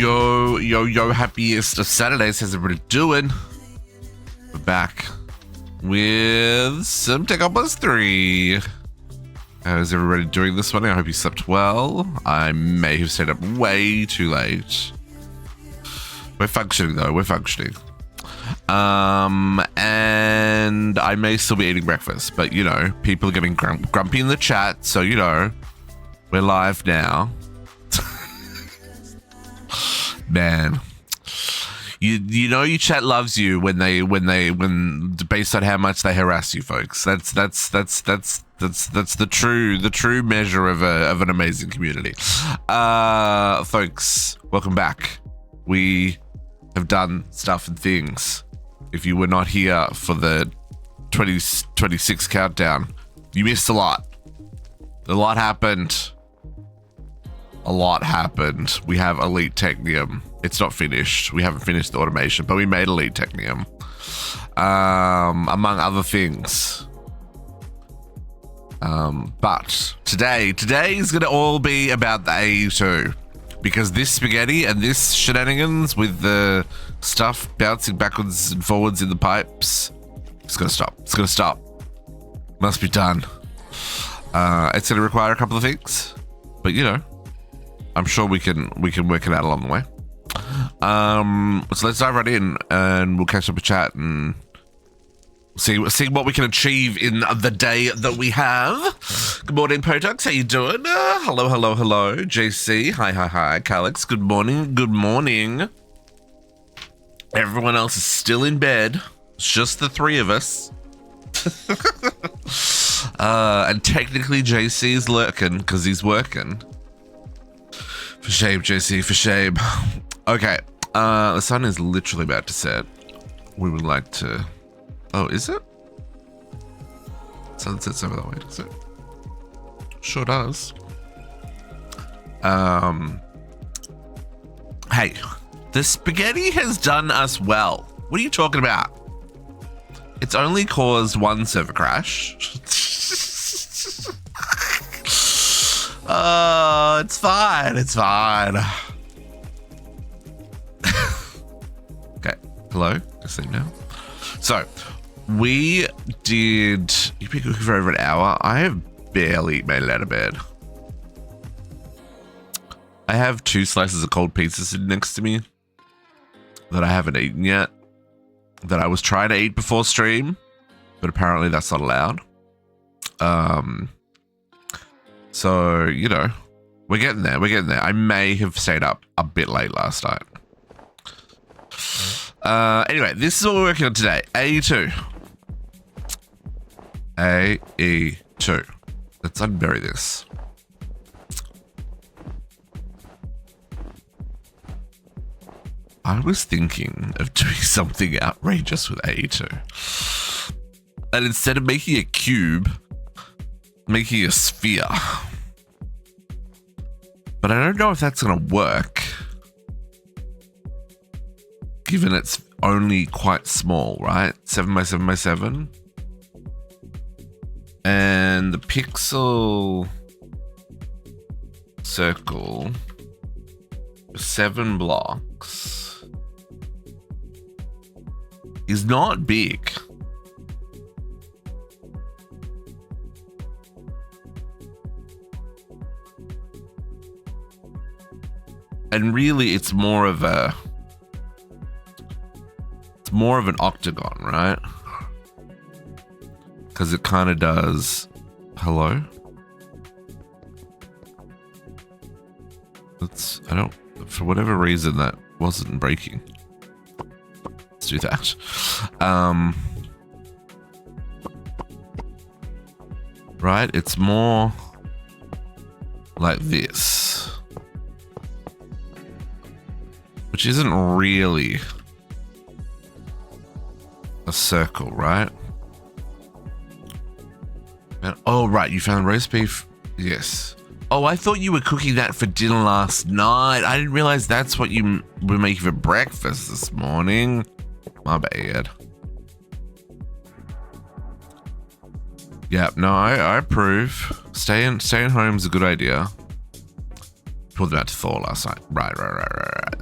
Yo, happiest of Saturdays. How's everybody doing? We're back with some Techopolis 3. How's everybody doing this one? I hope you slept well. I may have stayed up way too late. We're functioning though, we're functioning. And I may still be eating breakfast, but you know, people are getting grumpy in the chat, so you know, we're live now. Man, you know your chat loves you when based on how much they harass you, folks. That's the true measure of an amazing community. Folks, welcome back. We have done stuff and things. If you were not here for the 2026 countdown, you missed a lot. A lot happened. A lot happened. We have Elite Technium. It's not finished. We haven't finished the automation, but we made Elite Technium. Among other things. But today is going to all be about the AE2. Because this spaghetti and this shenanigans with the stuff bouncing backwards and forwards in the pipes, it's going to stop. It's going to stop. Must be done. It's going to require a couple of things. But, you know, I'm sure we can work it out along the way. So let's dive right in and we'll catch up with chat and see what we can achieve in the day that we have. Good morning, Potux. How you doing? Hello. JC. Hi. Calix. Good morning. Everyone else is still in bed. It's just the three of us. And technically JC is lurking because he's working. For shame, JC, for shame. Okay, the sun is literally about to set. We would like to... Oh, is it? Sunset's over that way, does it? Sure does. Hey, the spaghetti has done us well. What are you talking about? It's only caused one server crash. It's fine. Okay, hello. Asleep now. So, we did... You've been cooking for over an hour. I have barely made it out of bed. I have 2 slices of cold pizza sitting next to me that I haven't eaten yet. That I was trying to eat before stream, but apparently that's not allowed. So, you know, we're getting there. I may have stayed up a bit late last night. Anyway, this is what we're working on today. AE2. Let's unbury this. I was thinking of doing something outrageous with AE2. And instead of making a cube, making a sphere. But I don't know if that's going to work. Given it's only quite small, right? 7 by 7 by 7. And the pixel circle, 7 blocks, is not big. And really, it's more of an octagon, right? Because it kind of does. Hello? For whatever reason, that wasn't breaking. Let's do that. Right? It's more like this. Which isn't really a circle, right? And, oh, right, you found roast beef. Yes. Oh, I thought you were cooking that for dinner last night. I didn't realize that's what you were making for breakfast this morning. My bad. Yeah, no, I approve. Staying home is a good idea. pulled them out to thaw last night. Right.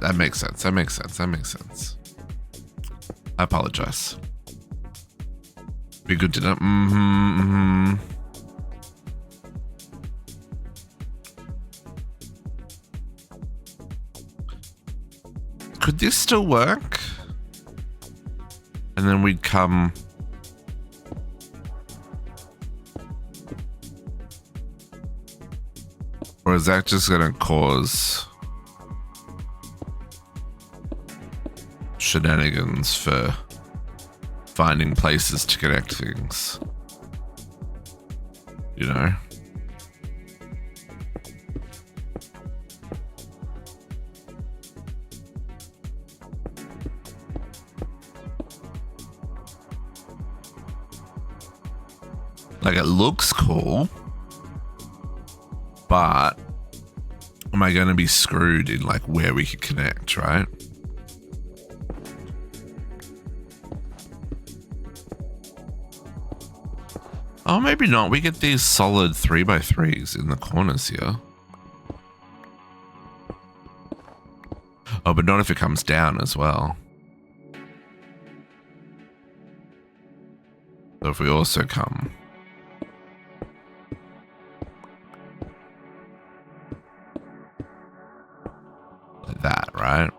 That makes sense. I apologize. Be good dinner. Could this still work? And then we'd come... Or is that just going to cause shenanigans for finding places to connect things? You know? Like, it looks cool, but am I going to be screwed in like where we could connect, right? Oh, maybe not. We get these solid 3x3s in the corners here. Oh, but not if it comes down as well. So if we also come... like that, right?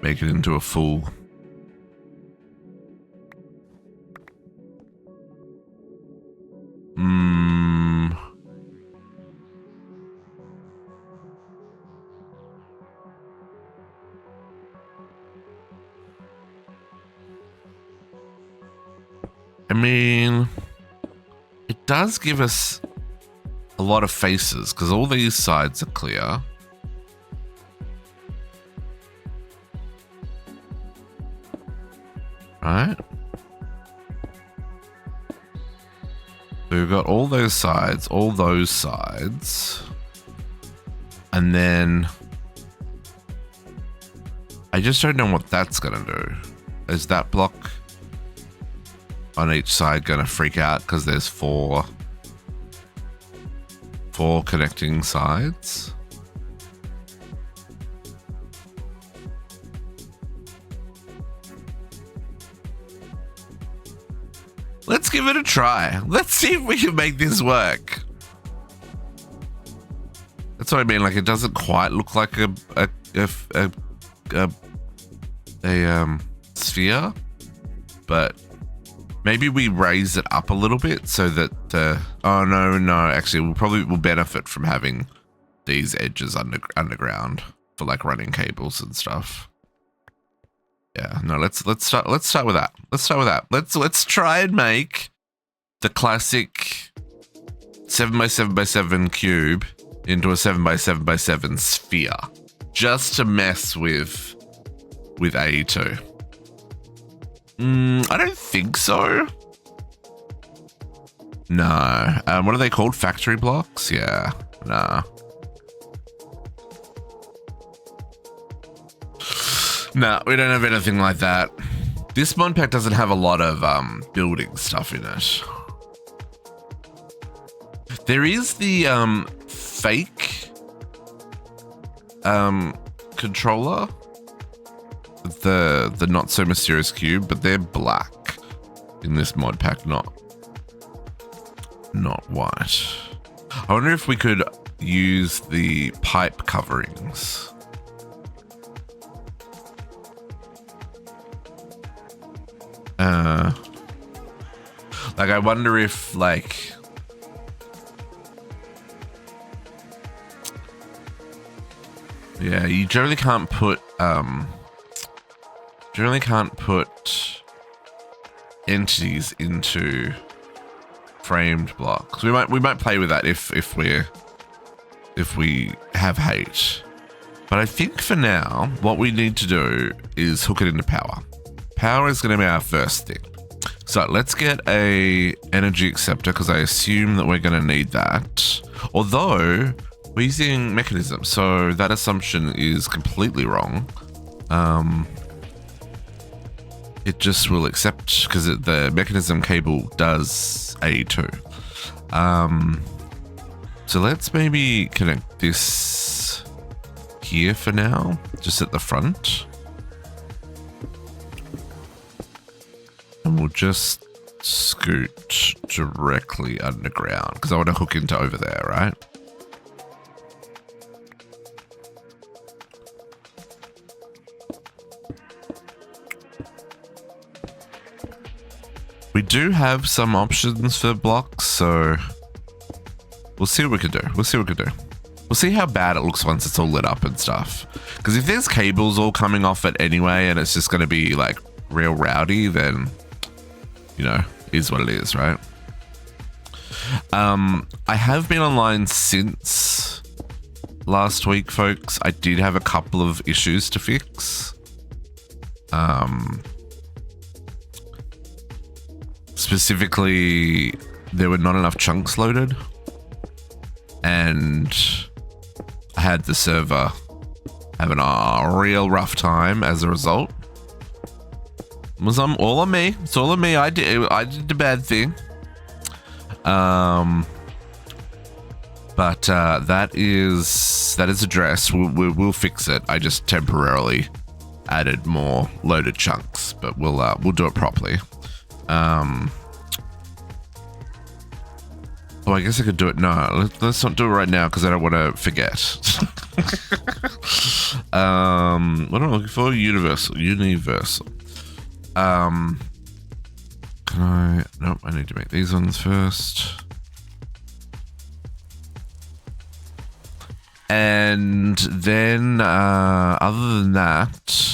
Make it into a full... I mean, it does give us a lot of faces because all these sides are clear. Right? So we've got all those sides, and then I just don't know what that's gonna do. Is that block on each side gonna freak out because there's four connecting sides? Let's give it a try. Let's see if we can make this work. That's what I mean. Like, it doesn't quite look like a sphere, but maybe we raise it up a little bit so that oh no, actually we'll benefit from having these edges underground for like running cables and stuff. Yeah, no, let's start with that. Let's try and make the classic 7x7x7 cube into a 7x7x7 sphere, just to mess with AE2. I don't think so. No. What are they called? Factory blocks? Yeah. Nah. No, we don't have anything like that. This mod pack doesn't have a lot of building stuff in it. There is the fake controller. The not so mysterious cube, but they're black in this mod pack, not white. I wonder if we could use the pipe coverings. Like, I wonder if like yeah, you generally can't put entities into framed blocks. We might play with that if we have hate. But I think for now, what we need to do is hook it into power. Power is going to be our first thing. So let's get a energy acceptor because I assume that we're going to need that. Although we're using mechanism, so that assumption is completely wrong. It just will accept because the mechanism cable does AE2. So let's maybe connect this here for now, just at the front. And we'll just scoot directly underground because I want to hook into over there, right? We do have some options for blocks, so we'll see what we can do. We'll see what we can do. We'll see how bad it looks once it's all lit up and stuff. Because if there's cables all coming off it anyway and it's just going to be like real rowdy, then, you know, is what it is, right? I have been online since last week, folks. I did have a couple of issues to fix. Specifically, there were not enough chunks loaded, and I had the server having a real rough time as a result. It was all on me. It's all on me. I did the bad thing. But that is addressed. We'll fix it. I just temporarily added more loaded chunks, but we'll do it properly. Oh, I guess I could do it. No, let's not do it right now because I don't want to forget. What am I looking for? Universal. Can I? Nope, I need to make these ones first. And then, other than that,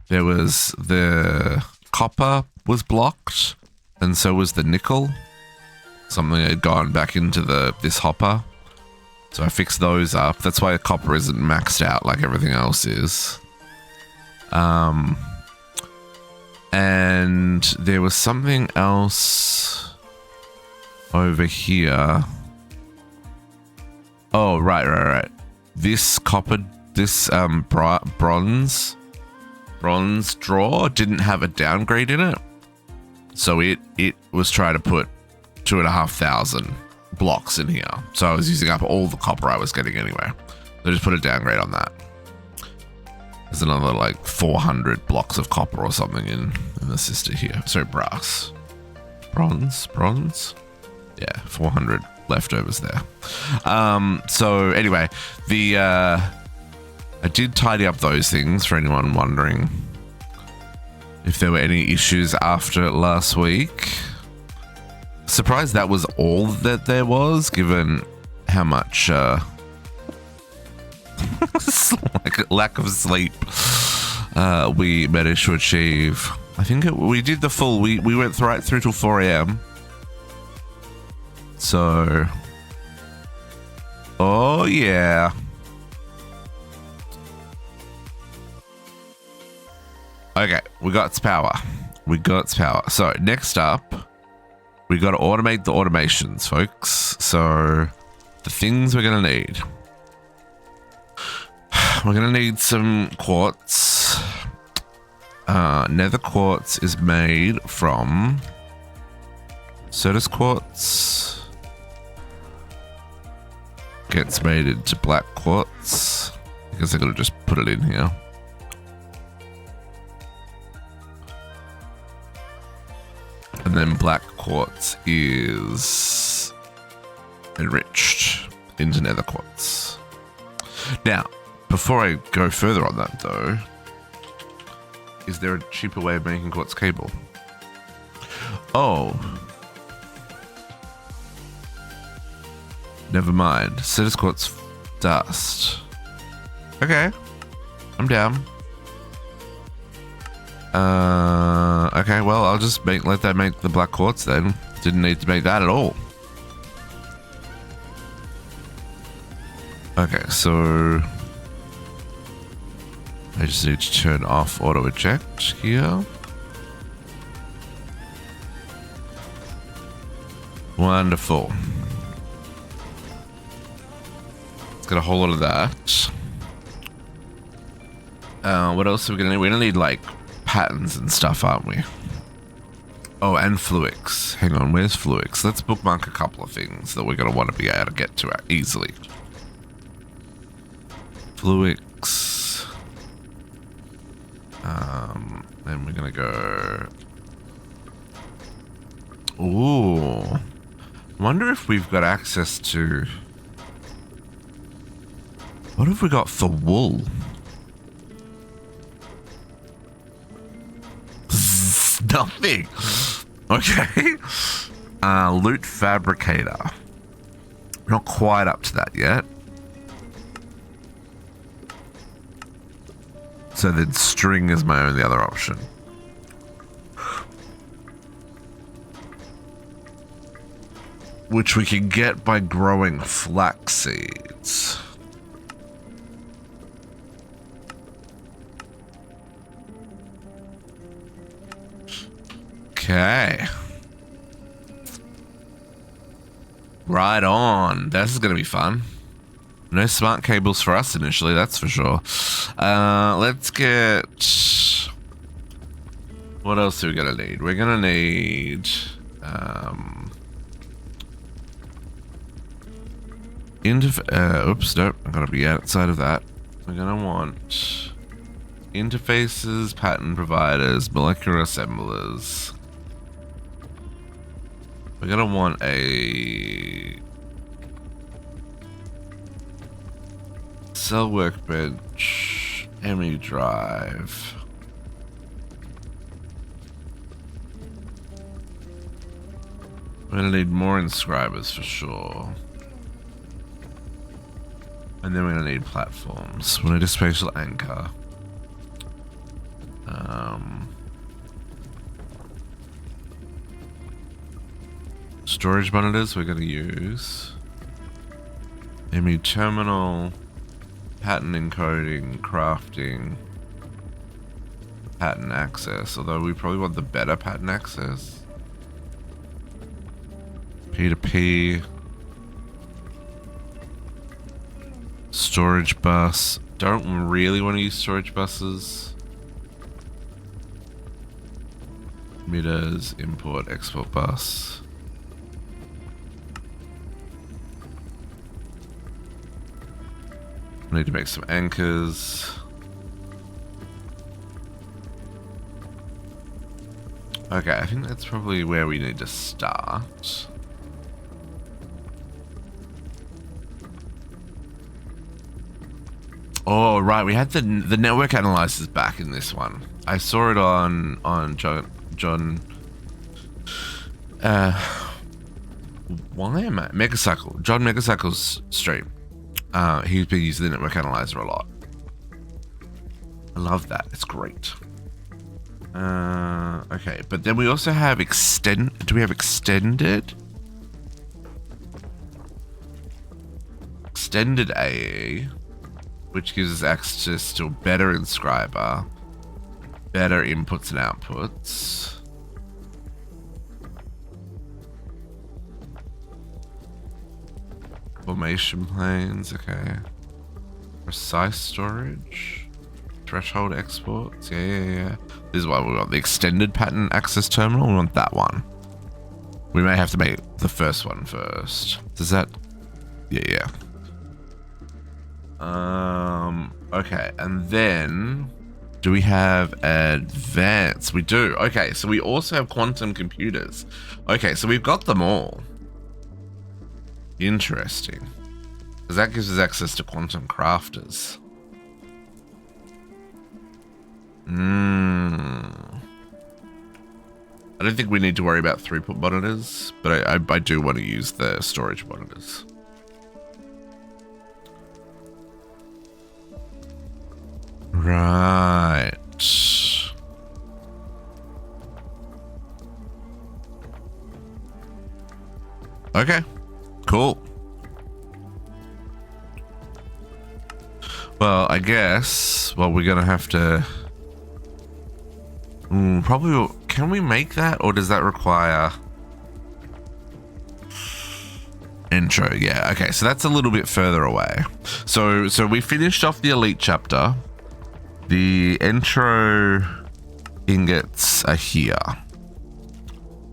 there was the copper was blocked, and so was the nickel. Something had gone back into this hopper, so I fixed those up. That's why the copper isn't maxed out like everything else is. And there was something else over here. Oh, right. This copper, this bronze drawer didn't have a downgrade in it, so it was trying to put 2,500 blocks in here. So I was using up all the copper I was getting anyway. So just put a downgrade on that. There's another like 400 blocks of copper or something in the sister here. So bronze. Yeah, 400 leftovers there. So anyway, I did tidy up those things for anyone wondering if there were any issues after last week. Surprised that was all that there was, given how much lack of sleep we managed to achieve. I think we did the full. We went right through till 4 a.m. So, oh yeah. Okay, we got its power. So next up, we got to automate the automations, folks. So the things we're gonna need. We're gonna need some quartz. Nether quartz is made from Certus quartz. Gets made into black quartz. I guess I gotta just put it in here. And then black quartz is enriched into nether quartz. Now, before I go further on that though, is there a cheaper way of making quartz cable? Oh. Never mind. Certus quartz dust. Okay. I'm down. Okay, well, I'll just let that make the black quartz then. Didn't need to make that at all. Okay, so I just need to turn off auto eject here. Wonderful. Let's get a whole lot of that. What else are we gonna need? We're gonna need like patterns and stuff, aren't we? Oh, and fluix. Hang on, where's fluix? Let's bookmark a couple of things that we're gonna want to be able to get to easily. Fluix. Then we're gonna go. Ooh. Wonder if we've got access to. What have we got for wool? Nothing. Okay. Loot fabricator. Not quite up to that yet. So then string is my only other option. Which we can get by growing flax seeds. Okay. Right on. This is going to be fun. No smart cables for us initially, that's for sure. Let's get... What else are we going to need? We're going to need... oops, nope. I'm going to be outside of that. We're going to want... interfaces, pattern providers, molecular assemblers. We're going to want a... cell workbench, ME drive. We're going to need more inscribers for sure. And then we're going to need platforms. We need a spatial anchor. Storage monitors we're going to use. ME terminal. Pattern encoding, crafting. Pattern access. Although we probably want the better pattern access. P2P. Storage bus. Don't really want to use storage buses. Emitters, import, export bus. I need to make some anchors. Okay, I think that's probably where we need to start. Oh, right, we had the network analyzers back in this one. I saw it on John why am I Megacycle? John Megacycle's stream. He's been using the network analyzer a lot. I love that. It's great. Okay, but then we also have do we have extended? Extended AE, which gives us access to a better inscriber, better inputs and outputs. Formation planes, okay. Precise storage. Threshold exports, yeah. This is what we want. The extended pattern access terminal, we want that one. We may have to make the first one first. Does that? Yeah. Okay, and then do we have advanced? We do. Okay, so we also have quantum computers. Okay, so we've got them all. Interesting. Because that gives us access to quantum crafters. I don't think we need to worry about throughput monitors, but I do want to use the storage monitors. Right. Okay. Cool. Well, I guess, we're gonna have to... probably... Can we make that, or does that require... Intro, yeah. Okay, so that's a little bit further away. So we finished off the Elite chapter. The intro ingots are here.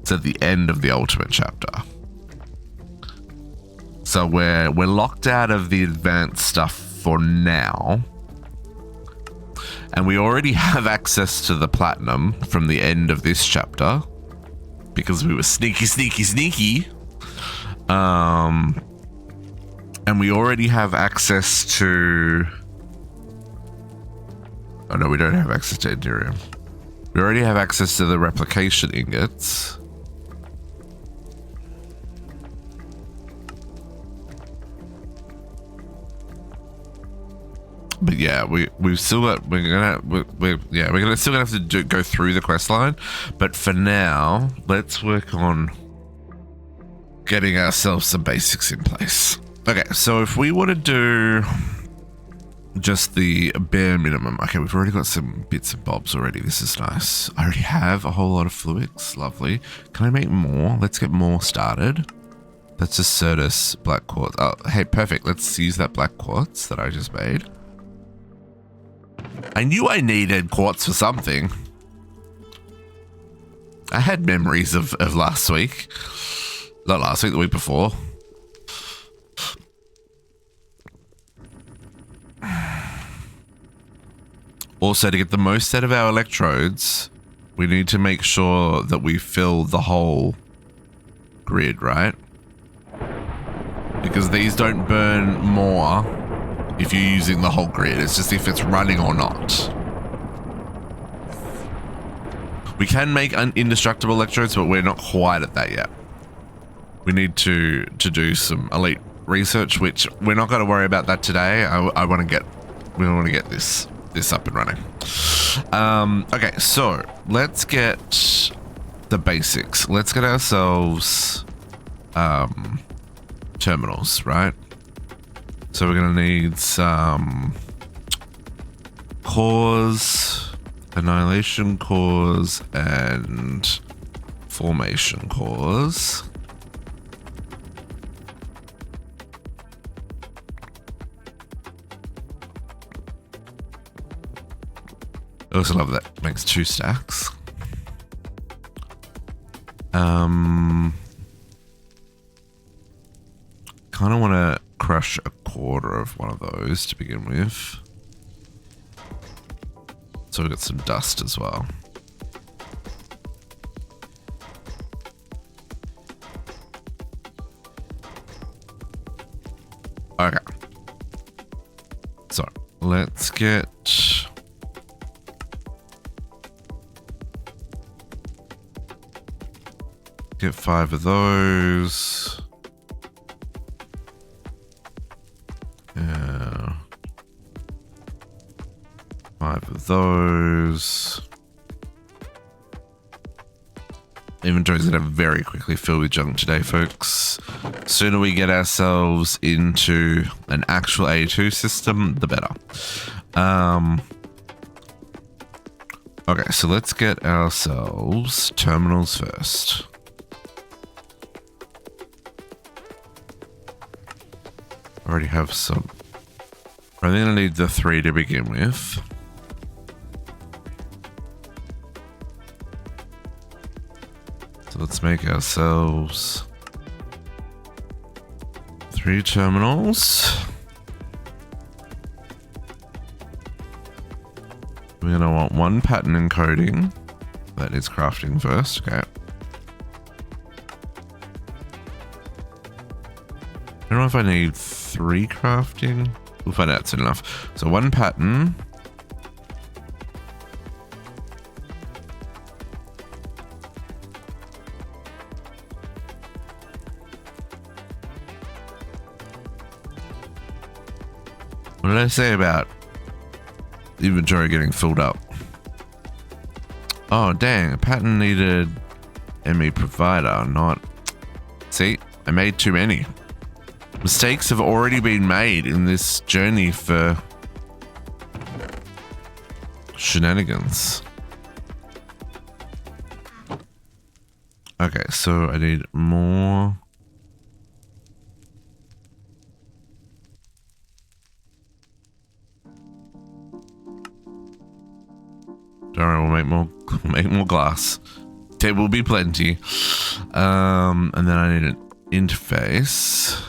It's at the end of the ultimate chapter. So we're locked out of the advanced stuff for now. And we already have access to the platinum from the end of this chapter. Because we were sneaky. And we already have access to... Oh no, we don't have access to Enderium. We already have access to the replication ingots. But yeah, we've still got we're still gonna have to go through the quest line. But for now, let's work on getting ourselves some basics in place. Okay, so if we want to do just the bare minimum, okay, we've already got some bits and bobs already. This is nice. I already have a whole lot of fluids. Lovely. Can I make more? Let's get more started. That's just Certus black quartz. Oh, hey, perfect. Let's use that black quartz that I just made. I knew I needed quartz for something. I had memories of last week. Not last week, the week before. Also, to get the most out of our electrodes, we need to make sure that we fill the whole grid, right? Because these don't burn more if you're using the whole grid. It's just if it's running or not. We can make indestructible electrodes, but we're not quite at that yet. We need to do some elite research, which we're not going to worry about that today. We want to get this up and running. Okay, so let's get the basics. Let's get ourselves terminals, right? So we're going to need some cores, annihilation cores, and formation cores. I also love that it makes 2 stacks. Kind of want to crush a quarter of one of those to begin with. So we've got some dust as well. Okay. So let's get... Get 5 of those. Yeah. 5 of those. Inventory's gonna very quickly fill with junk today, folks. Sooner we get ourselves into an actual AE2 system, the better. Okay, so let's get ourselves terminals first. Already have some. I think I need the 3 to begin with. So let's make ourselves 3 terminals. We're gonna want 1 pattern encoding. That is crafting first, okay. I don't know if I need 3 crafting. We'll find out soon enough. So 1 pattern. What did I say about inventory getting filled up? Oh, dang. A pattern needed ME provider, not... See? I made too many. Mistakes have already been made in this journey for shenanigans. Okay, so I need more. Don't worry, we'll make more glass. There will be plenty. And then I need an interface.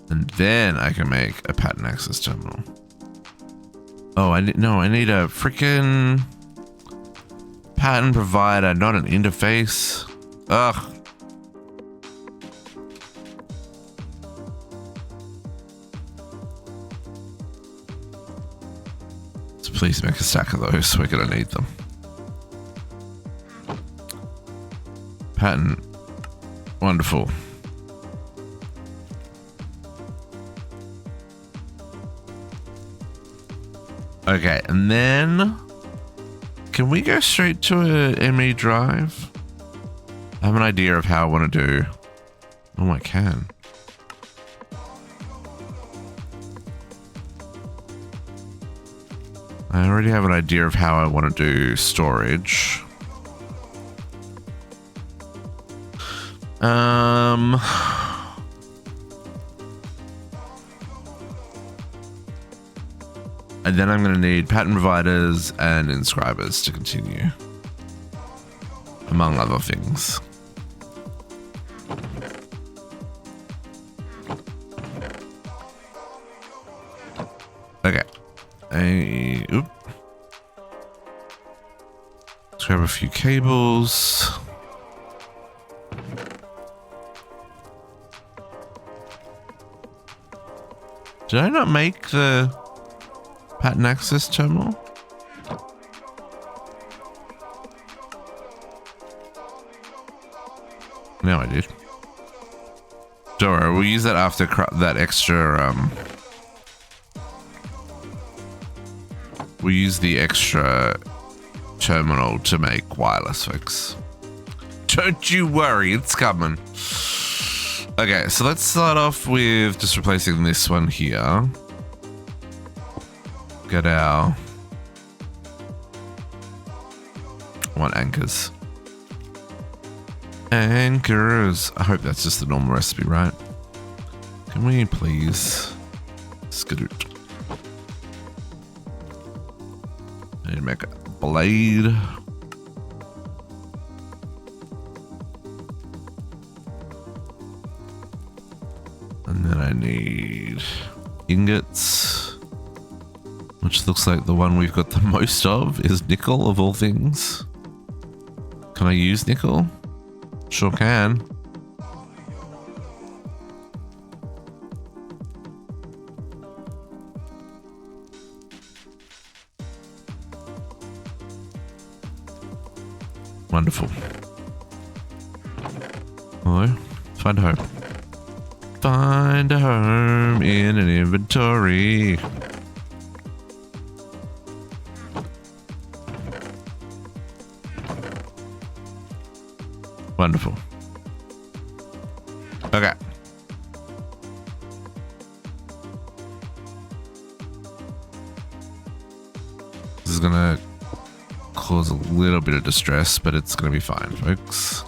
And then I can make a pattern access terminal. Oh, I need a freaking pattern provider, not an interface. Ugh. So please make a stack of those. We're gonna need them. Pattern. Wonderful. Okay, and then can we go straight to a ME drive? I have an idea of how I want to do. Oh, I can. I already have an idea of how I want to do storage. And then I'm going to need pattern providers and inscribers to continue, among other things. Okay. Let's grab a few cables. Did I not make the pattern access terminal? No, I did. Don't worry, we'll use that after that extra, we'll use the extra terminal to make wireless, folks. Don't you worry, it's coming. Okay, so let's start off with just replacing this one here. Get our anchors. Anchors. I hope that's just the normal recipe, right? Can we please skedoot? I need to make a blade. And then I need ingots, which looks like the one we've got the most of is nickel, of all things. Can I use nickel? Sure can. Wonderful. Hello? Find a home. Find a home in an inventory. Wonderful. Okay. This is gonna cause a little bit of distress, but it's gonna be fine, folks.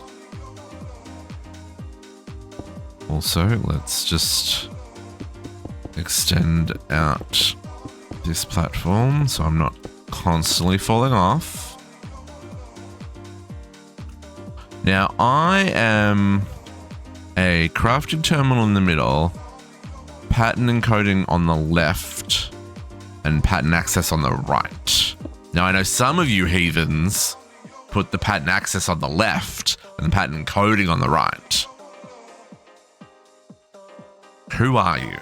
Also, let's just extend out this platform so I'm not constantly falling off. Now, I am a crafting terminal in the middle, pattern encoding on the left, and pattern access on the right. Now, I know some of you heathens put the pattern access on the left and the pattern encoding on the right. Who are you?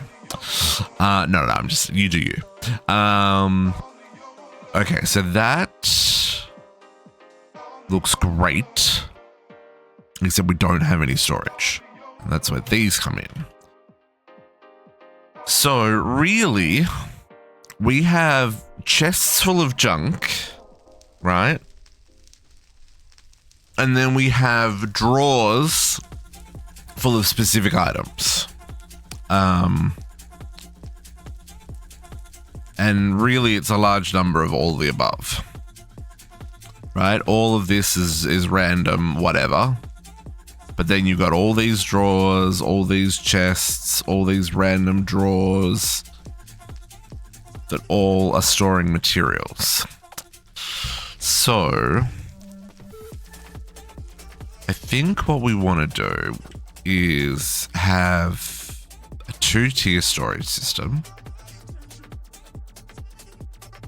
No, I'm just, you do you. Okay, so that looks great. Except we don't have any storage. And that's where these come in. So really, we have chests full of junk, right? And then we have drawers full of specific items. And really it's a large number of all the above, right? All of this is random, whatever. But then you've got all these drawers, all these chests, all these random drawers that all are storing materials. So I think what we want to do is have a 2-tier storage system,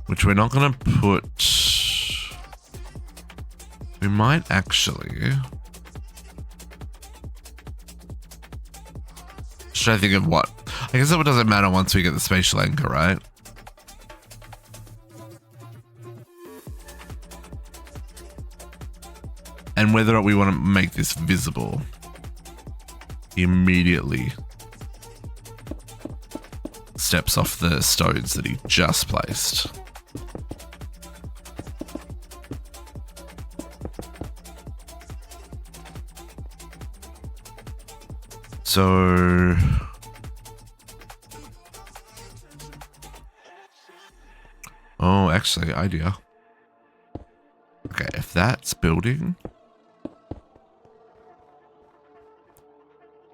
which we're not going to put. We might actually. Should I think of what? I guess it doesn't matter once we get the spatial anchor, right? And whether or not we want to make this visible immediately steps off the stones that he just placed. So oh, actually, idea. Okay, if that's building,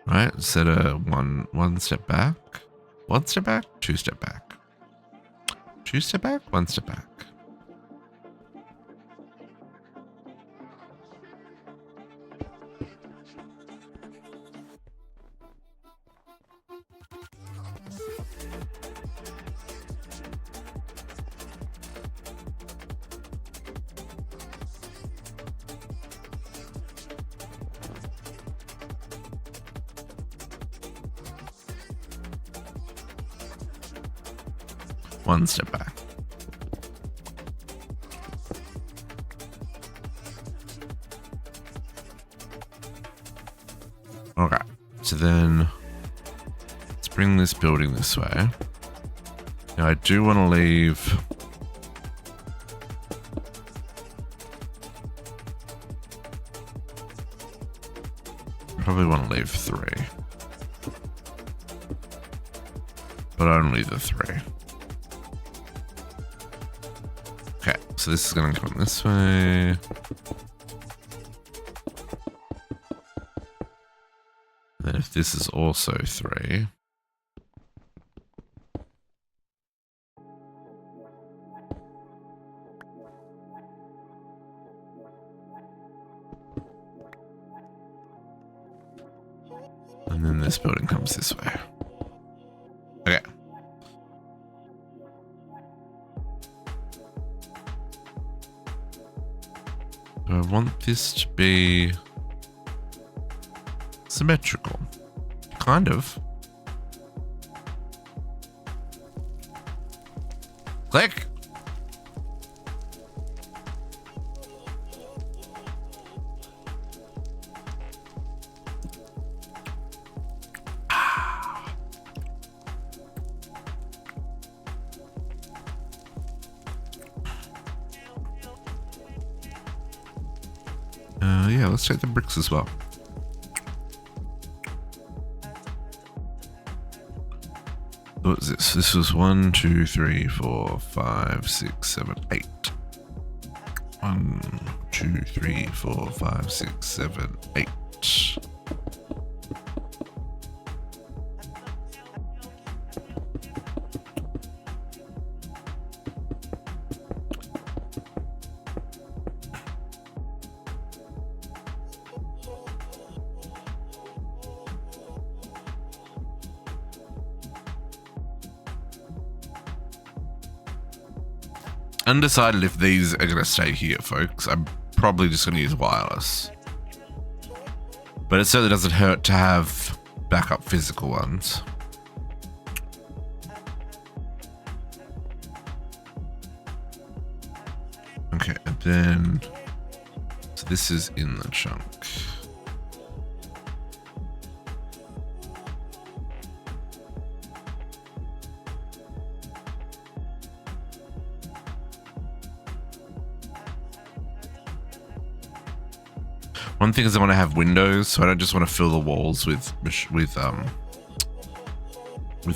right? Set a one step back, 1 step back, 2 step back, 2 step back, 1 step back. One step back. Okay, so then let's bring this building this way. Now I do want to leave probably want to leave 3, but only the 3. Okay, so this is going to come this way. Then if this is also 3. And then this building comes this way. Okay. Do I want this to be symmetrical? Kind of. Click. Yeah, let's take the bricks as well. What was this? This was 1, 2, 3, 4, 5, 6, 7, 8. 1, 2, 3, 4, 5, 6, 7, 8. Undecided if these are going to stay here, folks. I'm probably just going to use wireless. But it certainly doesn't hurt to have backup physical ones. Okay, and then... So this is in the chunk. One thing is I want to have windows, so I don't just want to fill the walls with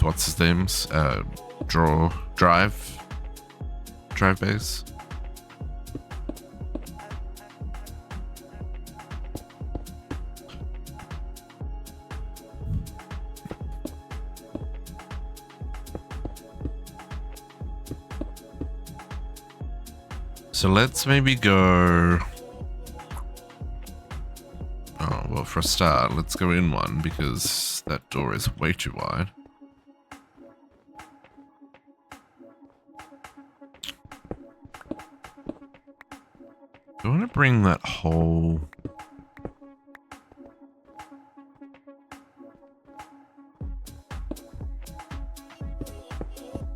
what's his name's drive base. So let's maybe go... Oh, well, for a start, let's go in one because that door is way too wide. Do I want to bring that whole...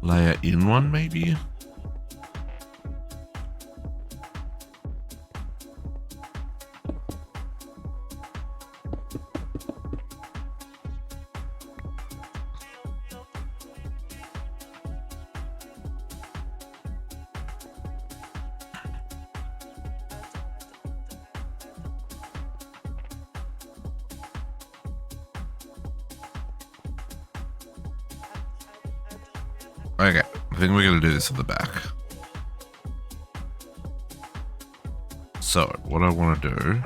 layer in one, maybe? Okay, I think we're gonna do this at the back. So, what I want to do...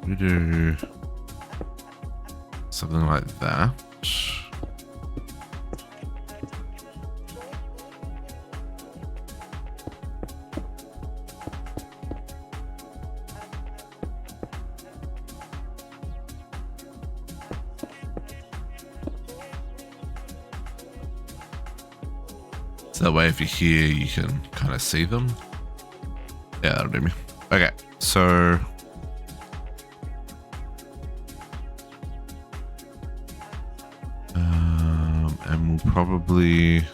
we do something like that. So that way if you're here, you can kind of see them. Yeah, that'll do me. Okay, so... and we'll probably...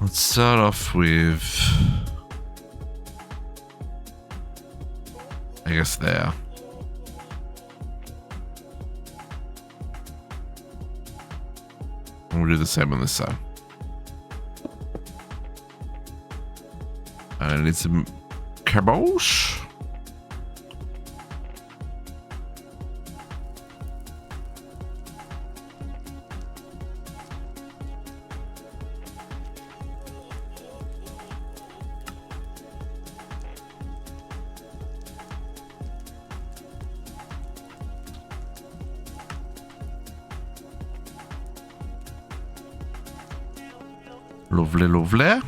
let's start off with, I guess there. And we'll do the same on this side. And it's a caboose. Lovely, lovely.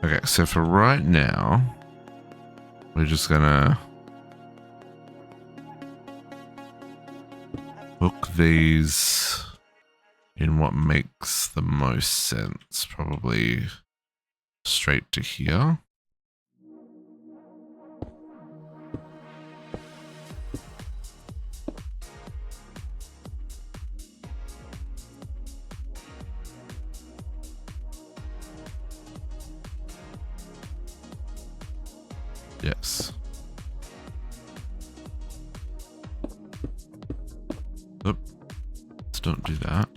Okay, so for right now, we're just gonna hook these in what makes the most sense. Probably straight to here. Yes. Oop. Let's don't do that.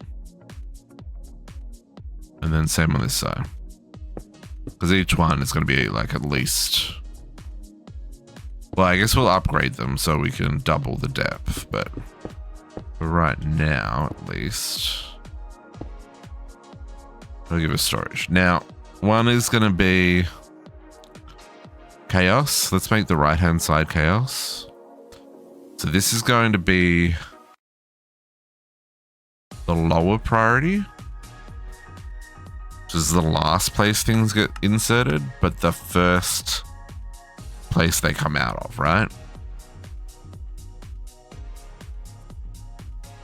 And then same on this side. Because each one is going to be like at least... Well, I guess we'll upgrade them so we can double the depth. But for right now, at least... I'll give us storage. Now, one is going to be... chaos. Let's make the right hand side chaos. So this is going to be the lower priority, which is the last place things get inserted, but the first place they come out of, right?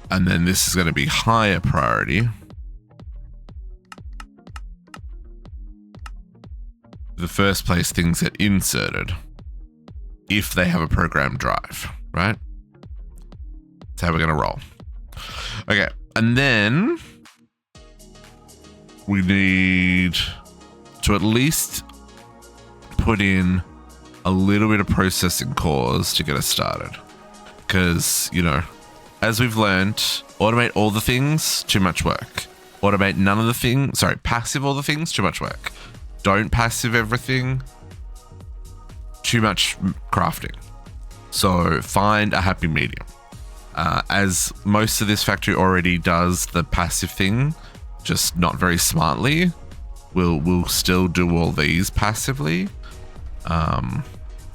And then this is going to be higher priority. The first place things get inserted if they have a programmed drive, right? That's how we're going to roll. Okay, and then we need to at least put in a little bit of processing cores to get us started. Because, you know, as we've learned, automate all the things, too much work. Automate none of the things, sorry, passive all the things, too much work. Don't passive everything, too much crafting. So find a happy medium. As most of this factory already does the passive thing, just not very smartly, we'll still do all these passively.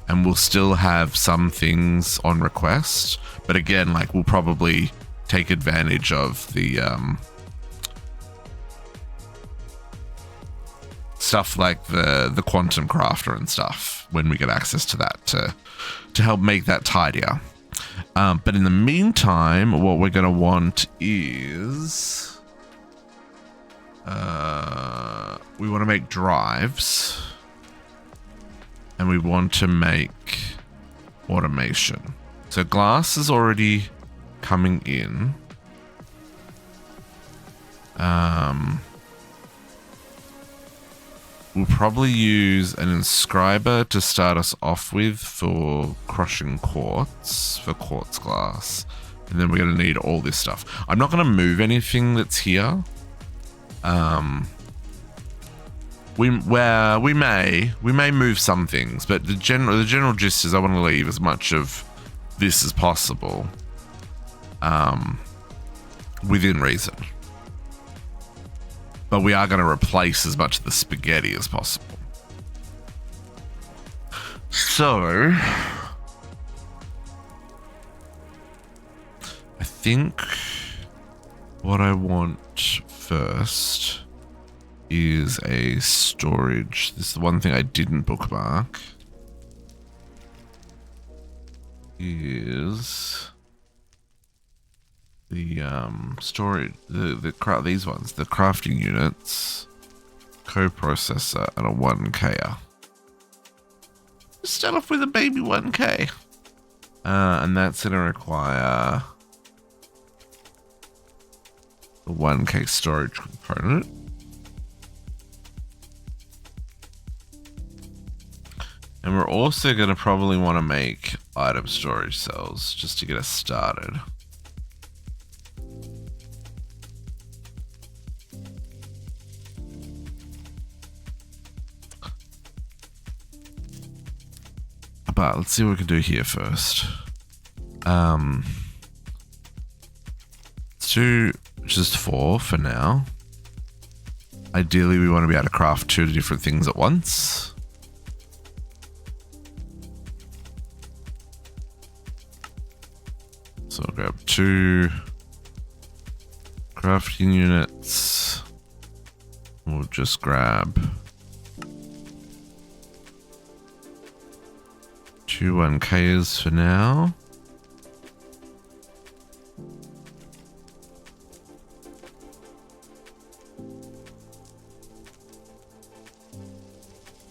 And we'll still have some things on request. But again, like we'll probably take advantage of the stuff like the quantum crafter and stuff when we get access to that to help make that tidier. But in the meantime, what we're going to want is we want to make drives and we want to make automation. So glass is already coming in. We'll probably use an inscriber to start us off with for crushing quartz, for quartz glass. And then we're going to need all this stuff. I'm not going to move anything that's here. We may move some things, but the general gist is I want to leave as much of this as possible within reason. But we are going to replace as much of the spaghetti as possible. So I think what I want first is a storage. This is the one thing I didn't bookmark. Is the storage, these ones, the crafting units, co-processor, and a 1K. Let's start off with a baby 1K. And that's going to require the 1K storage component. And we're also going to probably want to make item storage cells just to get us started. But let's see what we can do here first. Let's do just 4 for now. Ideally, we want to be able to craft 2 different things at once. So I'll grab 2 crafting units. We'll just grab 2 1Ks for now.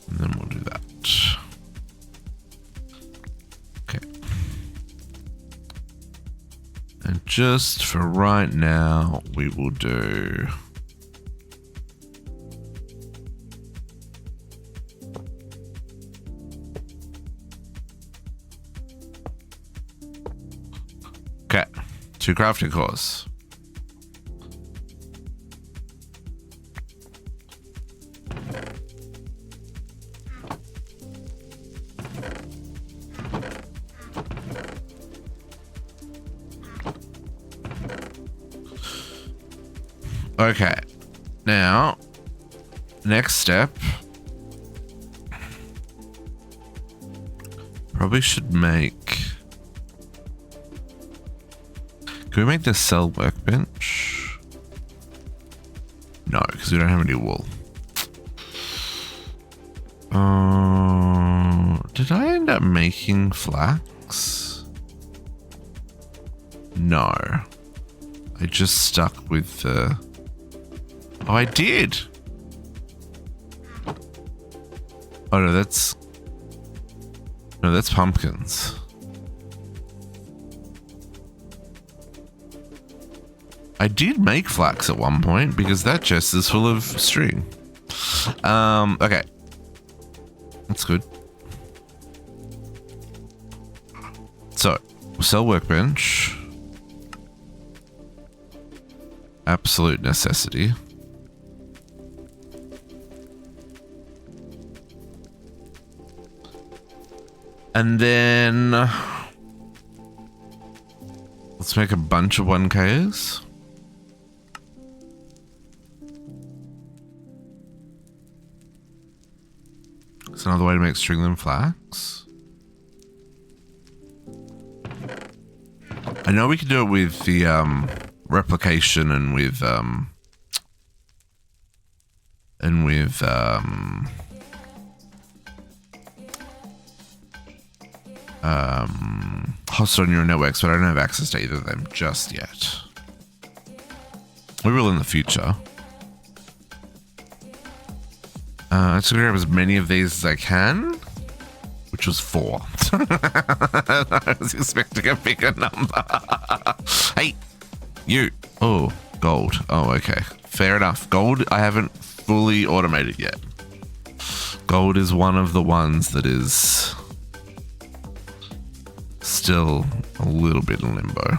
And then we'll do that. Okay. And just for right now, we will do okay, 2 crafting cores. Okay, now, next step, probably should make, can we make this cell workbench? No, because we don't have any wool. Did I end up making flax? No, I just stuck with the, oh, I did. Oh no, that's pumpkins. I did make flax at one point because that chest is full of string. Okay, that's good. We'll sell workbench. Absolute necessity. And then let's make a bunch of 1Ks. It's another way to make stringlim flax. I know we can do it with the replication and with hosted neural networks, but I don't have access to either of them just yet. We will in the future. I'm just gonna grab as many of these as I can, which was 4. I was expecting a bigger number. Hey, you. Oh, gold. Oh, okay. Fair enough. Gold, I haven't fully automated yet. Gold is one of the ones that is still a little bit in limbo.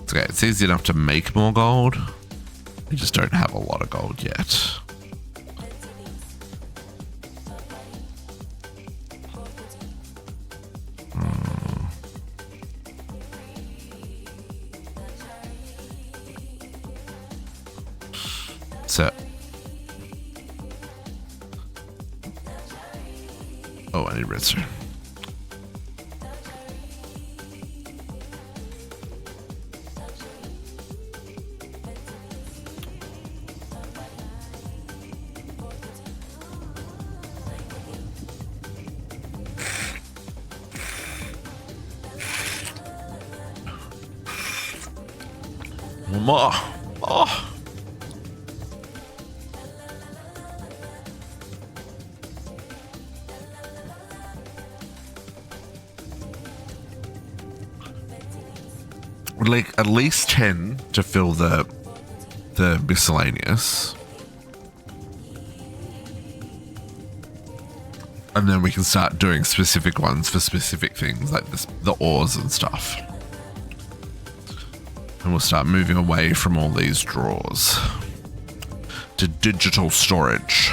It's okay, it's easy enough to make more gold. We just don't have a lot of gold yet. So, oh, I need redstone. More. Oh. Like at least 10 to fill the miscellaneous, and then we can start doing specific ones for specific things like this, the ores and stuff, and we'll start moving away from all these drawers to digital storage.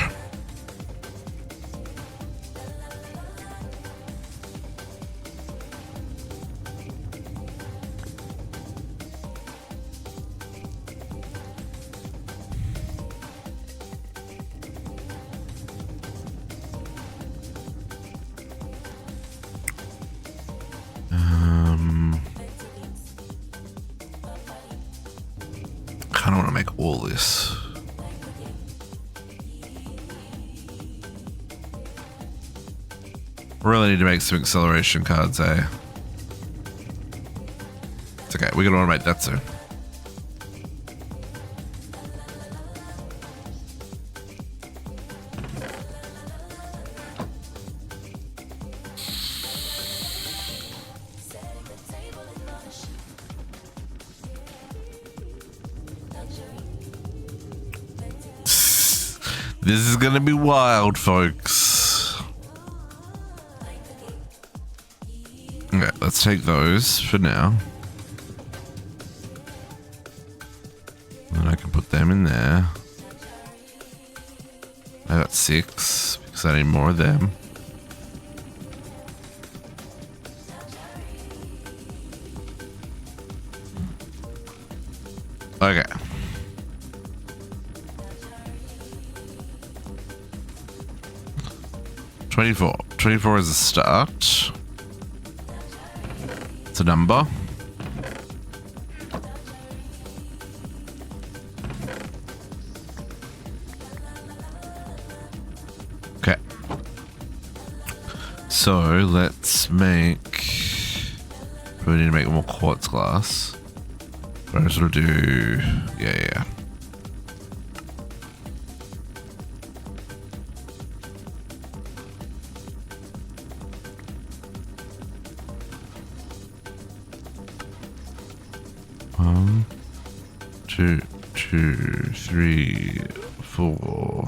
Kind of want to make all this. Really need to make some acceleration cards, eh? It's okay, we're gonna automate that soon. This is gonna be wild, folks. Okay, let's take those for now. And I can put them in there. I got 6 because I need more of them. Okay. $24 is a start. It's a number. Okay. So let's make. We need to make more quartz glass. But I just want to do. Yeah. One, two, two. 2, 3, 4.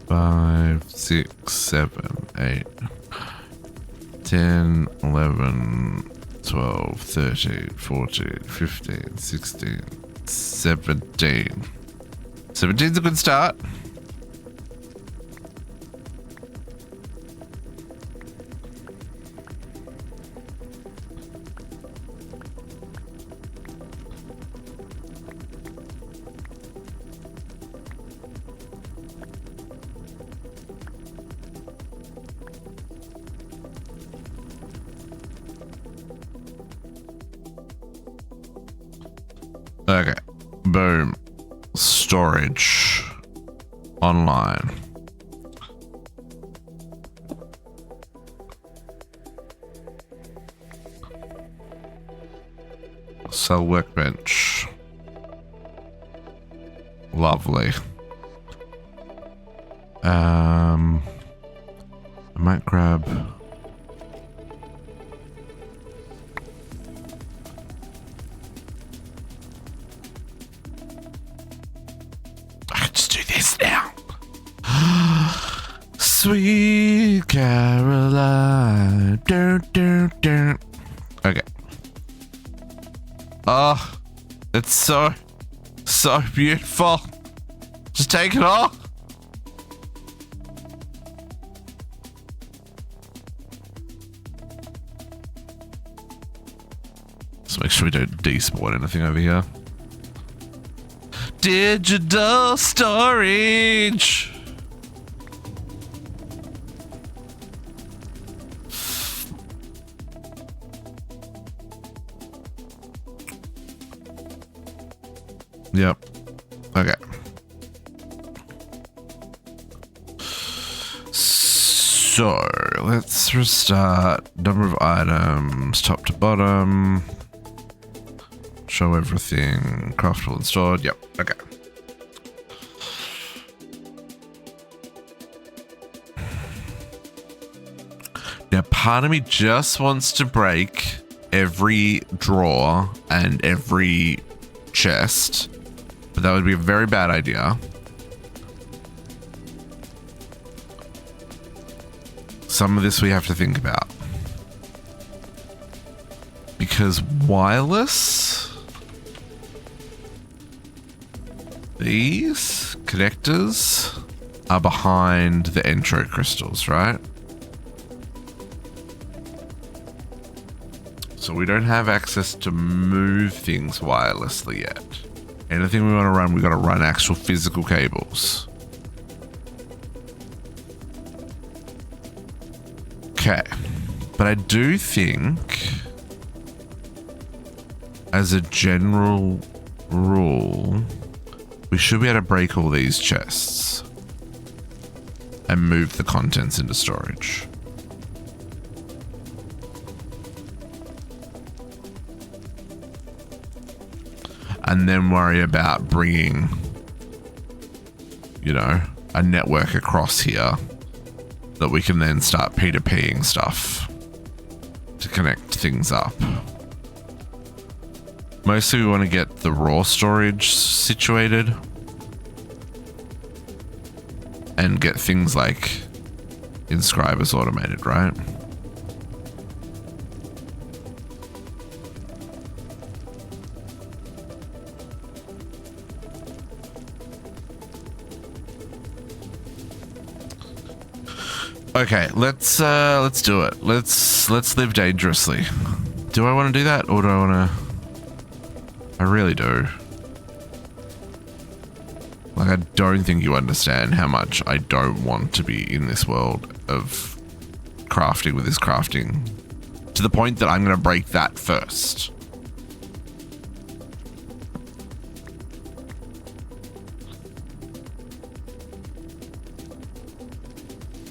Five, 6, 7, 8, 10, 11, 12, 13, 14, 15, 16, 17. 17's a good start. Okay, boom. Storage online. Sell workbench. Lovely. I might grab. Sweet Caroline. Dun, dun, dun. Okay. Oh, it's so beautiful. Just take it all. Let's make sure we don't despawn anything over here. Digital storage. Yep. Okay. So let's restart. Number of items, top to bottom. Show everything. Craftable and stored. Yep. Okay. Now, part of me just wants to break every drawer and every chest, but that would be a very bad idea. Some of this we have to think about. Because wireless, these connectors are behind the entro crystals, right? So we don't have access to move things wirelessly yet. Anything we want to run, we got to run actual physical cables. Okay. But I do think, as a general rule, we should be able to break all these chests and move the contents into storage. And then worry about bringing, you know, a network across here that we can then start P2Ping stuff to connect things up. Mostly we want to get the raw storage situated and get things like inscribers automated, right? Okay, let's do it. Let's live dangerously. Do I want to do that, or do I want to? I really do. Like, I don't think you understand how much I don't want to be in this world of crafting with this crafting, to the point that I'm going to break that first.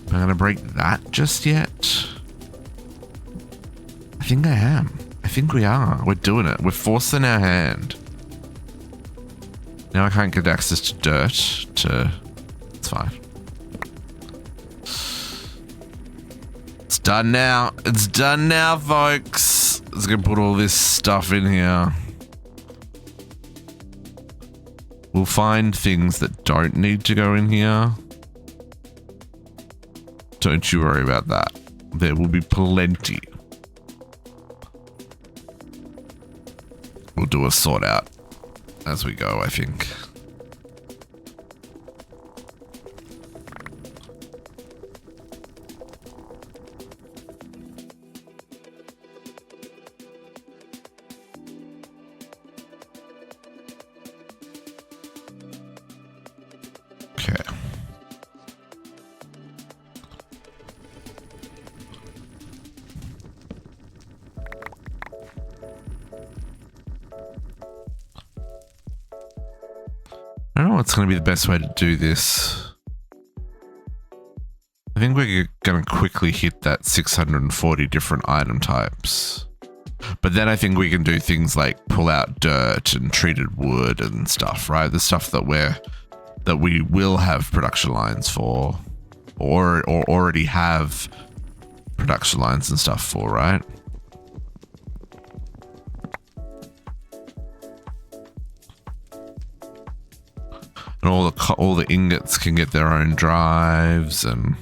Am I going to break that just yet? I think I am. I think we are. We're doing it. We're forcing our hand. Now I can't get access to dirt. It's fine. done now. It's done now, folks. Let's go put all this stuff in here. We'll find things that don't need to go in here. Don't you worry about that. There will be plenty. We'll do a sort out as we go, I think. I don't know what's going to be the best way to do this. I think we're going to quickly hit that 640 different item types. But then I think we can do things like pull out dirt and treated wood and stuff, right? The stuff that we will have production lines for, or already have production lines and stuff for, right? And all the ingots can get their own drives, and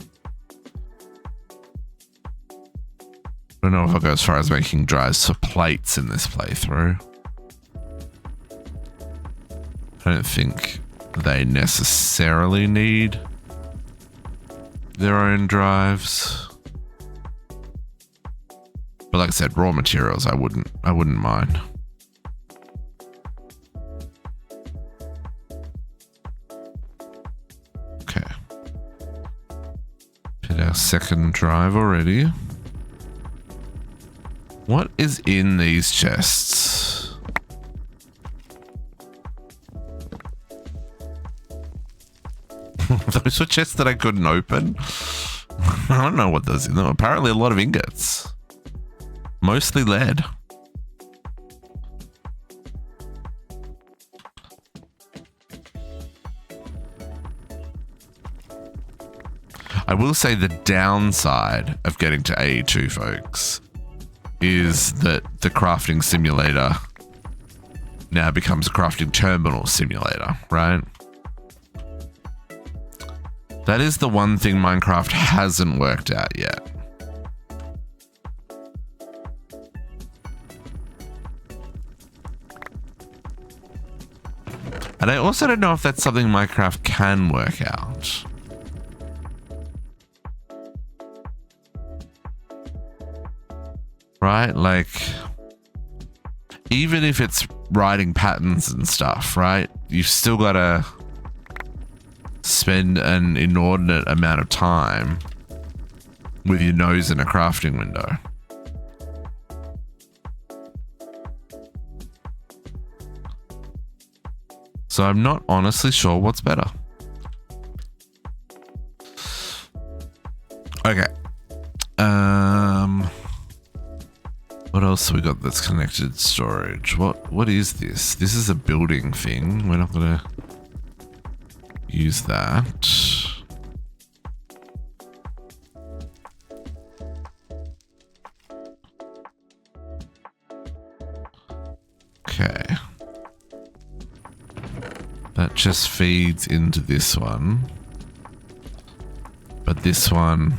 I don't know if I'll go as far as making drives for plates in this playthrough. I don't think they necessarily need their own drives. But like I said, raw materials I wouldn't mind. Our second drive already. What is in these chests? Those were chests that I couldn't open. I don't know what those in them. Apparently a lot of ingots. Mostly lead. I will say the downside of getting to AE2, folks, is that the crafting simulator now becomes a crafting terminal simulator, right? That is the one thing Minecraft hasn't worked out yet. And I also don't know if that's something Minecraft can work out. Right? Like, even if it's writing patterns and stuff, right? You've still got to spend an inordinate amount of time with your nose in a crafting window. So I'm not honestly sure what's better. Okay. What else have we got that's connected storage? What is this? This is a building thing. We're not gonna use that. Okay. That just feeds into this one. But this one...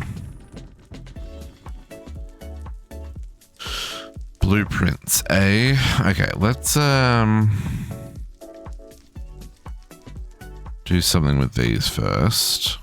Blueprints, eh? Okay, let's do something with these first.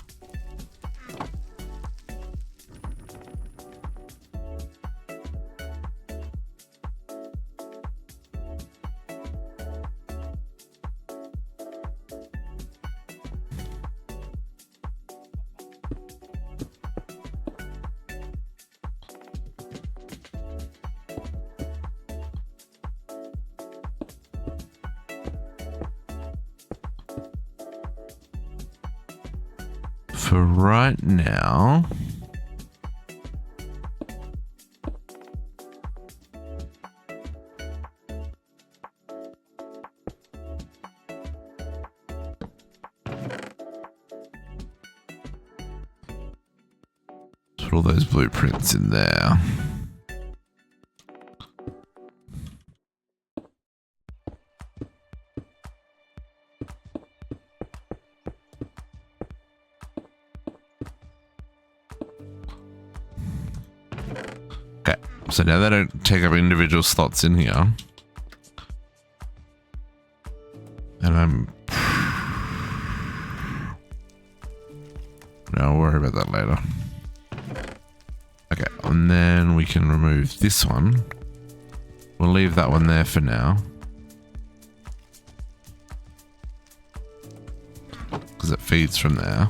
For right now, all those blueprints in there. Okay, so now they don't take up individual slots in here. And no, I'll worry about that later. Okay, and then we can remove this one. We'll leave that one there for now. Because it feeds from there.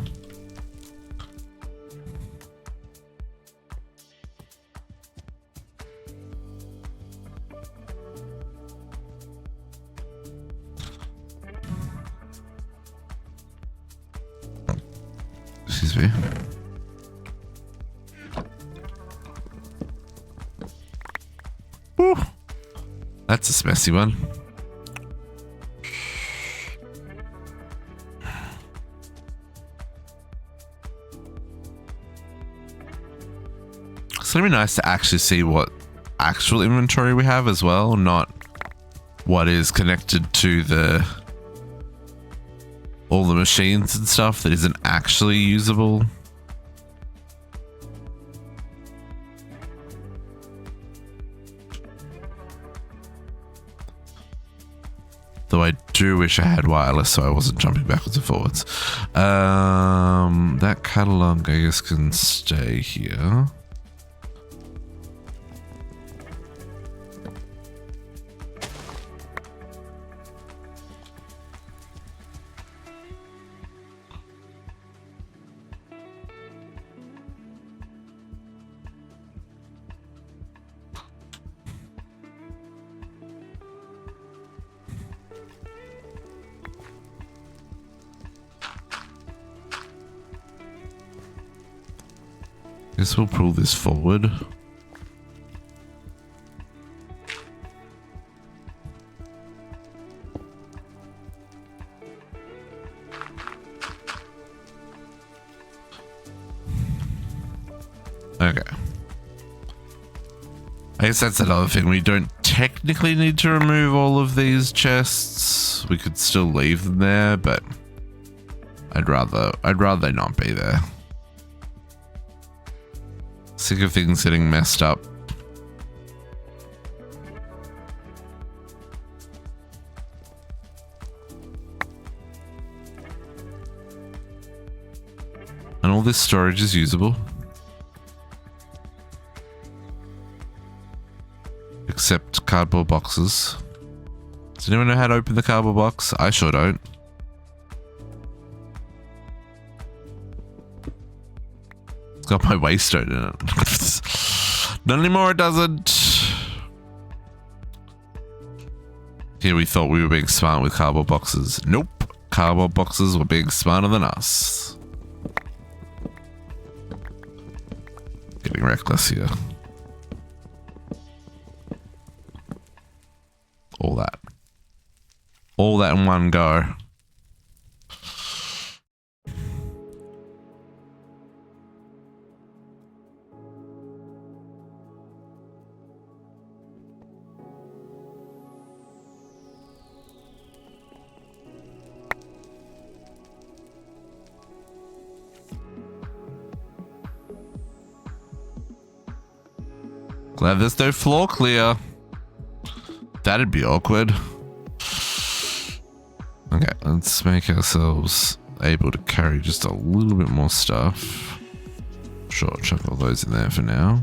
Excuse me. Whew. That's a messy one. It's gonna be nice to actually see what actual inventory we have as well, not what is connected to all the machines and stuff that isn't actually usable. Though I do wish I had wireless so I wasn't jumping backwards and forwards. That catalog I guess can stay here. Guess we'll pull this forward. Okay. I guess that's another thing. We don't technically need to remove all of these chests. We could still leave them there, but I'd rather they not be there. Sick of things getting messed up. And all this storage is usable. Except cardboard boxes. Does anyone know how to open the cardboard box? I sure don't. It's got my waystone in it. Not anymore, it doesn't. Here we thought we were being smart with cardboard boxes. Nope. Cardboard boxes were being smarter than us. Getting reckless here. All that. All that in one go. Glad there's no floor clear. That'd be awkward. Okay, let's make ourselves able to carry just a little bit more stuff. Sure, chuck all those in there for now.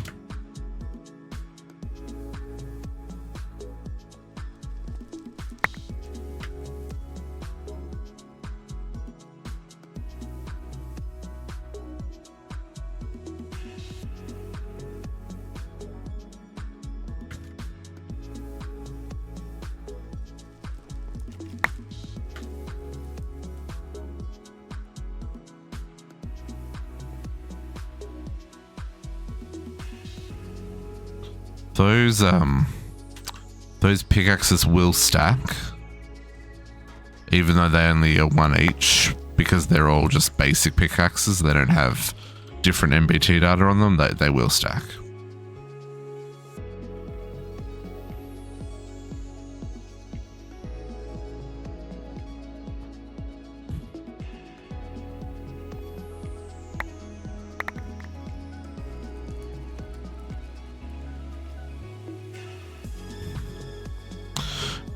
Those pickaxes will stack, even though they only are one each, because they're all just basic pickaxes. They don't have different MBT data on them, they will stack.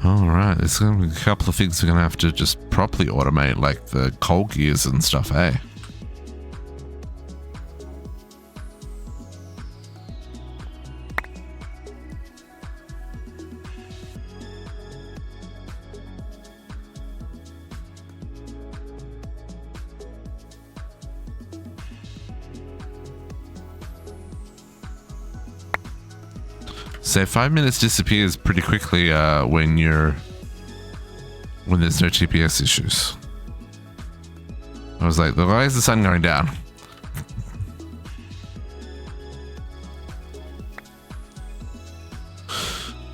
Alright, there's going to be a couple of things we're going to have to just properly automate, like the coal gears and stuff, eh? So 5 minutes disappears pretty quickly when there's no TPS issues. I was like, why is the sun going down?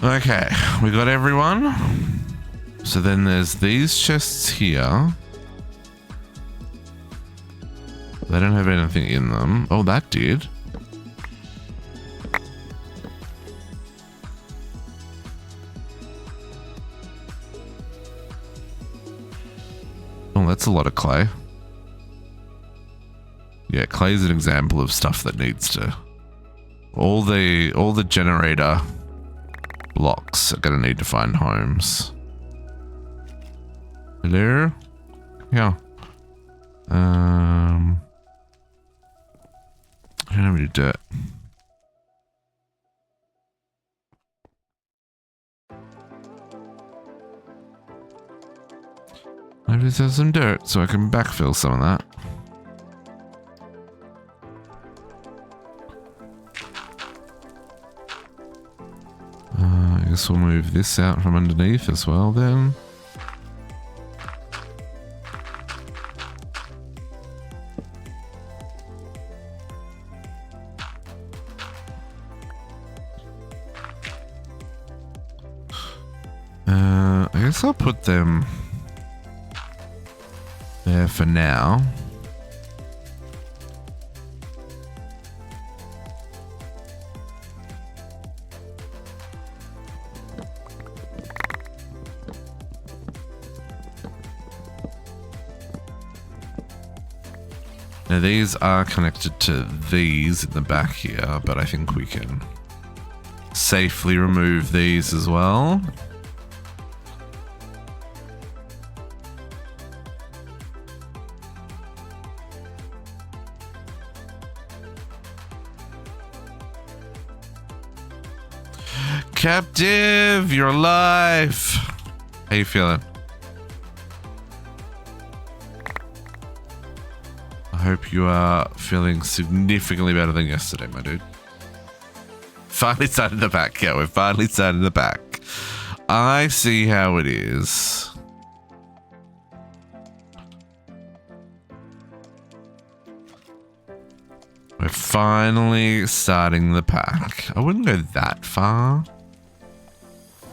Okay, we got everyone. So then there's these chests here. They don't have anything in them. Oh, that did. Oh, that's a lot of clay. Yeah, clay is an example of stuff that needs to... All the generator blocks are going to need to find homes. Hello? Yeah. I don't have any dirt. Maybe there's some dirt so I can backfill some of that. I guess we'll move this out from underneath as well then. I guess I'll put them there for now. Now these are connected to these in the back here, but I think we can safely remove these as well. Captive, you're alive. How you feeling? I hope you are feeling significantly better than yesterday, my dude. Finally started the back. Yeah, we're finally started the back. I see how it is. We're finally starting the pack. I wouldn't go that far.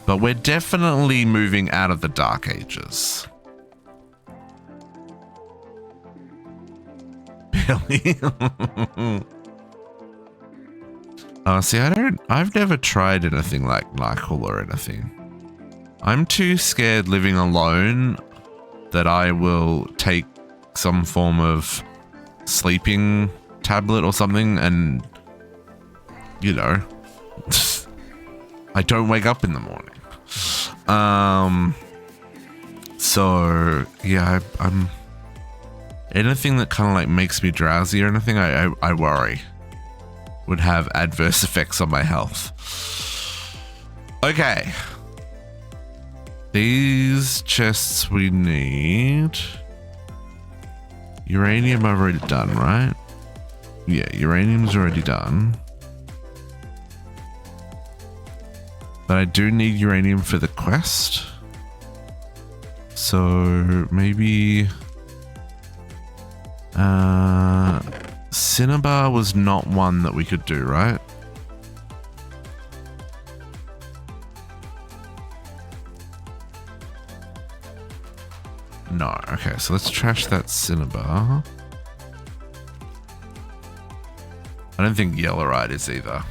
But we're definitely moving out of the Dark Ages. Billy. See, I've never tried anything like NyQuil or anything. I'm too scared living alone that I will take some form of sleeping tablet or something and, you know, I don't wake up in the morning. So yeah, I'm anything that kind of like makes me drowsy or anything, I worry would have adverse effects on my health. Okay. These chests we need. Uranium I've already done, right? Yeah, uranium's already done. But I do need uranium for the quest. So maybe Cinnabar was not one that we could do, right? No. Okay, so let's trash that Cinnabar. I don't think yellowite is either.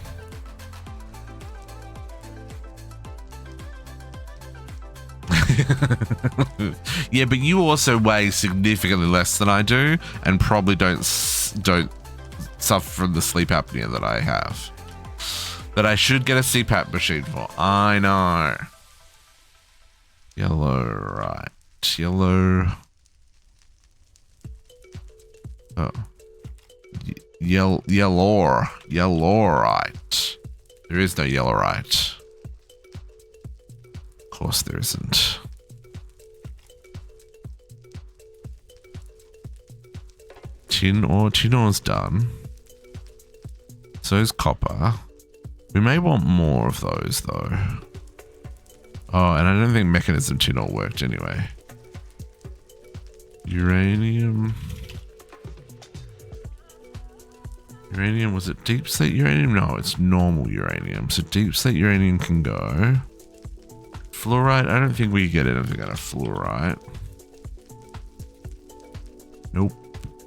Yeah, but you also weigh significantly less than I do, and probably don't suffer from the sleep apnea that I have. That I should get a CPAP machine for. I know. Yellowite. Yellow. Oh. Yellowite. There is no yellowite. Of course there isn't. Tin ore's done. So is copper. We may want more of those though. Oh, and I don't think mechanism tin ore worked anyway. Uranium. Uranium, was it deep slate uranium? No, it's normal uranium. So deep slate uranium can go. Fluorite, I don't think we get anything out of fluorite. Nope.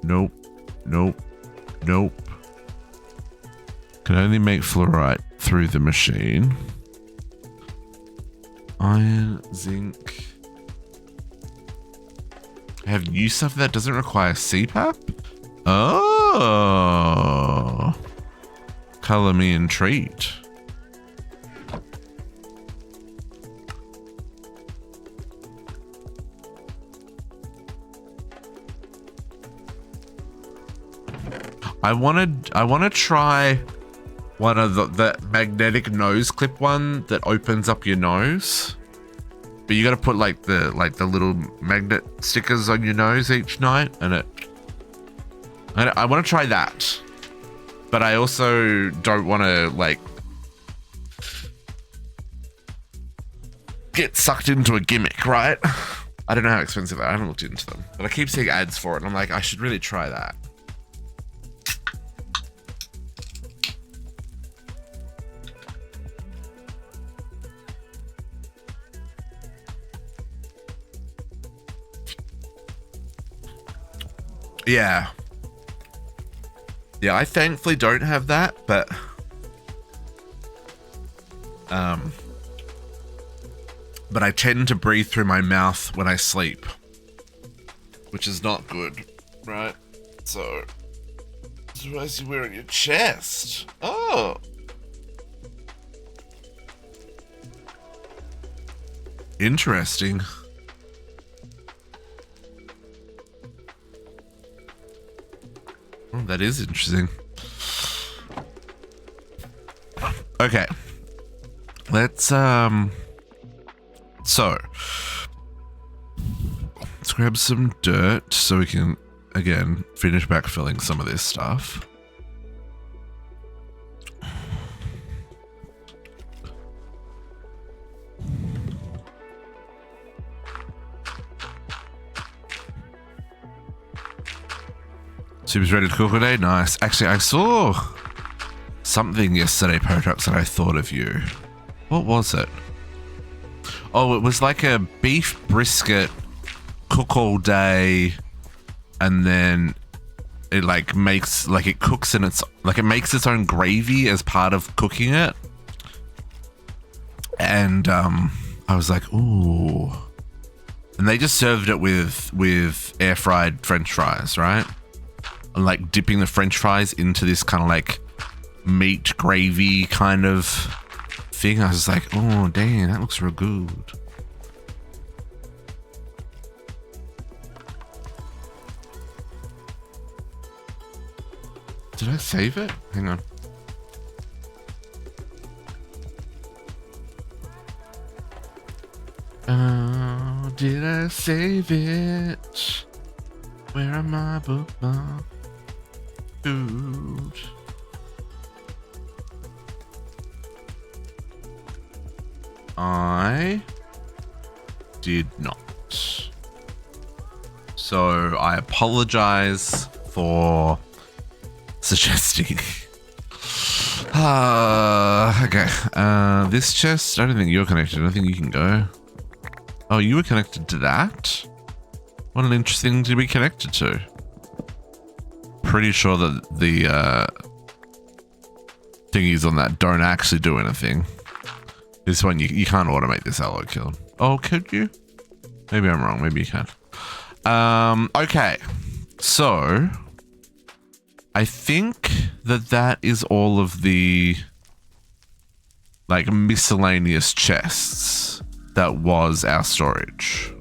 Nope. Nope. Nope. Can only make fluorite through the machine. Iron, zinc. Have new stuff that doesn't require CPAP? Oh. Color me intrigued. I want to try one of the magnetic nose clip one that opens up your nose. But you got to put like the little magnet stickers on your nose each night, and I want to try that. But I also don't want to like get sucked into a gimmick, right? I don't know how expensive they are. I haven't looked into them, but I keep seeing ads for it, and I'm like, I should really try that. Yeah. Yeah, I thankfully don't have that, but I tend to breathe through my mouth when I sleep, which is not good, right? So, what else you wear on your chest? Oh. Interesting. Oh, that is interesting. Okay. Let's so let's grab some dirt so we can again finish backfilling some of this stuff. Super's ready to cook today? Nice. Actually, I saw something yesterday, Potox, and I thought of you. What was it? Oh, it was like a beef brisket, cook all day, and then it like makes, like it cooks and it's like it makes its own gravy as part of cooking it. And I was like, ooh. And they just served it with air fried French fries, right? And like dipping the French fries into this kind of like meat gravy kind of thing. I was like, oh dang, that looks real good. Did I save it? Hang on. Oh, did I save it? Where are my bookmarks? Dude. I did not. So I apologize for suggesting. Okay. This chest, I don't think you're connected. I don't think you can go. Oh, you were connected to that? What an interesting thing to be connected to. Pretty sure that thingies on that don't actually do anything. This one, you can't automate this alloy kiln. Oh, could you? Maybe I'm wrong. Maybe you can. Okay. So, I think that is all of the, like, miscellaneous chests that was our storage.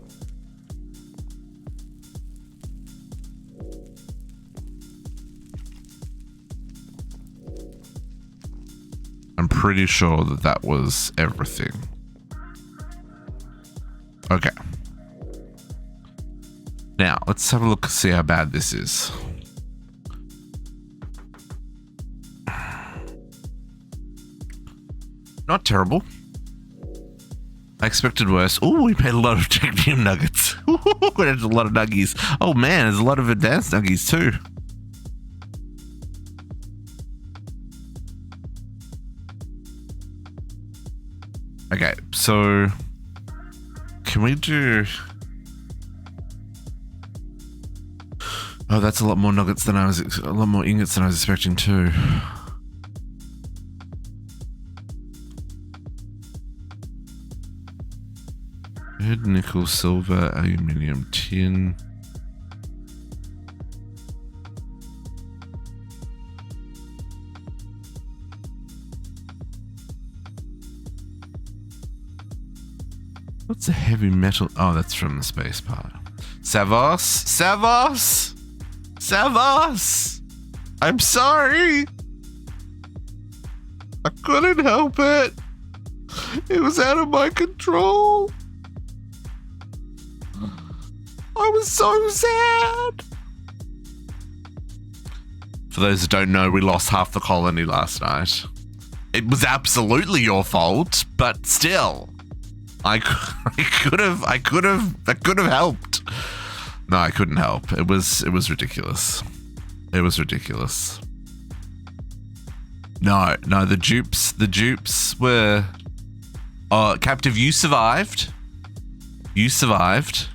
I'm pretty sure that was everything. Okay. Now, let's have a look and see how bad this is. Not terrible. I expected worse. Oh, we made a lot of technium nuggets. There's a lot of nuggies. Oh man, there's a lot of advanced nuggies too. Okay, so can we do... Oh, that's a lot more nuggets than a lot more ingots than I was expecting too. Lead, nickel, silver, aluminium, tin. What's a heavy metal? Oh, that's from the space part. Savos? Savos? Savos! I'm sorry! I couldn't help it. It was out of my control. I was so sad. For those who don't know, we lost half the colony last night. It was absolutely your fault, but still, I could have helped. No, I couldn't help. It was ridiculous. It was ridiculous. No, the dupes were... Oh, Captive, you survived. You survived.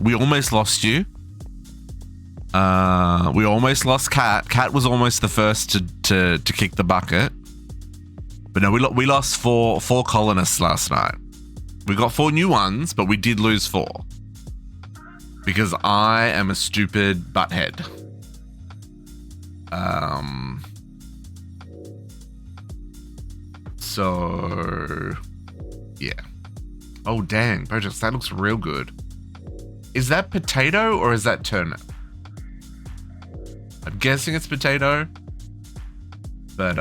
We almost lost you. We almost lost Cat. Cat was almost the first to kick the bucket. But no, we lost four colonists last night. We got 4 new ones, but we did lose 4. Because I am a stupid butthead. So, yeah. Oh, dang. Projects, that looks real good. Is that potato or is that turnip? I'm guessing it's potato. But,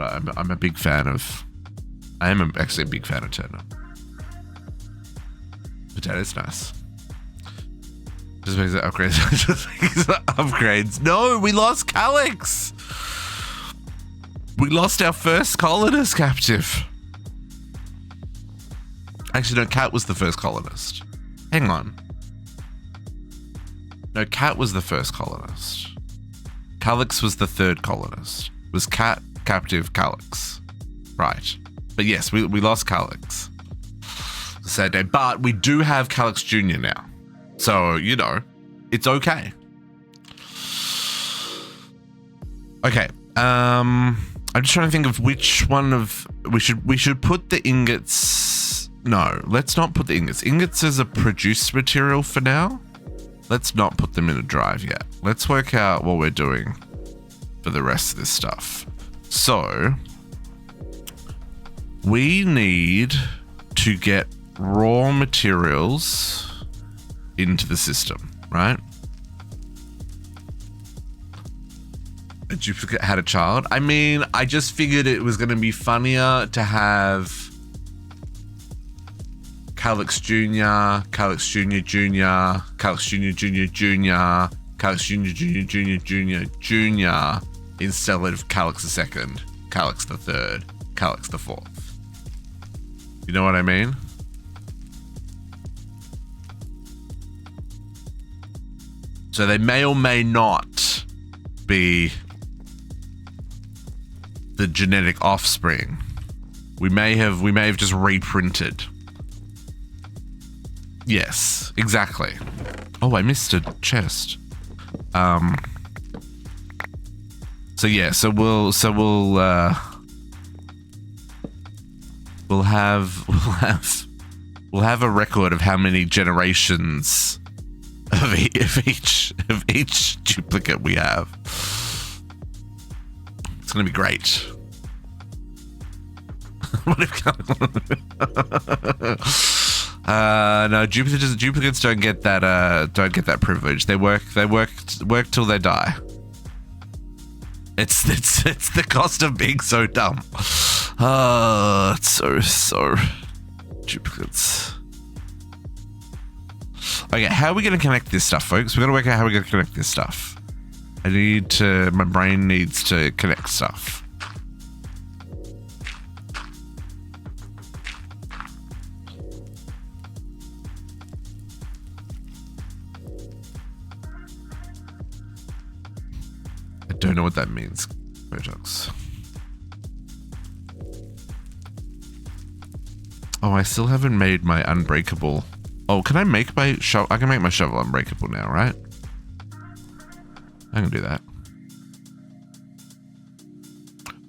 I'm a big fan of... I am actually a big fan of turnip. Potato's nice. Just makes it upgrades. Just makes it upgrades. No, we lost Calyx. We lost our first colonist, Captive. Actually, no, Cat was the first colonist. Hang on. No, Cat was the first colonist. Calyx was the third colonist. It was Cat, Captive, Calyx. Right. But yes, we lost Calyx. It's a sad day. But we do have Calyx Jr. now. So, you know, it's okay. Okay. I'm just trying to think of which one of... We should put the ingots... No, let's not put the ingots. Ingots is a produced material for now. Let's not put them in a drive yet. Let's work out what we're doing for the rest of this stuff. So, we need to get raw materials into the system, right? A duplicate had a child. I mean, I just figured it was going to be funnier to have Calyx Jr., Calyx Jr. Jr., Calyx Jr. Jr. Jr., Calyx Jr. Jr. Jr. Jr. Jr. instead of Calyx the second, Calyx the third, Calyx the fourth. You know what I mean? So they may or may not be the genetic offspring. We may have just reprinted. Yes, exactly. Oh, I missed a chest. So yeah, we'll have a record of how many generations of each duplicate we have. It's gonna be great. What if no, duplicates don't get that privilege. They work till they die. It's the cost of being so dumb. It's so duplicates. Okay, how are we going to connect this stuff, folks? We're going to work out how we're going to connect this stuff. My brain needs to connect stuff. I don't know what that means, Botox. Oh, I still haven't made my unbreakable. Oh, can I make my shovel? I can make my shovel unbreakable now, right? I can do that.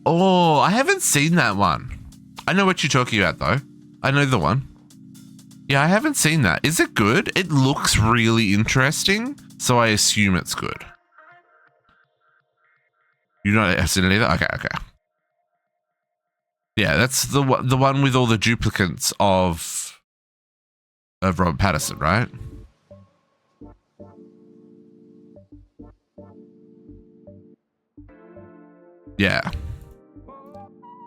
Oh, I haven't seen that one. I know what you're talking about, though. I know the one. Yeah, I haven't seen that. Is it good? It looks really interesting, so I assume it's good. You know, I've seen it either? Okay. Yeah, that's the one with all the duplicates of Robert Pattinson, right? Yeah.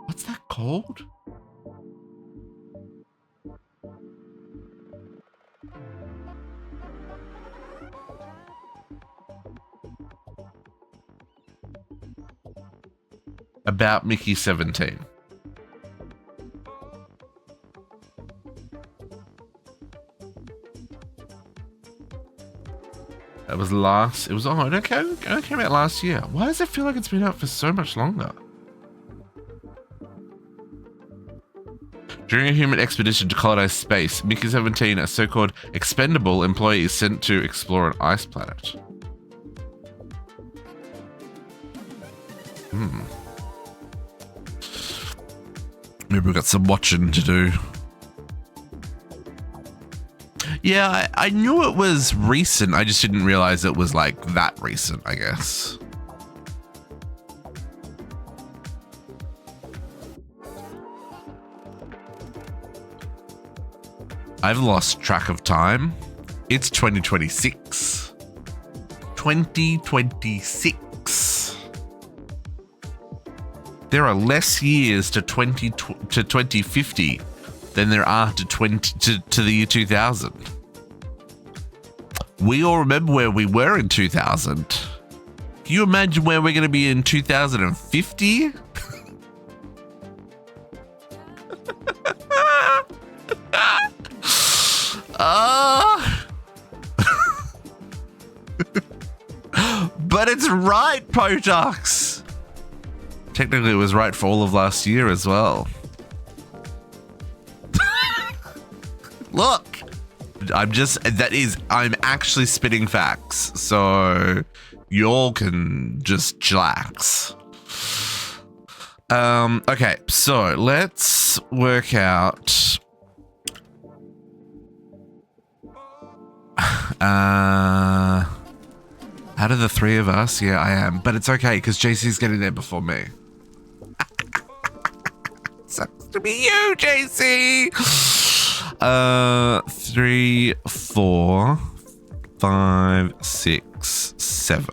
What's that called? About Mickey 17. That was last. It was. Oh, it came out last year. Why does it feel like it's been out for so much longer? During a human expedition to colonize space, Mickey 17, a so-called expendable employee, is sent to explore an ice planet. Maybe we've got some watching to do. Yeah, I knew it was recent. I just didn't realize it was like that recent, I guess. I've lost track of time. It's 2026. 2026. There are less years to 2050 than there are to the year 2000. We all remember where we were in 2000. Can you imagine where we're going to be in 2050? But it's right, Potox. Technically, it was right for all of last year as well. Look, I'm actually spitting facts, so y'all can just chillax. Okay, so let's work out. Out of the three of us, yeah, I am, but it's okay because JC's getting there before me. Sucks to be you, JC. 3, 4, 5, 6, 7.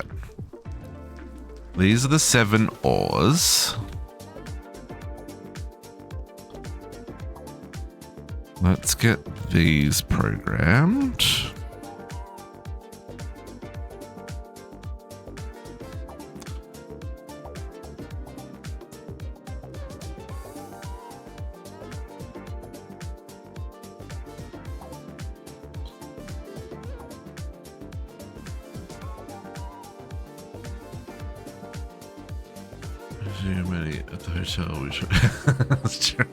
These are the 7 ores. Let's get these programmed. Too many at the hotel. We should. That's true.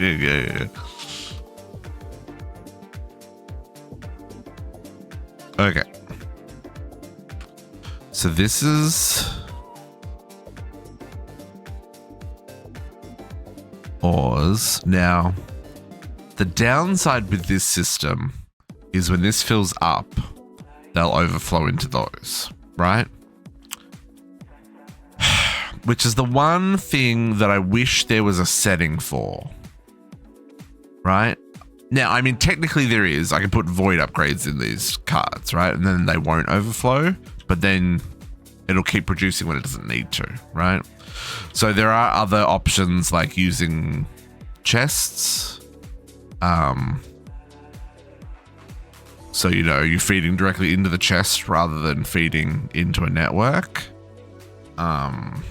Yeah. Okay. So this is ores. Now, the downside with this system is when this fills up, they'll overflow into those, right? Which is the one thing that I wish there was a setting for, right? Now, I mean, technically there is. I can put void upgrades in these cards, right? And then they won't overflow, but then it'll keep producing when it doesn't need to, right? So there are other options like using chests. So, you know, you're feeding directly into the chest rather than feeding into a network. But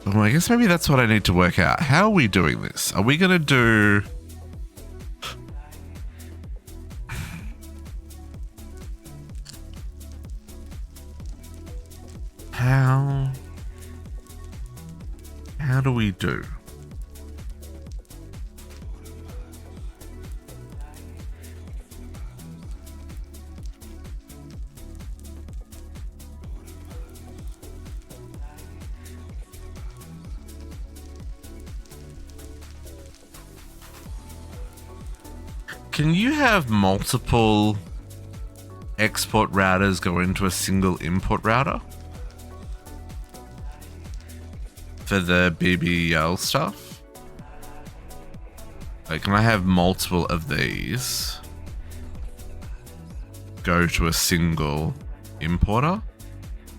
well, I guess maybe that's what I need to work out. How are we doing this? Are we going to do... How do we do? Can you have multiple export routers go into a single import router for the BBL stuff? Like, can I have multiple of these go to a single importer,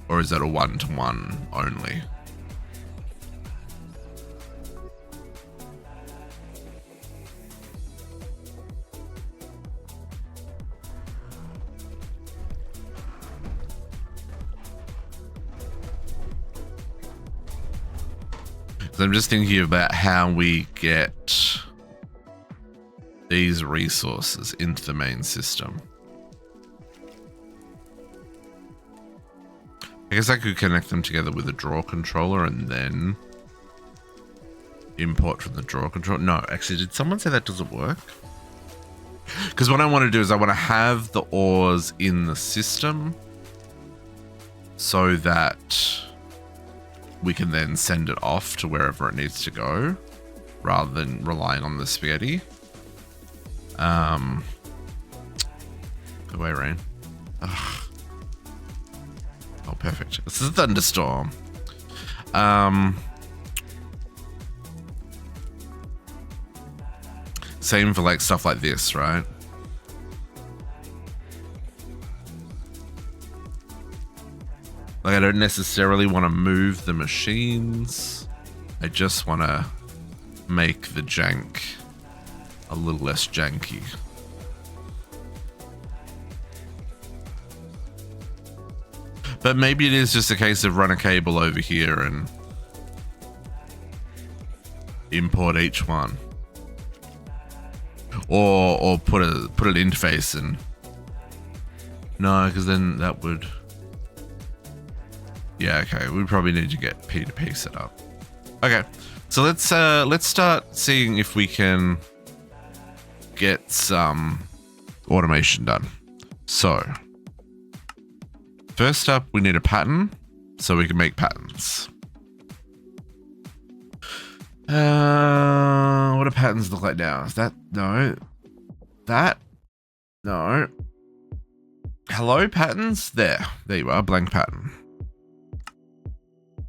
or is that a one-to-one only? So I'm just thinking about how we get these resources into the main system. I guess I could connect them together with a draw controller and then import from the draw controller. No, actually, did someone say that doesn't work? Because what I want to do is I want to have the ores in the system so that we can then send it off to wherever it needs to go rather than relying on the spaghetti. Go away, rain. Ugh. Oh, perfect. This is a thunderstorm. Same for like stuff like this, right? Like, I don't necessarily want to move the machines. I just want to make the jank a little less janky. But maybe it is just a case of run a cable over here and import each one. Or put an interface and... No, because then that would... Yeah, okay. We probably need to get P2P set up. Okay, so let's start seeing if we can get some automation done. So, first up, we need a pattern so we can make patterns. What do patterns look like now? Is that no? That no. Hello, patterns. There you are. Blank pattern.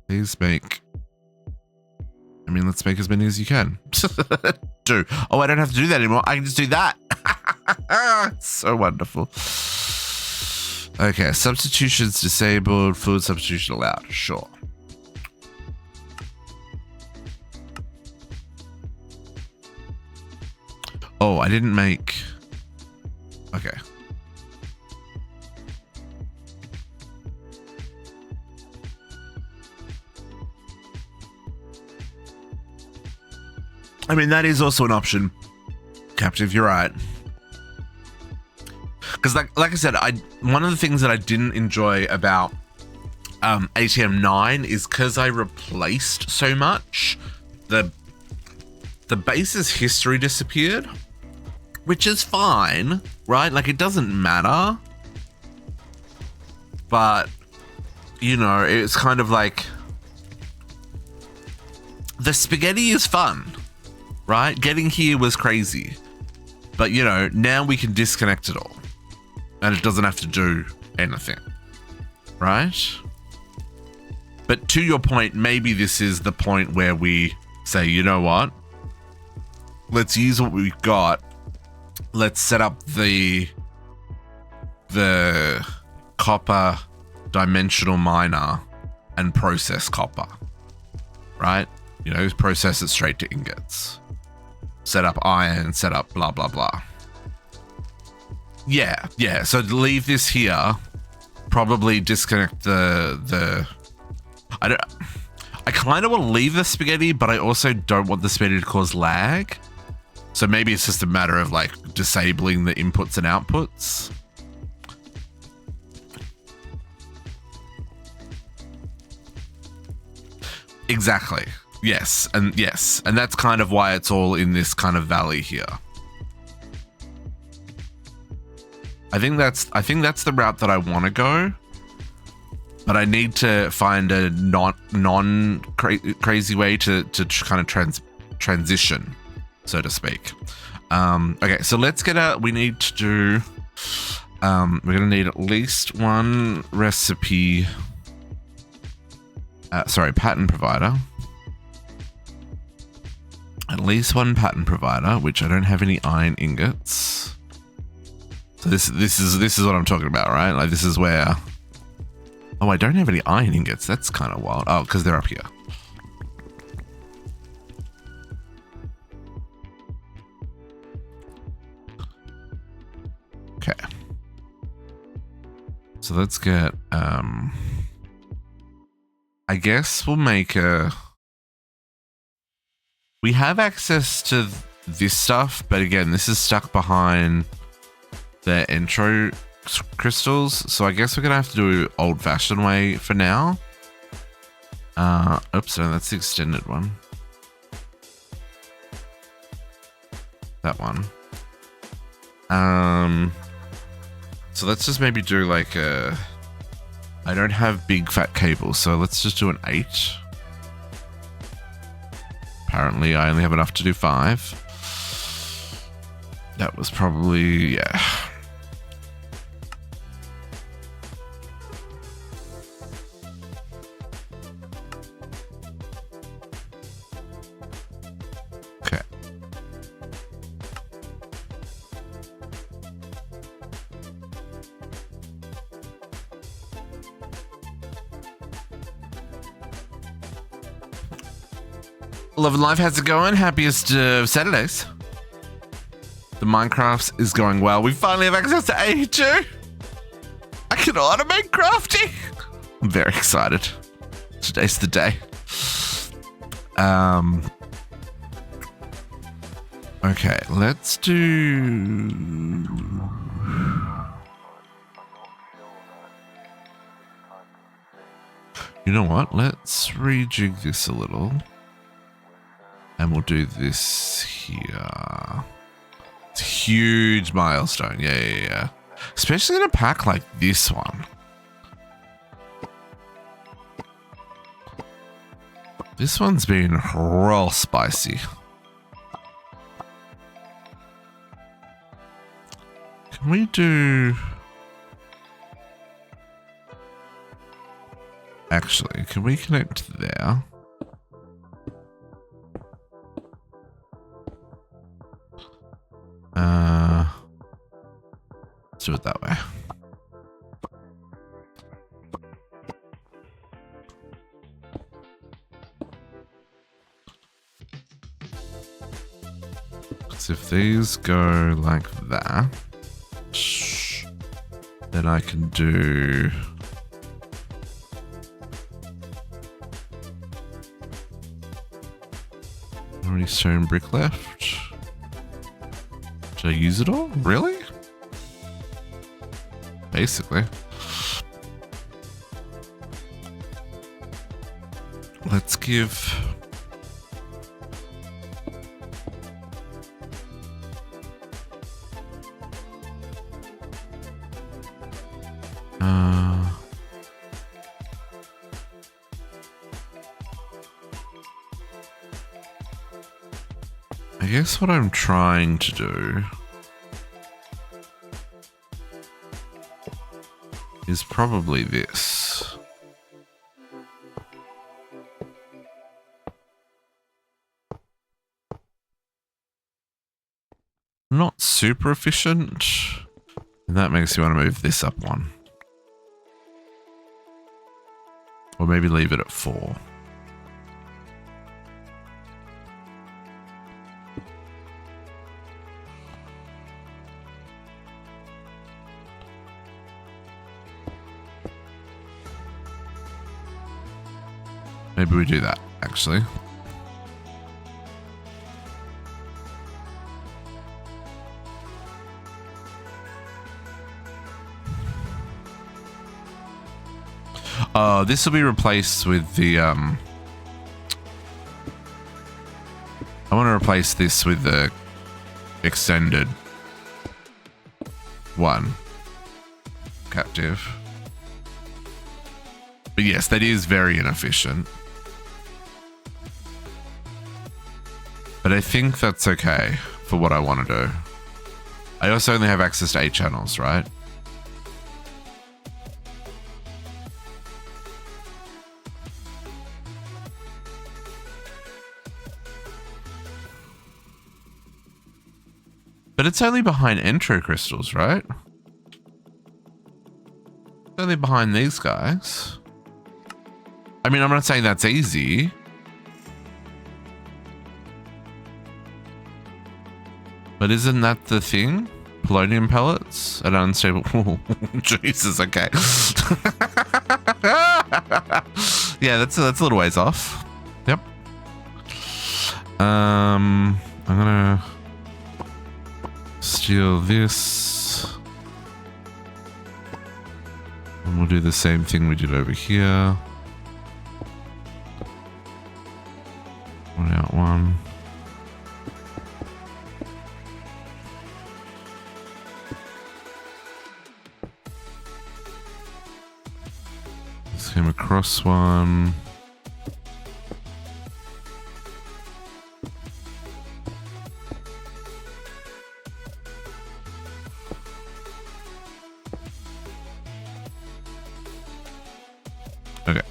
Please make. I mean, let's make as many as you can. Do. Oh, I don't have to do that anymore. I can just do that. So wonderful. Okay, substitutions disabled. Fluid substitution allowed. Sure. Oh, I didn't make. Okay. I mean, that is also an option, Captive. You're right. Because, like I said, one of the things that I didn't enjoy about ATM 9 is because I replaced so much. The base's history disappeared, which is fine, right? Like, it doesn't matter. But, you know, it's kind of like, the spaghetti is fun, right? Getting here was crazy. But, you know, now we can disconnect it all. And it doesn't have to do anything, right? But to your point, maybe this is the point where we say, you know what? Let's use what we've got. Let's set up the copper dimensional miner and process copper, right? You know, process it straight to ingots. Set up iron, set up blah, blah, blah. Yeah. So leave this here. Probably disconnect I kind of want to leave the spaghetti, but I also don't want the spaghetti to cause lag. So maybe it's just a matter of like disabling the inputs and outputs. Exactly. Yes. And that's kind of why it's all in this kind of valley here. I think that's the route that I want to go. But I need to find a crazy way to kind of transition, so to speak. Okay, so let's get out. We need to do. We're gonna need at least one recipe. Pattern provider. At least one pattern provider, which I don't have any iron ingots. So this is what I'm talking about, right? Like, this is where. Oh, I don't have any iron ingots. That's kind of wild. Oh, because they're up here. Okay. So let's get, I guess we'll make we have access to this stuff, but again, this is stuck behind the intro crystals, so I guess we're gonna have to do old-fashioned way for now. Oops, no, that's the extended one. That one. So let's just maybe do like a. I don't have big fat cables, so let's just do an 8. Apparently, I only have enough to do 5. That was probably, yeah. Love and life, how's it going? Happiest Saturdays. The Minecraft is going well. We finally have access to AE2. I can automate crafting. I'm very excited. Today's the day. Okay, let's do. You know what? Let's rejig this a little. And we'll do this here. It's a huge milestone. Yeah. Especially in a pack like this one. This one's been real spicy. Can we do... Actually, can we connect there? Let's do it that way. Because if these go like that, then I can do... Already stone brick left. Should I use it all? Really? Basically. Let's give... I guess what I'm trying to do is probably this. Not super efficient. And that makes you want to move this up one. Or maybe leave it at 4. Maybe we do that, actually. This will be replaced with the, I want to replace this with the extended one. Captive. But yes, that is very inefficient. But I think that's okay for what I want to do. I also only have access to 8 channels, right? But it's only behind entro crystals, right? It's only behind these guys. I mean, I'm not saying that's easy. But isn't that the thing? Polonium pellets at unstable. Oh, Jesus, okay. Yeah, that's a little ways off. Yep. I'm gonna steal this. And we'll do the same thing we did over here. One out, one. Let's came across one. Okay.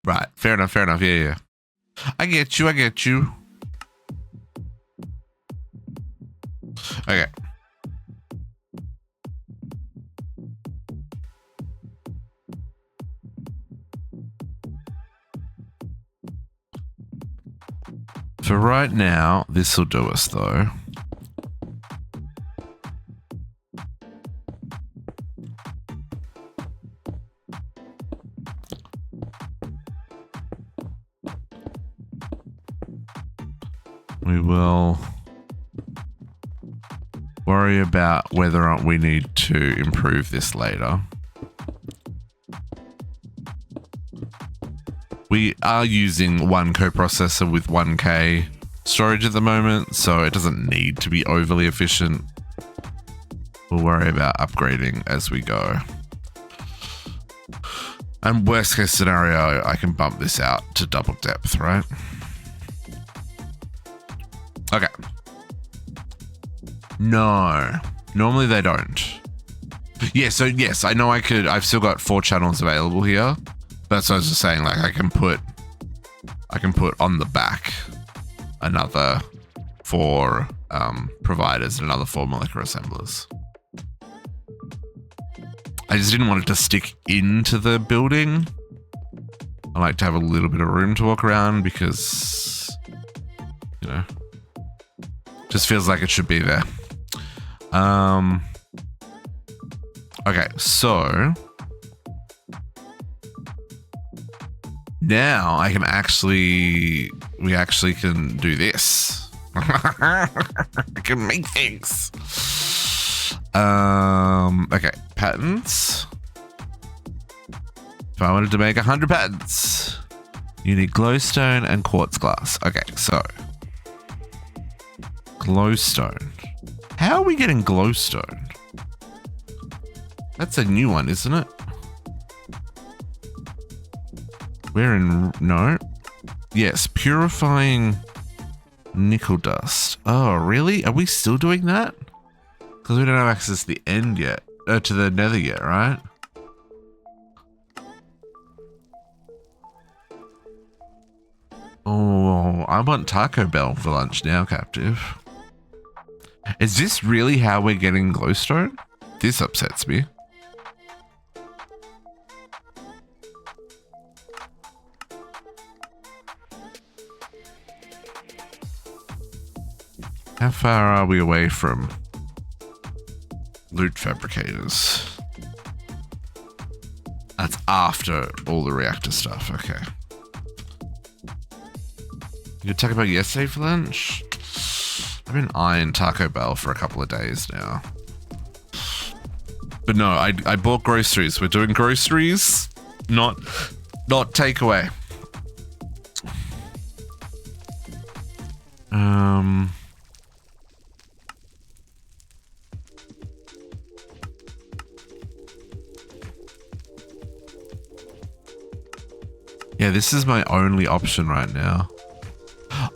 Right. Fair enough. Fair enough. Yeah. I get you. I get you. Okay. For right now, this will do us though. We will worry about whether or not we need to improve this later. We are using one coprocessor with 1K storage at the moment, so it doesn't need to be overly efficient. We'll worry about upgrading as we go. And worst case scenario, I can bump this out to double depth, right? Okay. No, normally they don't. Yeah, so yes, I know I could, I've still got 4 channels available here. That's what I was just saying, like I can put on the back another 4 providers and another 4 molecular assemblers. I just didn't want it to stick into the building. I like to have a little bit of room to walk around because, you know, just feels like it should be there. Okay, so now I can we actually can do this. I can make things. Okay, patents. If I wanted to make 100 patents, you need glowstone and quartz glass. Okay, so glowstone. How are we getting glowstone? That's a new one, isn't it? We're in... No. Yes, purifying nickel dust. Oh, really? Are we still doing that? Because we don't have access to the end yet. To the nether yet, right? Oh, I want Taco Bell for lunch now, Captive. Is this really how we're getting glowstone? This upsets me. How far are we away from loot fabricators? That's after all the reactor stuff. Okay. You talk about yesterday for lunch? I've been eyeing Taco Bell for a couple of days now. But no, I bought groceries. We're doing groceries, not takeaway. Yeah, this is my only option right now.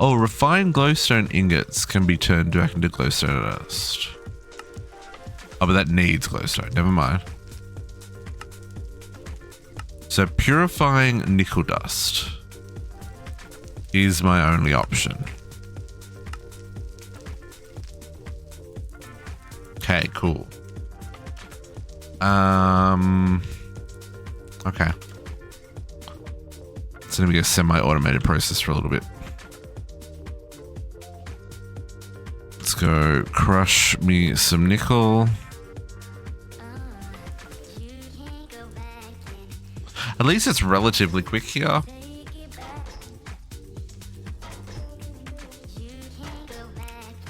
Oh, refined glowstone ingots can be turned back into glowstone dust. Oh, but that needs glowstone. Never mind. So purifying nickel dust is my only option. Okay, cool. Okay. It's gonna be a semi-automated process for a little bit. Let's go crush me some nickel. At least it's relatively quick here.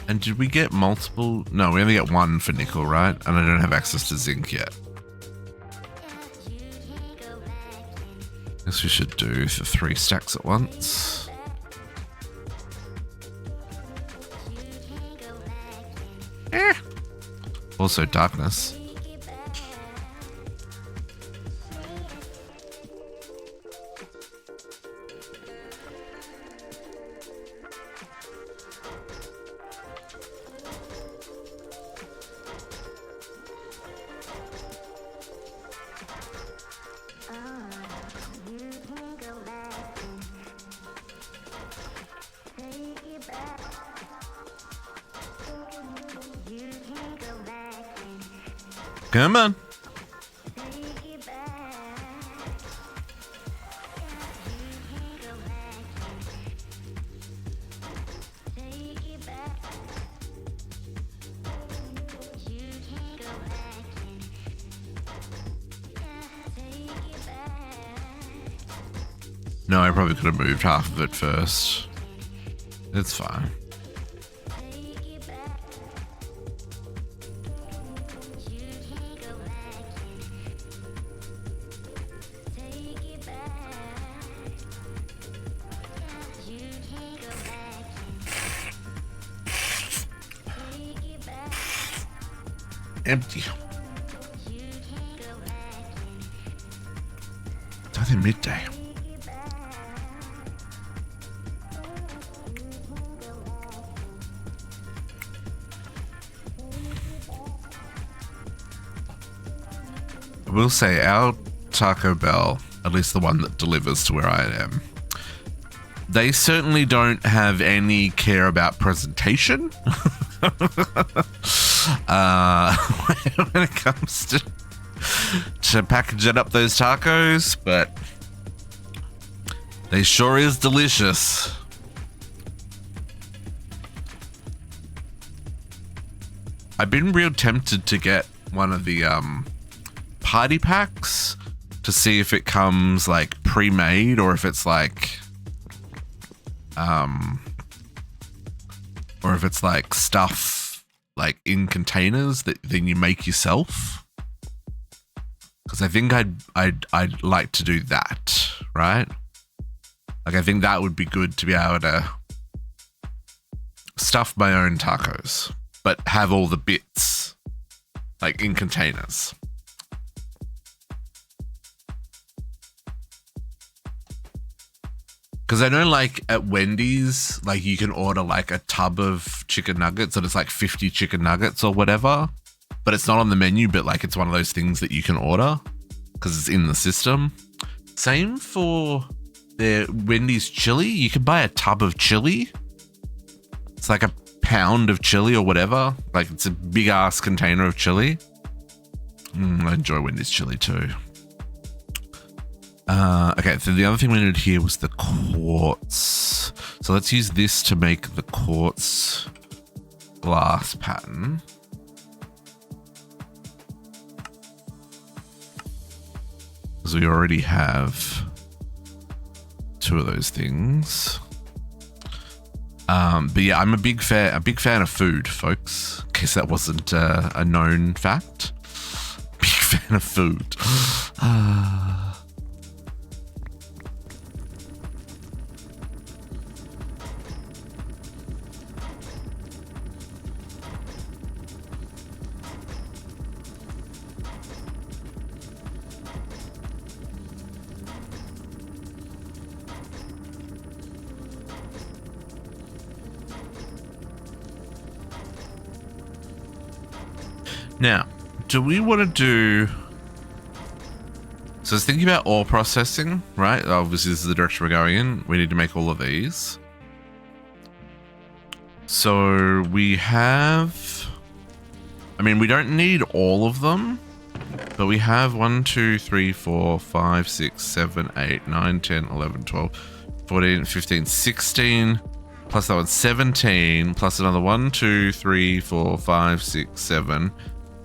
And did we get multiple? No, we only get one for nickel, right? And I don't have access to zinc yet. Guess we should do the 3 stacks at once. Also darkness. Come on. No, I probably could have moved half of it first. It's fine. Empty. It's only midday. I will say our Taco Bell, at least the one that delivers to where I am, they certainly don't have any care about presentation. When it comes to packaging up those tacos, but they sure is delicious. I've been real tempted to get one of the party packs to see if it comes like pre-made or if it's like stuff like in containers that then you make yourself, because I think I'd like to do that, right? Like I think that would be good to be able to stuff my own tacos but have all the bits like in containers. Because I know like at Wendy's, like you can order like a tub of chicken nuggets and it's like 50 chicken nuggets or whatever, but it's not on the menu, but like it's one of those things that you can order because it's in the system. Same for their Wendy's chili. You can buy a tub of chili. It's like a pound of chili or whatever. Like it's a big ass container of chili. I enjoy Wendy's chili too. Okay, so the other thing we needed here was the quartz. So let's use this to make the quartz glass pattern. Because we already have 2 of those things. But yeah, I'm a big fan of food, folks. In case that wasn't a known fact. Big fan of food. Now, do we want to do... So I was thinking about ore processing, right? Obviously, this is the direction we're going in. We need to make all of these. So we have... I mean, we don't need all of them, but we have 1, 2, 3, 4, 5, 6, 7, 8, 9, 10, 11, 12, 14, 15, 16... Plus that one, 17, plus another 1, 2, 3, 4, 5, 6, 7,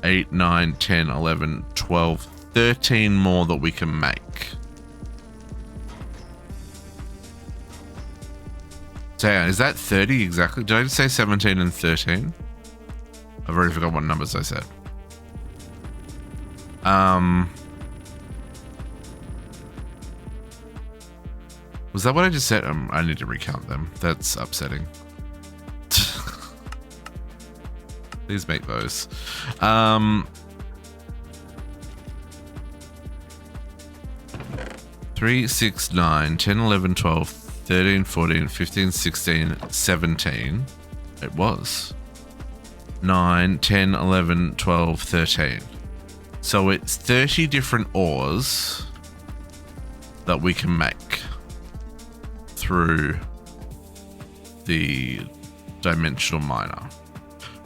8, 9, 10, 11, 12, 13 more that we can make. So yeah, is that 30 exactly? Did I just say 17 and 13? I've already forgotten what numbers I said. Was that what I just said? I need to recount them. That's upsetting. Please make those. 3, 6, 9, 10, 11, 12, 13, 14, 15, 16, 17. It was 9, 10, 11, 12, 13. So it's 30 different ores that we can make through the dimensional miner.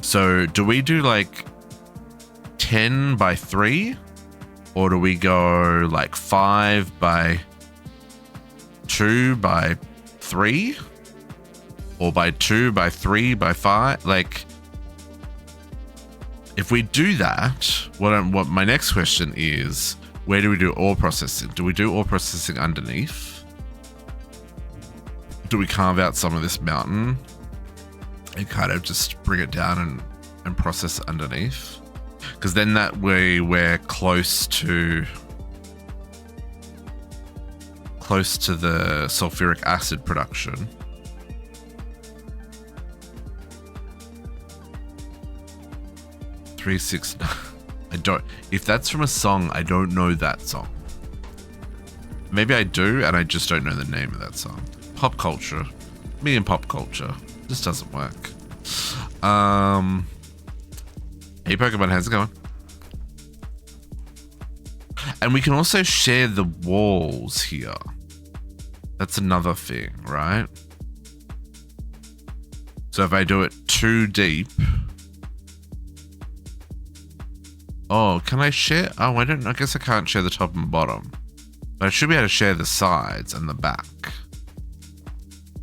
So do we do like 10 by 3? Or do we go like 5 by 2 by 3? Or by 2 by 3 by 5? Like, if we do that, what my next question is, where do we do ore processing? Do we do ore processing underneath? Do we carve out some of this mountain and kind of just bring it down and process it underneath? Because then that way we're close to the sulfuric acid production. Three, 6, 9. I don't. If that's from a song, I don't know that song. Maybe I do, and I just don't know the name of that song. Pop culture. Me and pop culture. This doesn't work. Hey Pokemon, how's it going? And we can also share the walls here. That's another thing, right? So if I do it too deep... Oh, can I share? Oh, I guess I can't share the top and bottom. But I should be able to share the sides and the back.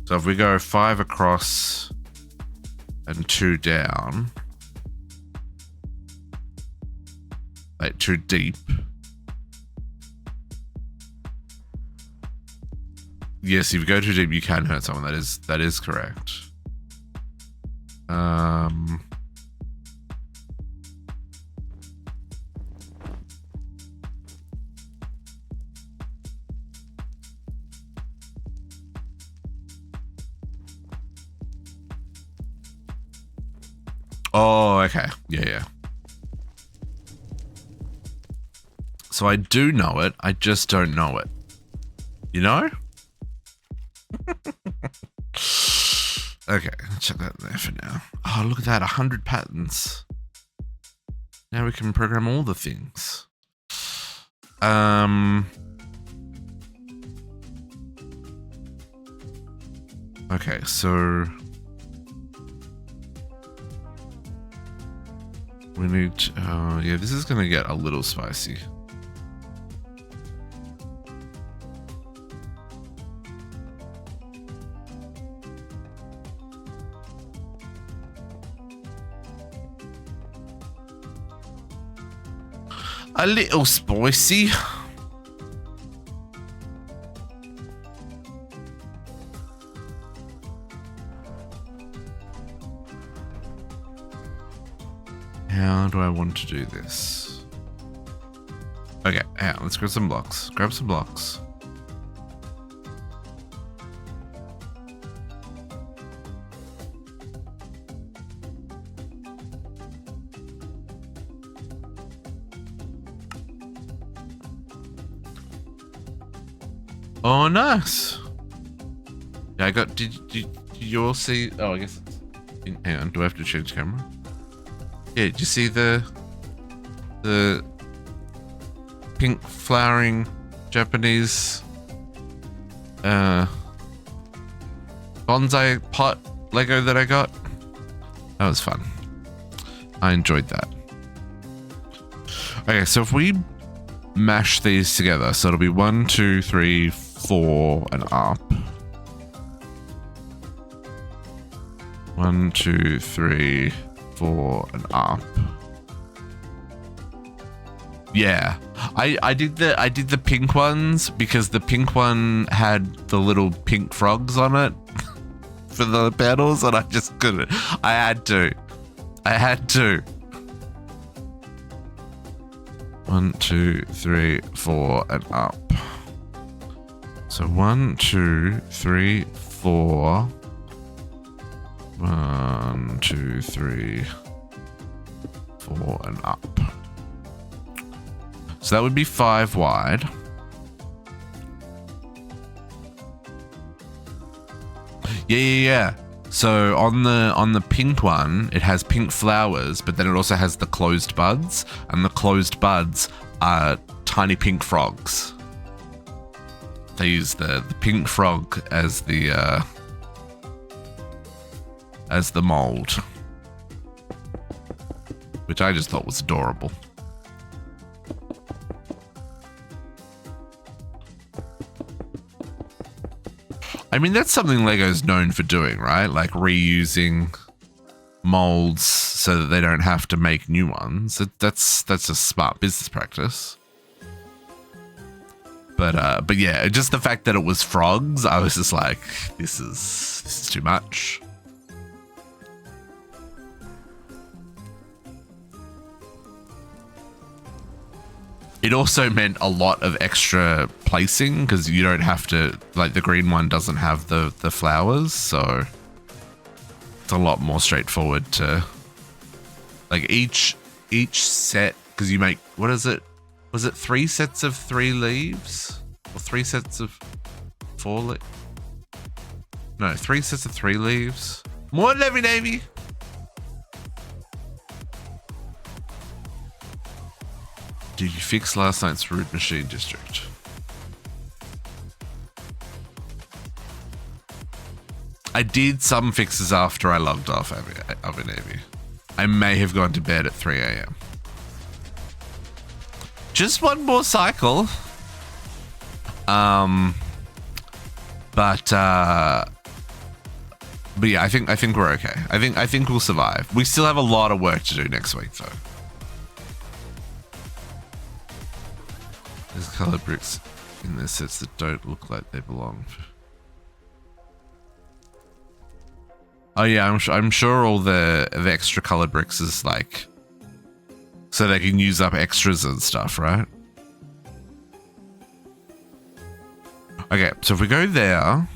So if we go 5 across and 2 down, like 2 deep. Yes, if you go too deep, you can hurt someone. That is correct. Oh, okay. Yeah. So I do know it. I just don't know it. You know? Okay, check that there for now. Oh, look at that, 100 patterns. Now we can program all the things. Okay, so we need, yeah, this is gonna get a little spicy. A little spicy. How do I want to do this? Okay, hang on, let's grab some blocks. Grab some blocks. Oh, nice. Yeah, I got. Did you all see? Oh, I guess. Hang on. Do I have to change camera? Yeah. Did you see the pink flowering Japanese bonsai pot Lego that I got? That was fun. I enjoyed that. Okay, so if we mash these together, so it'll be 1, 2, 3, 4 and up. 1, 2, 3, 4 and up. Yeah, I did the pink ones because the pink one had the little pink frogs on it for the petals, and I just couldn't. I had to. 1, 2, 3, 4 and up. So 1, 2, 3, 4. 1, 2, 3, 4 and up. So that would be 5 wide. Yeah. So on the pink one, it has pink flowers, but then it also has the closed buds, and the closed buds are tiny pink frogs. They use the pink frog as the mold, which I just thought was adorable. I mean, that's something Lego's known for doing, right? Like reusing molds so that they don't have to make new ones. That's a smart business practice. But yeah, just the fact that it was frogs, I was just like, this is too much. It also meant a lot of extra placing because you don't have to, like the green one doesn't have the flowers, so it's a lot more straightforward to, like each set, because you make, what is it? Was it 3 sets of 3 leaves? Or 3 sets of 4 leaves? No, 3 sets of 3 leaves. More Navy Navy! Did you fix last night's root machine district? I did some fixes after I logged off of Navy. I may have gone to bed at 3 a.m. Just one more cycle. But yeah, I think we're okay. I think we'll survive. We still have a lot of work to do next week though. There's color bricks in their sets that don't look like they belong. Oh yeah, I'm sure all the extra color bricks is like so they can use up extras and stuff, right? Okay, so if we go there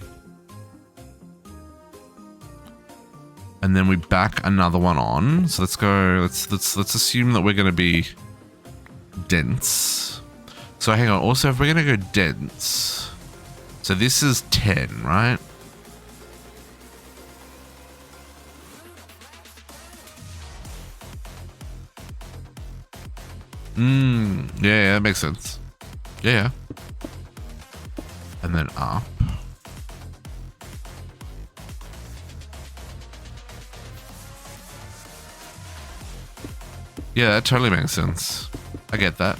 and then we back another one on, so let's go. Let's assume that we're going to be dense. So hang on. Also, if we're going to go dense, so this is 10, right? Yeah, that makes sense. Yeah. And then up. Yeah, that totally makes sense. I get that.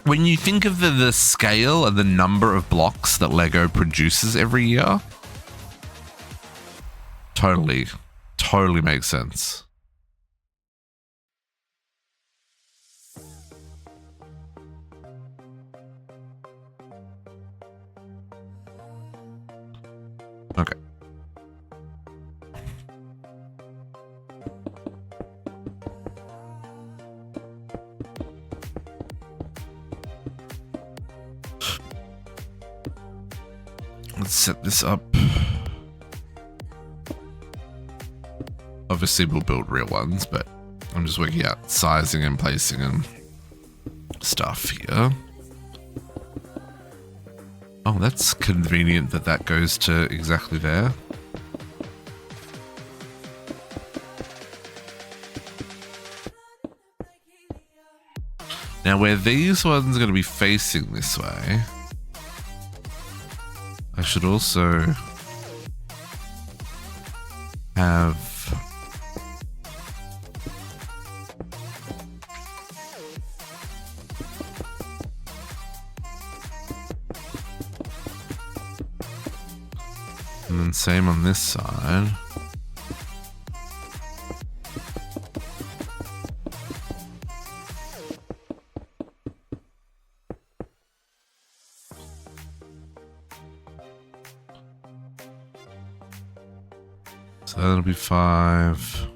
When you think of the scale and the number of blocks that Lego produces every year, totally makes sense. Okay. Let's set this up. Obviously, we'll build real ones, but I'm just working out sizing and placing and stuff here. Oh, that's convenient that that goes to exactly there. Now, where these ones are going to be facing this way, I should also have and then same on this side. So that'll be 5.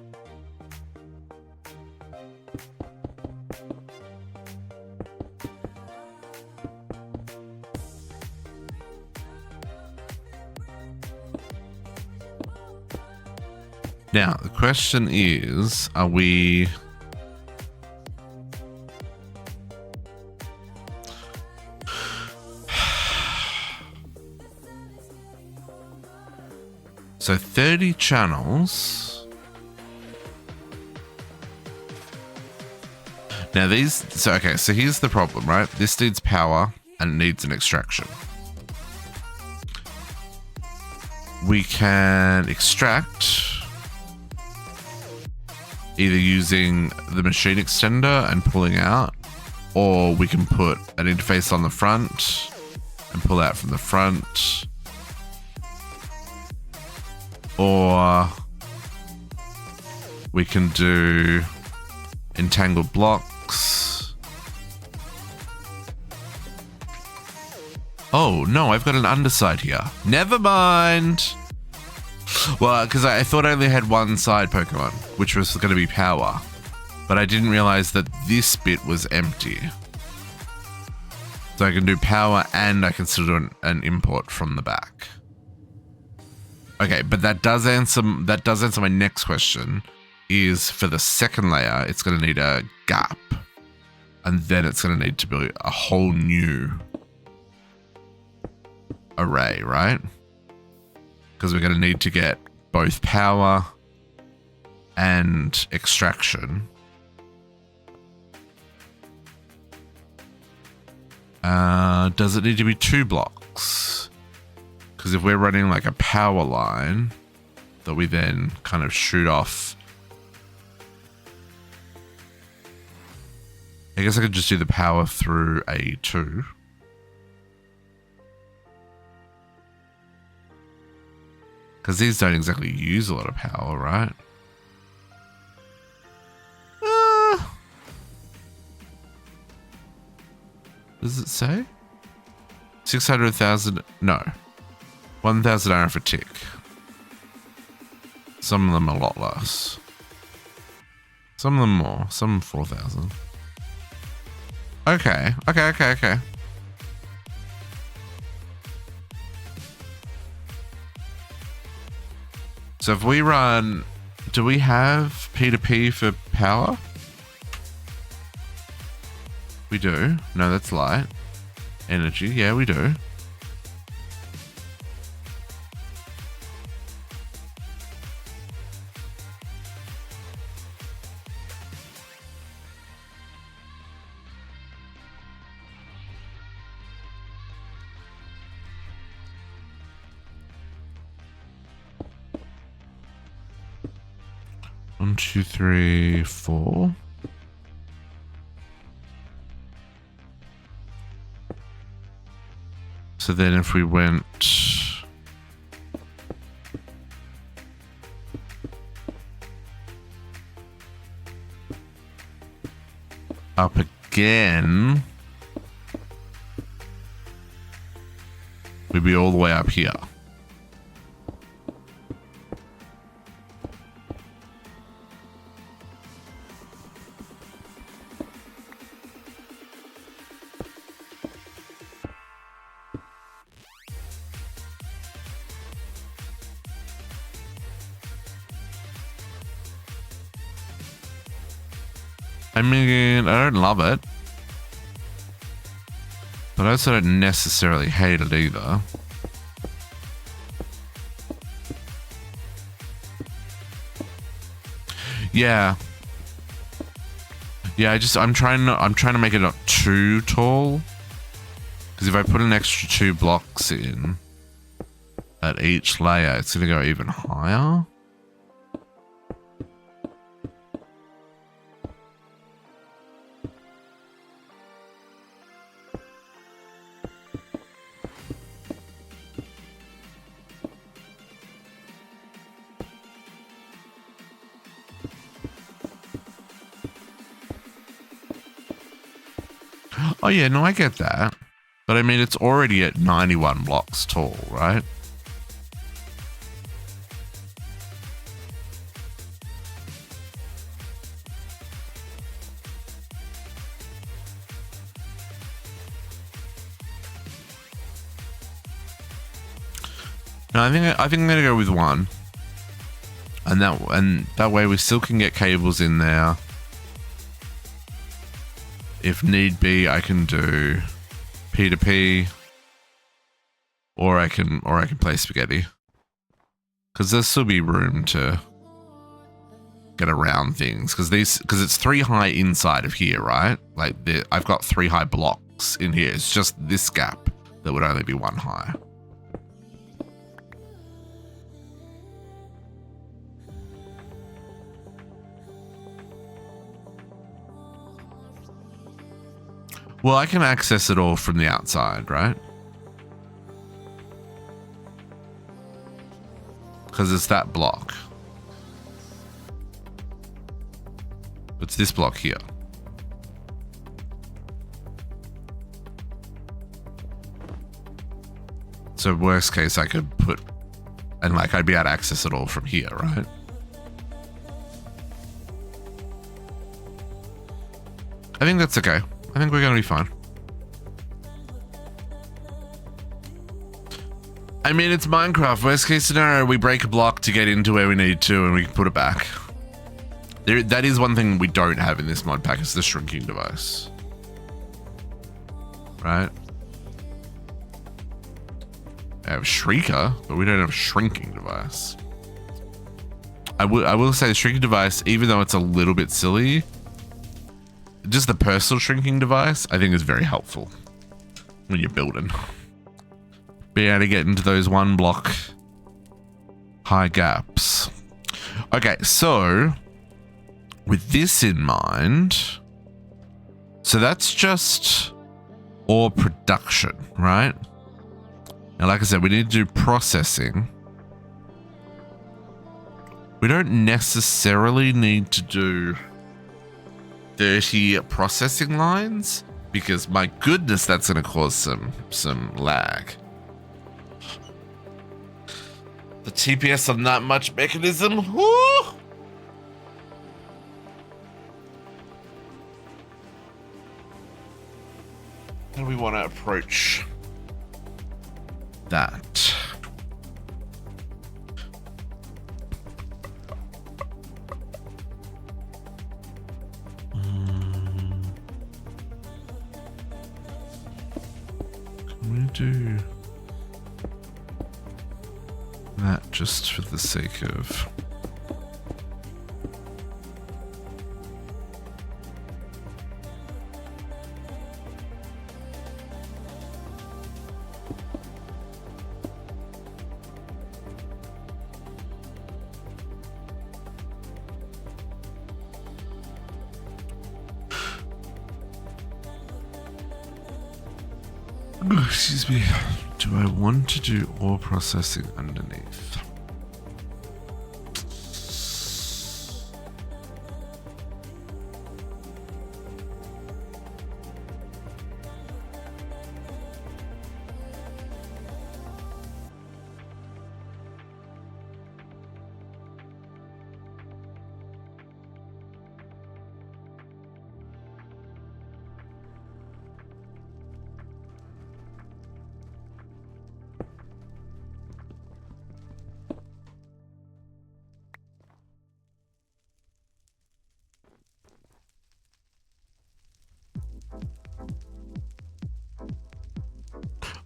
Now, the question is, are we... So 30 channels. Now these, so okay, so here's the problem, right? This needs power and it needs an extraction. We can extract either using the machine extender and pulling out, or we can put an interface on the front and pull out from the front. Or we can do entangled blocks. Oh, no, I've got an underside here. Never mind. Well, because I thought I only had one side Pokemon, which was going to be power. But I didn't realize that this bit was empty. So I can do power and I can still do an import from the back. Okay, but that does answer my next question. Is for the second layer, it's going to need a gap, and then it's going to need to be a whole new array, right? Because we're going to need to get both power and extraction. Does it need to be 2 blocks? Because if we're running like a power line that we then kind of shoot off, I guess I could just do the power through AE2. Because these don't exactly use a lot of power, right? Does it say? 600,000? No. 1,000 iron for tick. Some of them a lot less. Some of them more. Some 4,000. Okay. So if we run... Do we have P2P for power? We do. No, that's light. Energy. Yeah, we do. 1, 2, 3, 4. So then if we went up again, we'd be all the way up here. I mean, I don't love it, but I also don't necessarily hate it either. Yeah. Yeah, I'm trying to make it not too tall. Because if I put an extra 2 blocks in at each layer, it's going to go even higher. Oh yeah, no, I get that. But I mean, it's already at 91 blocks tall, right? No, I think I'm gonna go with 1. And that way we still can get cables in there. If need be, I can do P2P, or I can play spaghetti, because there'll still be room to get around things. Because it's 3 high inside of here, right? Like I've got 3 high blocks in here. It's just this gap that would only be 1 high. Well, I can access it all from the outside, right? Because it's that block. It's this block here. So worst case, I could put, and like I'd be able to access it all from here, right? I think that's okay. I think we're going to be fine. I mean, it's Minecraft. Worst case scenario, we break a block to get into where we need to and we can put it back. That is one thing we don't have in this mod pack, is the shrinking device. Right? I have Shrieker, but we don't have a shrinking device. I will say the shrinking device, even though it's a little bit silly, just the personal shrinking device, I think is very helpful when you're building. Be able to get into those 1 block high gaps. Okay, so with this in mind, so that's just ore production, right? And like I said, we need to do processing. We don't necessarily need to do 30 processing lines, because my goodness, that's going to cause some lag. The TPS on that much mechanism, woo! How do we want to approach that? Do that just for the sake of Excuse me. Do I want to do ore processing underneath?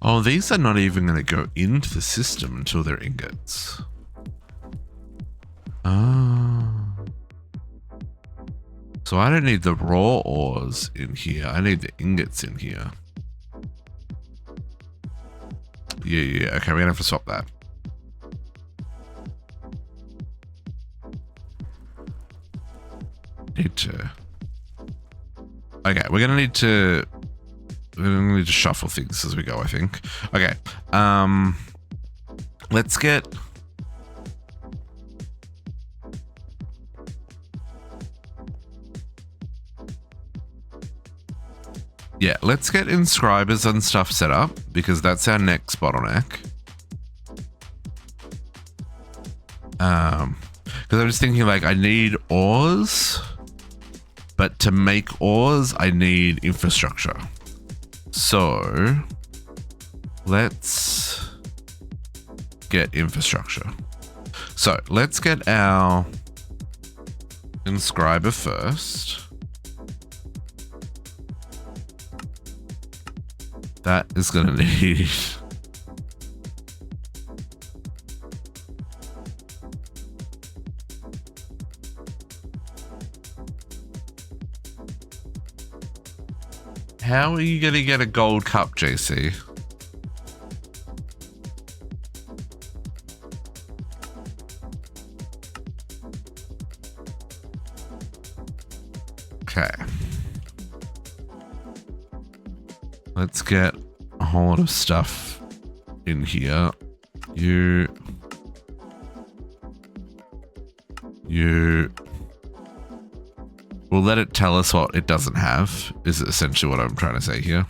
Oh, these are not even going to go into the system until they're ingots. Ah. So I don't need the raw ores in here. I need the ingots in here. Yeah. Okay, we're going to have to swap that. Need to... Okay, we're going to need to... We're going to need to shuffle things as we go, I think. Okay. Let's get... Yeah, let's get inscribers and stuff set up because that's our next bottleneck. Because I'm just thinking like I need ores, but to make ores, I need infrastructure. So let's get infrastructure. So let's get our inscriber first. That is going to need... How are you going to get a gold cup, JC? Okay. Let's get a whole lot of stuff in here. You. We'll let it tell us what it doesn't have, is essentially what I'm trying to say here.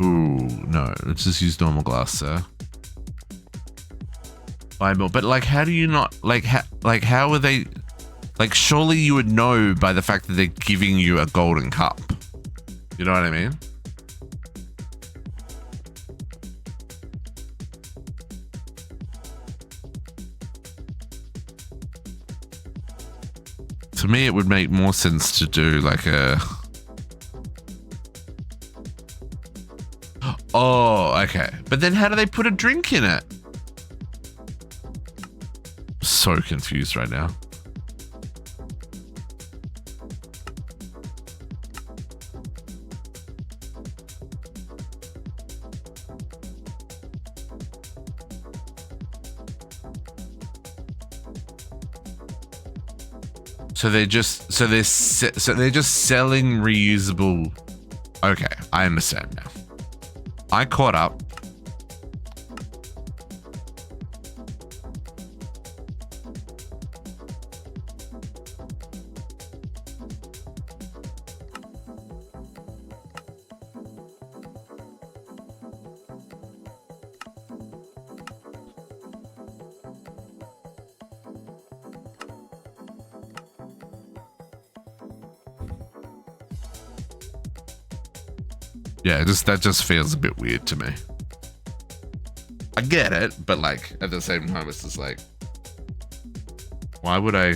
Ooh, no, let's just use normal glass, sir. Bible, but like, how do you not, like, how are they, like, surely you would know by the fact that they're giving you a golden cup. You know what I mean? To me, it would make more sense to do like a... Oh, okay. But then how do they put a drink in it? So confused right now. So they're just selling reusable. Okay, I understand now. I caught up. Yeah, that just feels a bit weird to me. I get it, but like at the same time, it's just like, why would I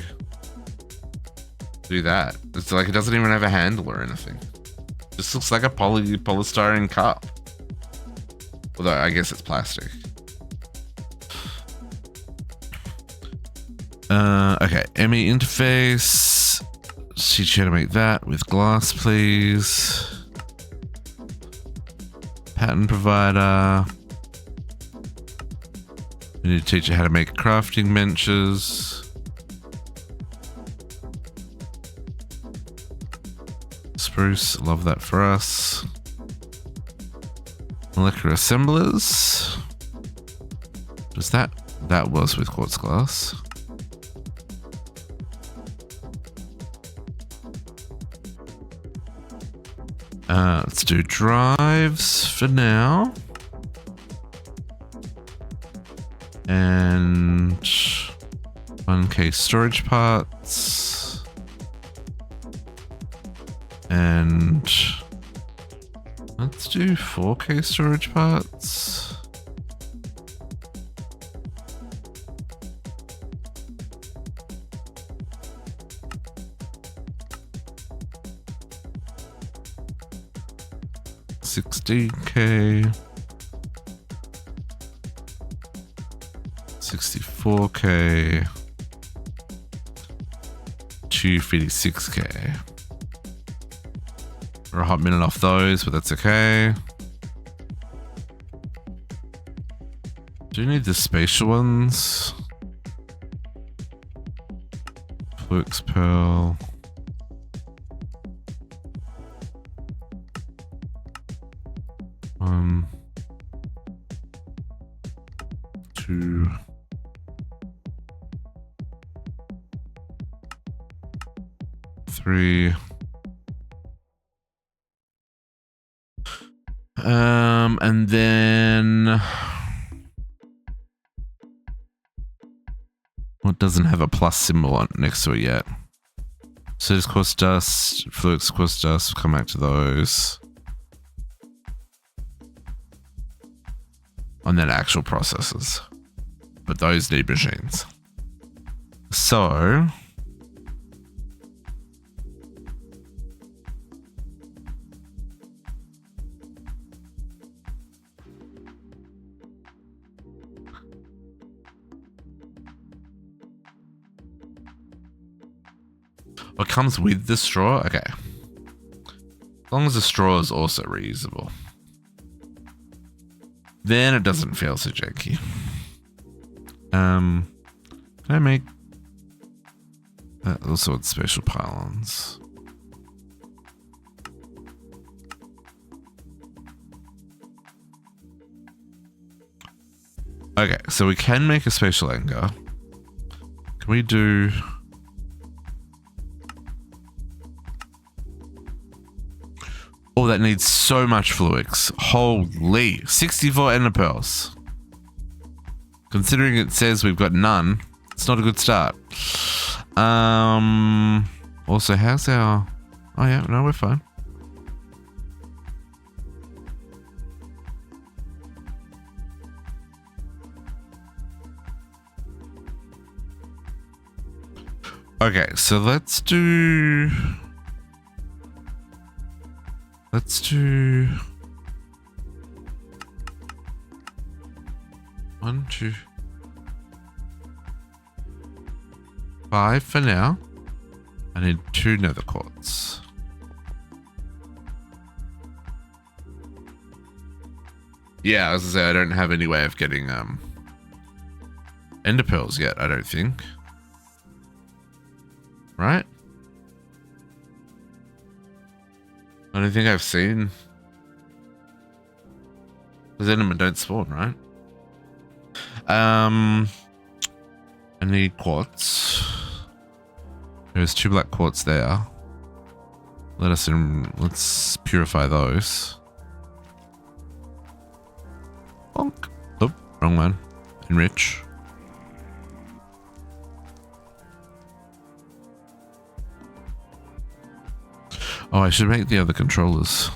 do that? It's like it doesn't even have a handle or anything. Just looks like a polystyrene cup. Although I guess it's plastic. Okay, ME interface. Teach you how to make that with glass, please. Pattern provider. We need to teach you how to make crafting benches. Spruce, love that for us. Molecular assemblers. Does that was with quartz glass. Let's do drives for now. And 1K storage parts. And let's do 4K storage parts. $60K, 64K, 256K. We're a hot minute off those, but that's okay. Do you need the spatial ones? Flux pearl. 1, 2, 3. And then what doesn't have a plus symbol on next to it yet? So this quartz dust, flux quartz dust, come back to those. On that actual processes, but those need machines. So what comes with the straw? Okay, as long as the straw is also reusable, then it doesn't feel so janky. Can I make also with special pylons? Okay, so we can make a spatial anchor. Can we do... Oh, that needs so much fluix. Holy, 64 ender pearls. Considering it says we've got none, it's not a good start. Also, how's our... Oh yeah, no, we're fine. Okay, so let's do 1, 2, 5 for now. I need 2 nether quartz. Yeah, as I say, I don't have any way of getting ender pearls yet, I don't think. Right? I don't think I've seen... Because endermen don't spawn, right? I need quartz. There's 2 black quartz there. Let's purify those. Bonk. Oh, wrong one. Enrich. Oh, I should make the other controllers.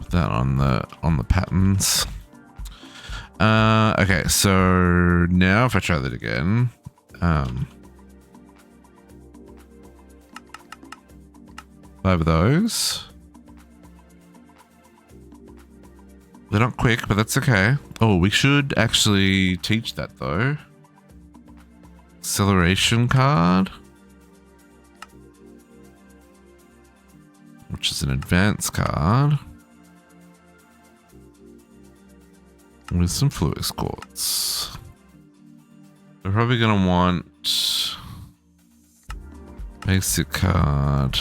Put that on the patterns. Okay, so now if I try that again, 5 of those. They're not quick, but that's okay. Oh, we should actually teach that though. Acceleration card, which is an advanced card with some fluix quartz. We're probably going to want basic card,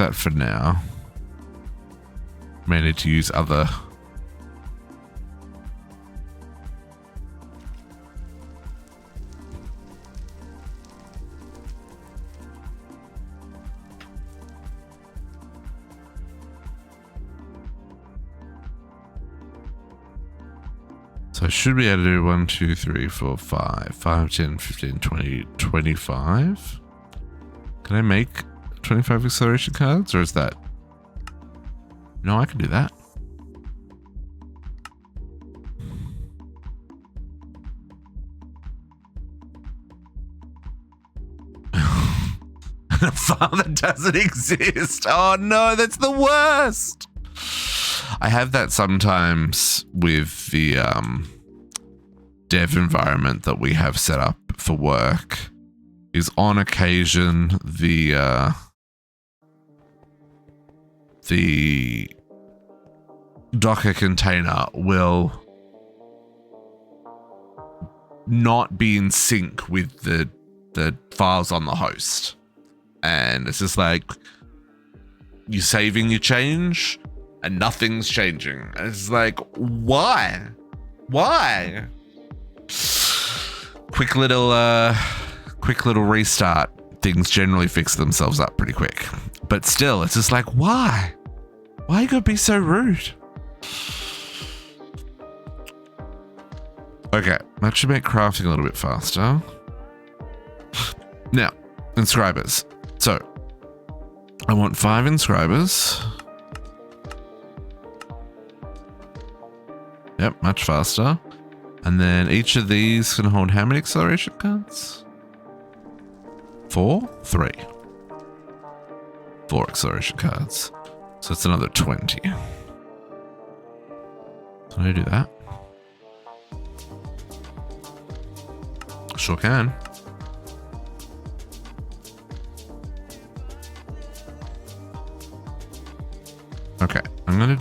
that for now. May need to use other. So I should be able to do 1, 2, 3, 4, 5, 5, 10, 15, 20, 25. Can I make 25 acceleration cards, or is that? No, I can do that. A farm that doesn't exist. Oh no, that's the worst. I have that sometimes with the dev environment that we have set up for work. Is on occasion the Docker container will not be in sync with the files on the host, and it's just like you're saving your change and nothing's changing, and it's like, why quick little restart, things generally fix themselves up pretty quick, but still it's just like, why you gotta be so rude? Okay, that should make crafting a little bit faster. Now, inscribers. So I want 5 inscribers. Yep, much faster. And then each of these can hold how many acceleration cards? 4? 3. 4 acceleration cards. So it's another 20. Can I do that? Sure can. Okay, I'm gonna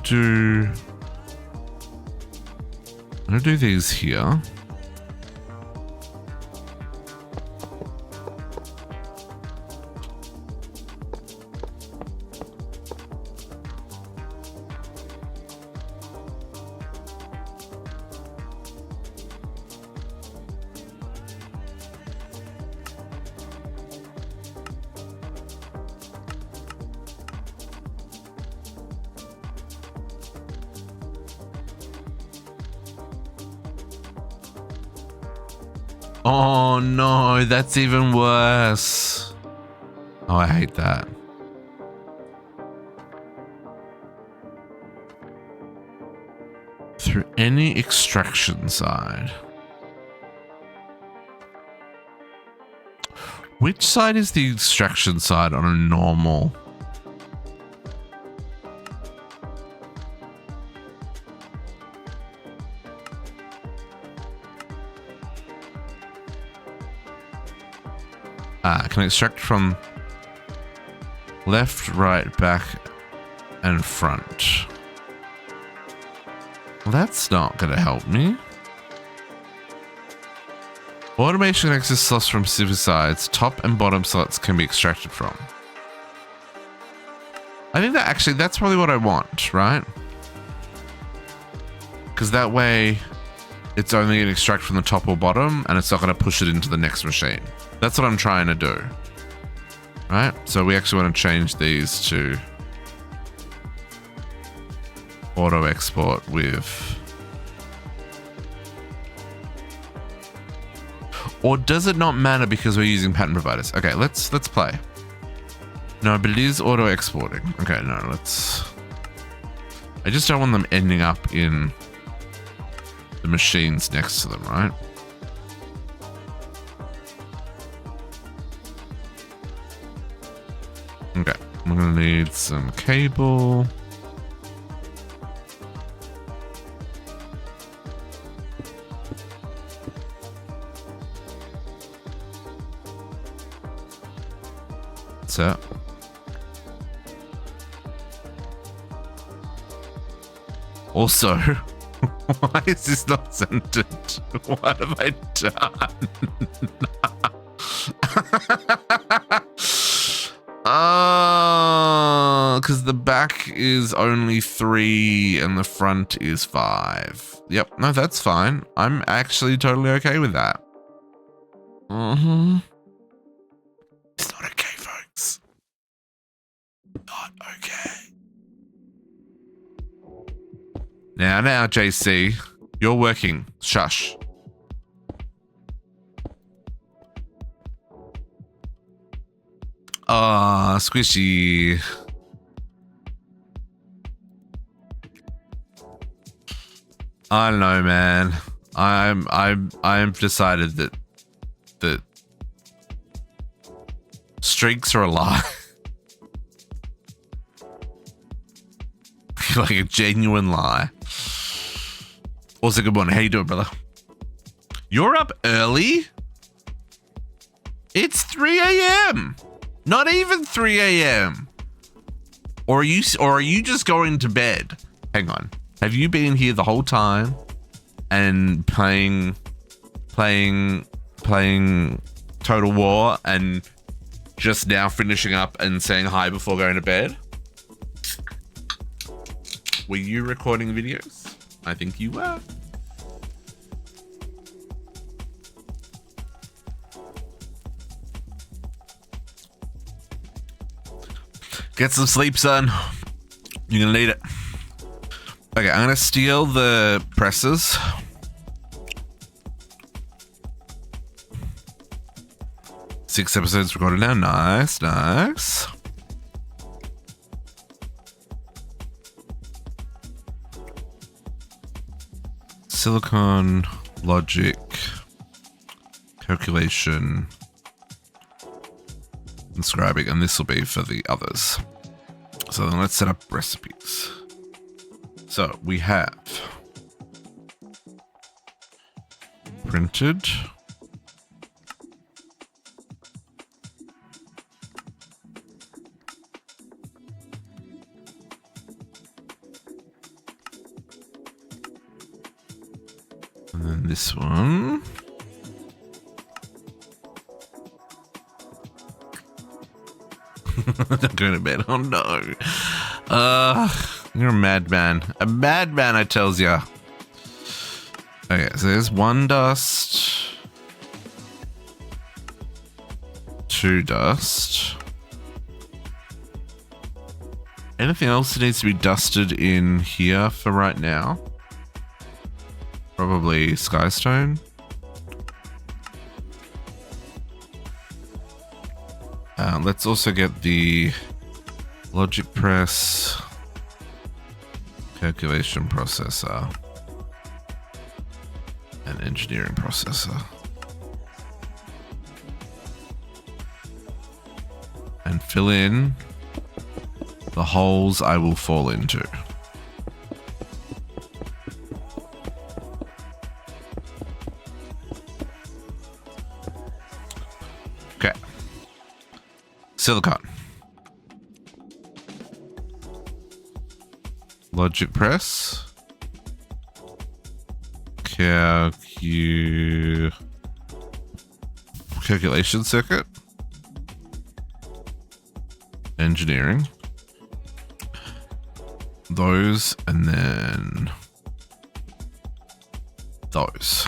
do these here. Oh no, that's even worse. Oh, I hate that. Through any extraction side. Which side is the extraction side on a normal? Can I extract from left, right, back, and front? Well, that's not going to help me. Automation access slots from specific sides. Top and bottom slots can be extracted from. I think that actually, that's probably what I want, right? Because that way, it's only going to extract from the top or bottom, and it's not going to push it into the next machine. That's what I'm trying to do. Right? So we actually want to change these to auto export with... Or does it not matter because we're using pattern providers? Okay, let's play. No, but it is auto exporting. Okay, no, let's... I just don't want them ending up in the machines next to them, right? Okay, I'm gonna need some cable. So. Also, why is this not centered? What have I done? Oh. because the back is only 3 and the front is 5. Yep, no, that's fine. I'm actually totally okay with that. It's not okay, folks. Not okay. Now, JC, you're working. Shush. Ah, squishy. I don't know, man. I've decided that streaks are a lie. Like a genuine lie. Also, good morning. How you doing, brother? You're up early? It's 3 a.m. Not even 3 a.m. Or are you just going to bed? Hang on. Have you been here the whole time and playing Total War and just now finishing up and saying hi before going to bed? Were you recording videos? I think you were. Get some sleep, son. You're gonna need it. Okay, I'm gonna steal the presses. Six episodes recorded now. Nice, nice. Silicon, logic, calculation, and scribing, and this will be for the others. So then let's set up recipes. So we have printed, and then this one. I'm going to bed. Oh no. You're a madman. A madman, I tells ya. Okay, so there's 1 dust. 2 dust. Anything else that needs to be dusted in here for right now? Probably skystone. Let's also get the logic press, calculation processor, and engineering processor. And fill in the holes I will fall into. Okay. Silicon. Logic press. Calculation circuit. Engineering. Those, and then those.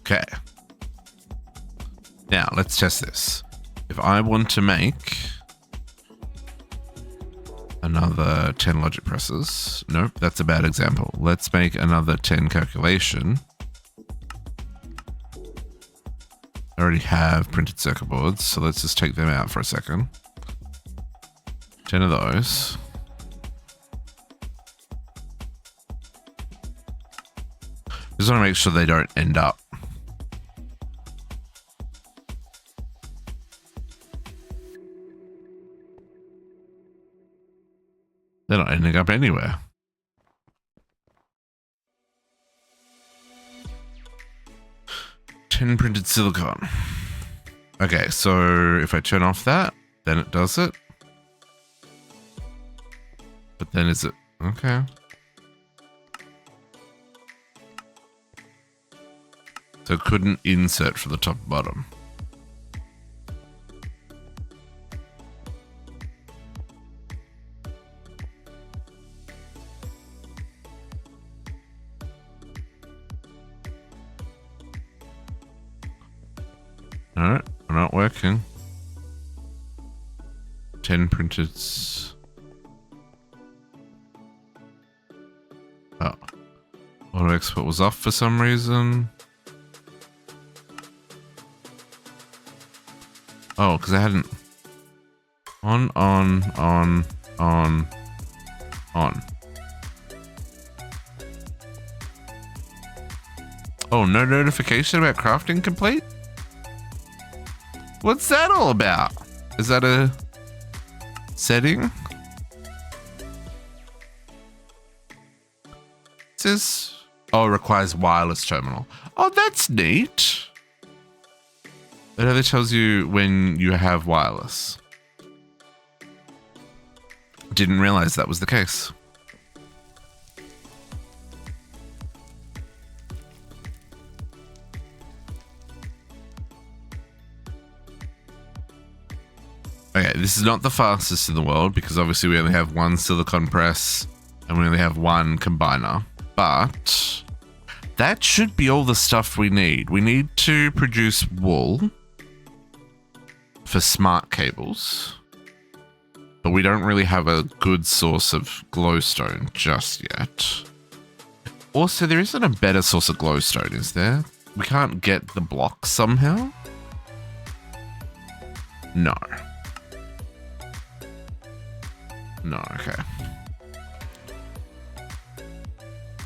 Okay. Now, let's test this. If I want to make another 10 logic presses. Nope, that's a bad example. Let's make another 10 calculation. I already have printed circuit boards, so let's just take them out for a second. 10 of those. Just want to make sure they don't end up. They're not ending up anywhere. Tin printed silicon. Okay, so if I turn off that, then it does it. But then is it okay? So it couldn't insert from the top and bottom. No, we're not working. 10 printed. Oh. Auto export was off for some reason. Oh, because I hadn't. On. Oh, no notification about crafting complete? What's that all about? Is that a setting? It says, oh, it requires wireless terminal. Oh, that's neat. It only tells you when you have wireless. Didn't realize that was the case. Okay, this is not the fastest in the world because obviously we only have one silicon press and we only have one combiner, but that should be all the stuff we need. We need to produce wool for smart cables, but we don't really have a good source of glowstone just yet. Also, there isn't a better source of glowstone, is there? We can't get the blocks somehow? No. No, okay.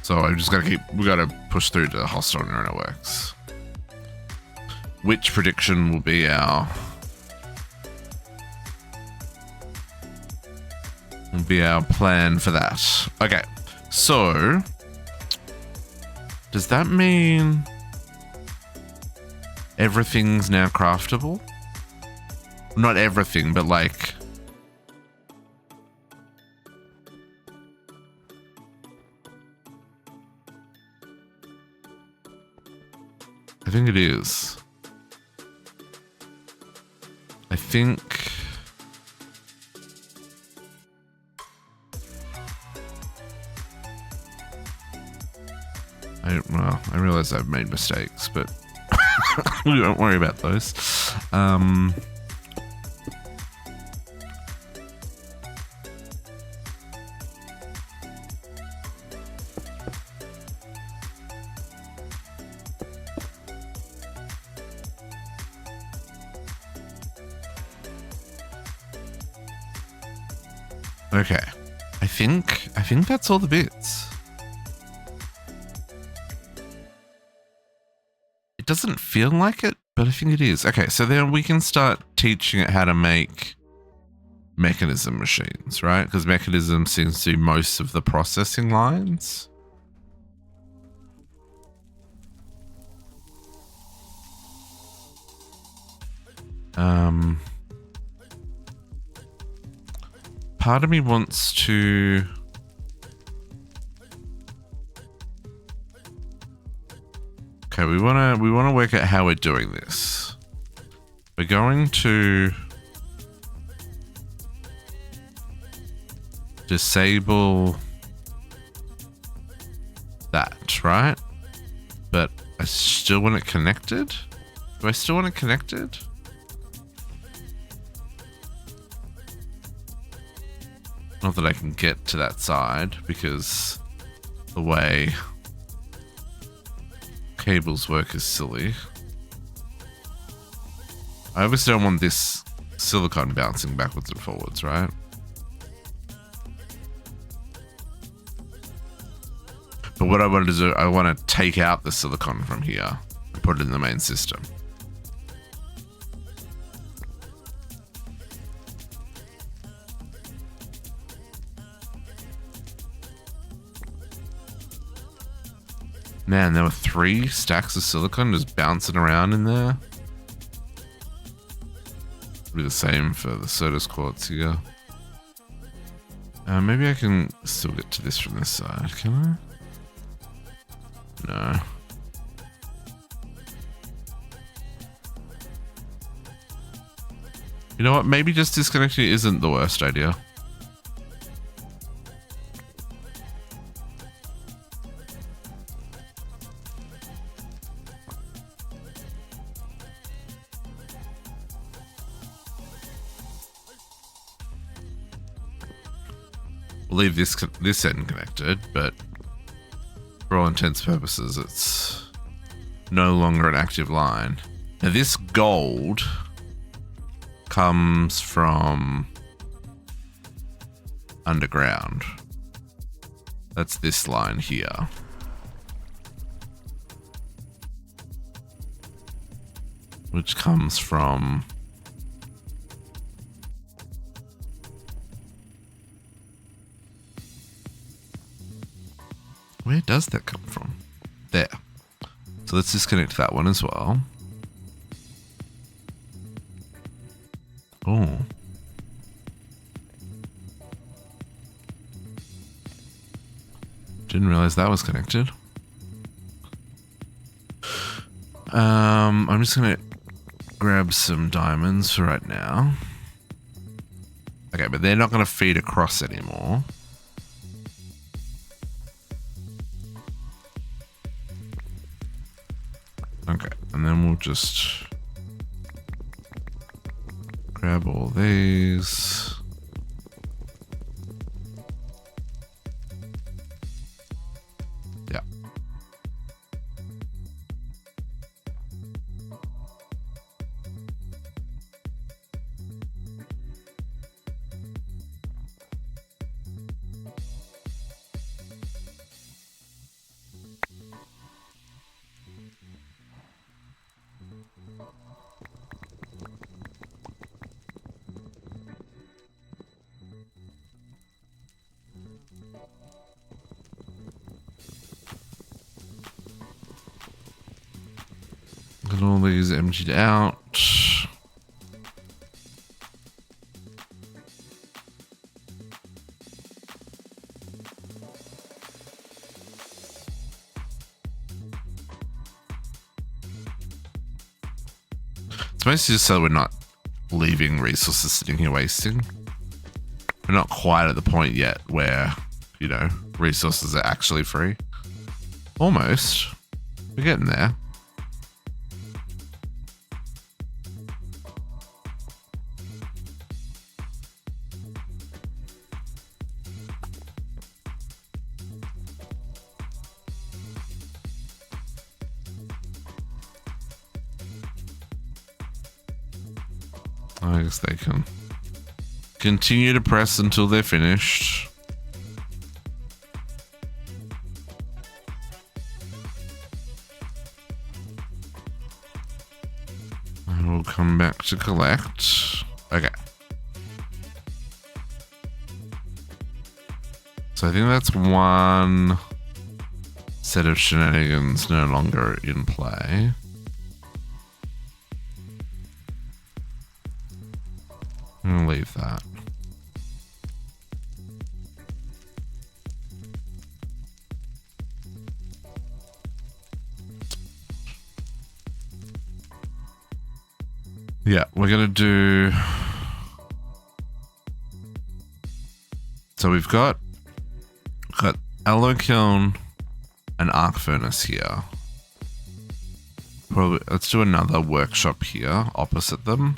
So I just gotta we gotta push through to hostile neural networks. Which prediction will be our plan for that? Okay, so does that mean everything's now craftable? Not everything, but like I think it is. I think I realize I've made mistakes, but we don't worry about those. Okay, I think that's all the bits. It doesn't feel like it, but I think it is. Okay, so then we can start teaching it how to make mechanism machines, right? Because mechanism seems to do most of the processing lines. Part of me wants to okay, we want to work out how we're doing this. We're going to disable that, right? But I still want it connected. Do I still want it connected? Not that I can get to that side because the way cables work is silly. I obviously don't want this silicon bouncing backwards and forwards, right? But what I want to do, I want to take out the silicon from here and put it in the main system. Man, there were 3 stacks of silicon just bouncing around in there. It'll be the same for the Sodas quartz here. Maybe I can still get to this from this side, can I? No. You know what? Maybe just disconnecting isn't the worst idea. We'll leave this end connected, but for all intents and purposes, it's no longer an active line. Now this gold comes from underground. That's this line here. Which comes from where does that come from? There. So let's disconnect that one as well. Oh. Didn't realize that was connected. I'm just gonna grab some diamonds for right now. Okay, but they're not gonna feed across anymore. Okay, and then we'll just grab all these. Yeah. Got all these emptied out. It's mostly just so we're not leaving resources sitting here wasting. We're not quite at the point yet where, you know, resources are actually free. Almost. We're getting there. I guess they can continue to press until they're finished. And we'll come back to collect. Okay. So I think that's one set of shenanigans no longer in play. I'm gonna leave that. Yeah, we're gonna do. So we've got alloy kiln and arc furnace here. Probably let's do another workshop here opposite them.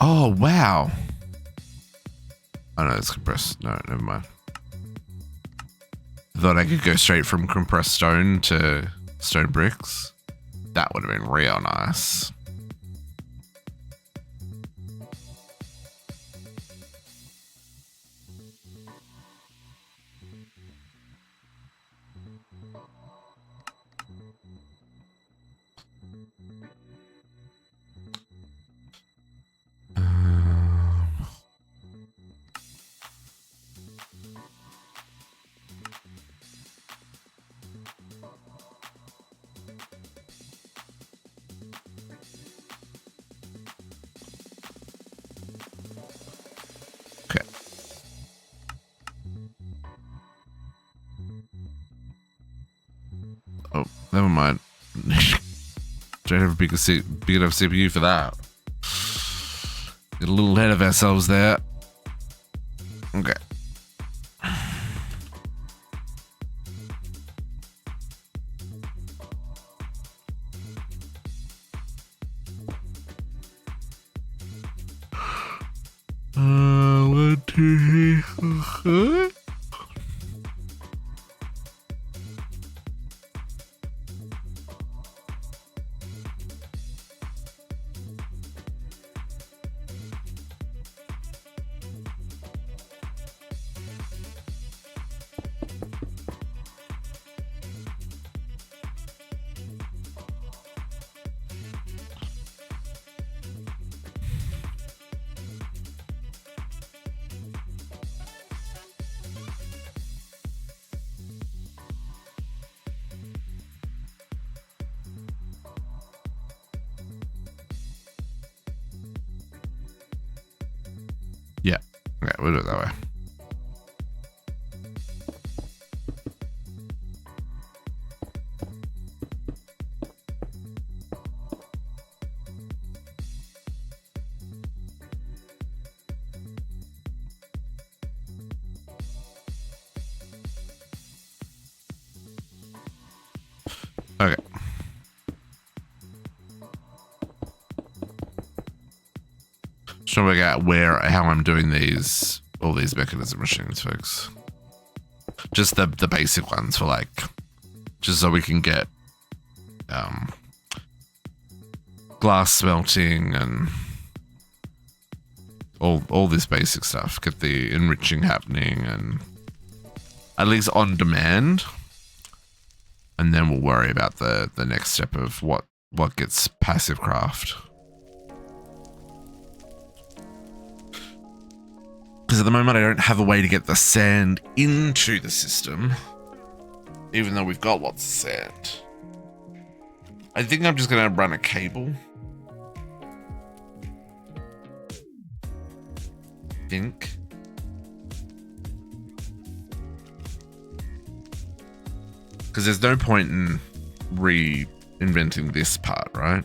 Oh, wow. Oh, no, it's compressed. No, never mind. Thought I could go straight from compressed stone to stone bricks. That would have been real nice. Oh, never mind. Don't have a big enough CPU for that. Get a little ahead of ourselves there. Okay. 1, 2, 3. Yeah. Okay, we'll do it that way. Okay. Just trying to work out how I'm doing all these mechanism machines, folks. Just the basic ones for like, just so we can get glass smelting and all this basic stuff. Get the enriching happening and at least on demand. And then we'll worry about the next step of what gets passive craft. Because at the moment I don't have a way to get the sand into the system, even though we've got lots of sand. I think I'm just going to run a cable. Because there's no point in reinventing this part, right?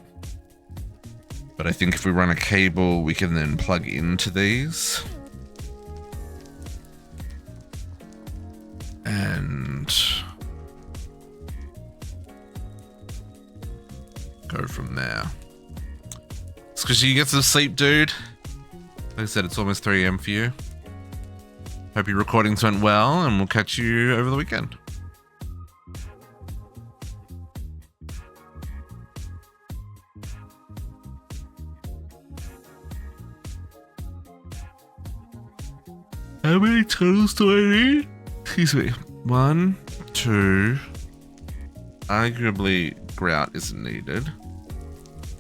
But I think if we run a cable, we can then plug into these. And go from there. Squishy, you get some sleep, dude. Like I said, it's almost 3 AM for you. Hope your recordings went well, and we'll catch you over the weekend. How many tunnels do I need? Excuse me. 1, 2. Arguably, grout isn't needed.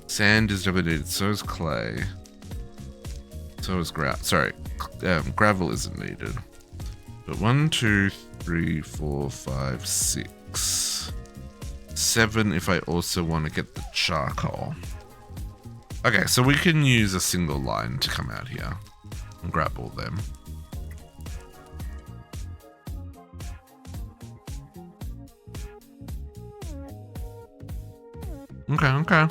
Sand is never needed. So is clay. So is grout. Sorry, gravel isn't needed. But 1, 2, 3, 4, 5, 6, 7. If I also want to get the charcoal. Okay, so we can use a single line to come out here and grab all them. Okay.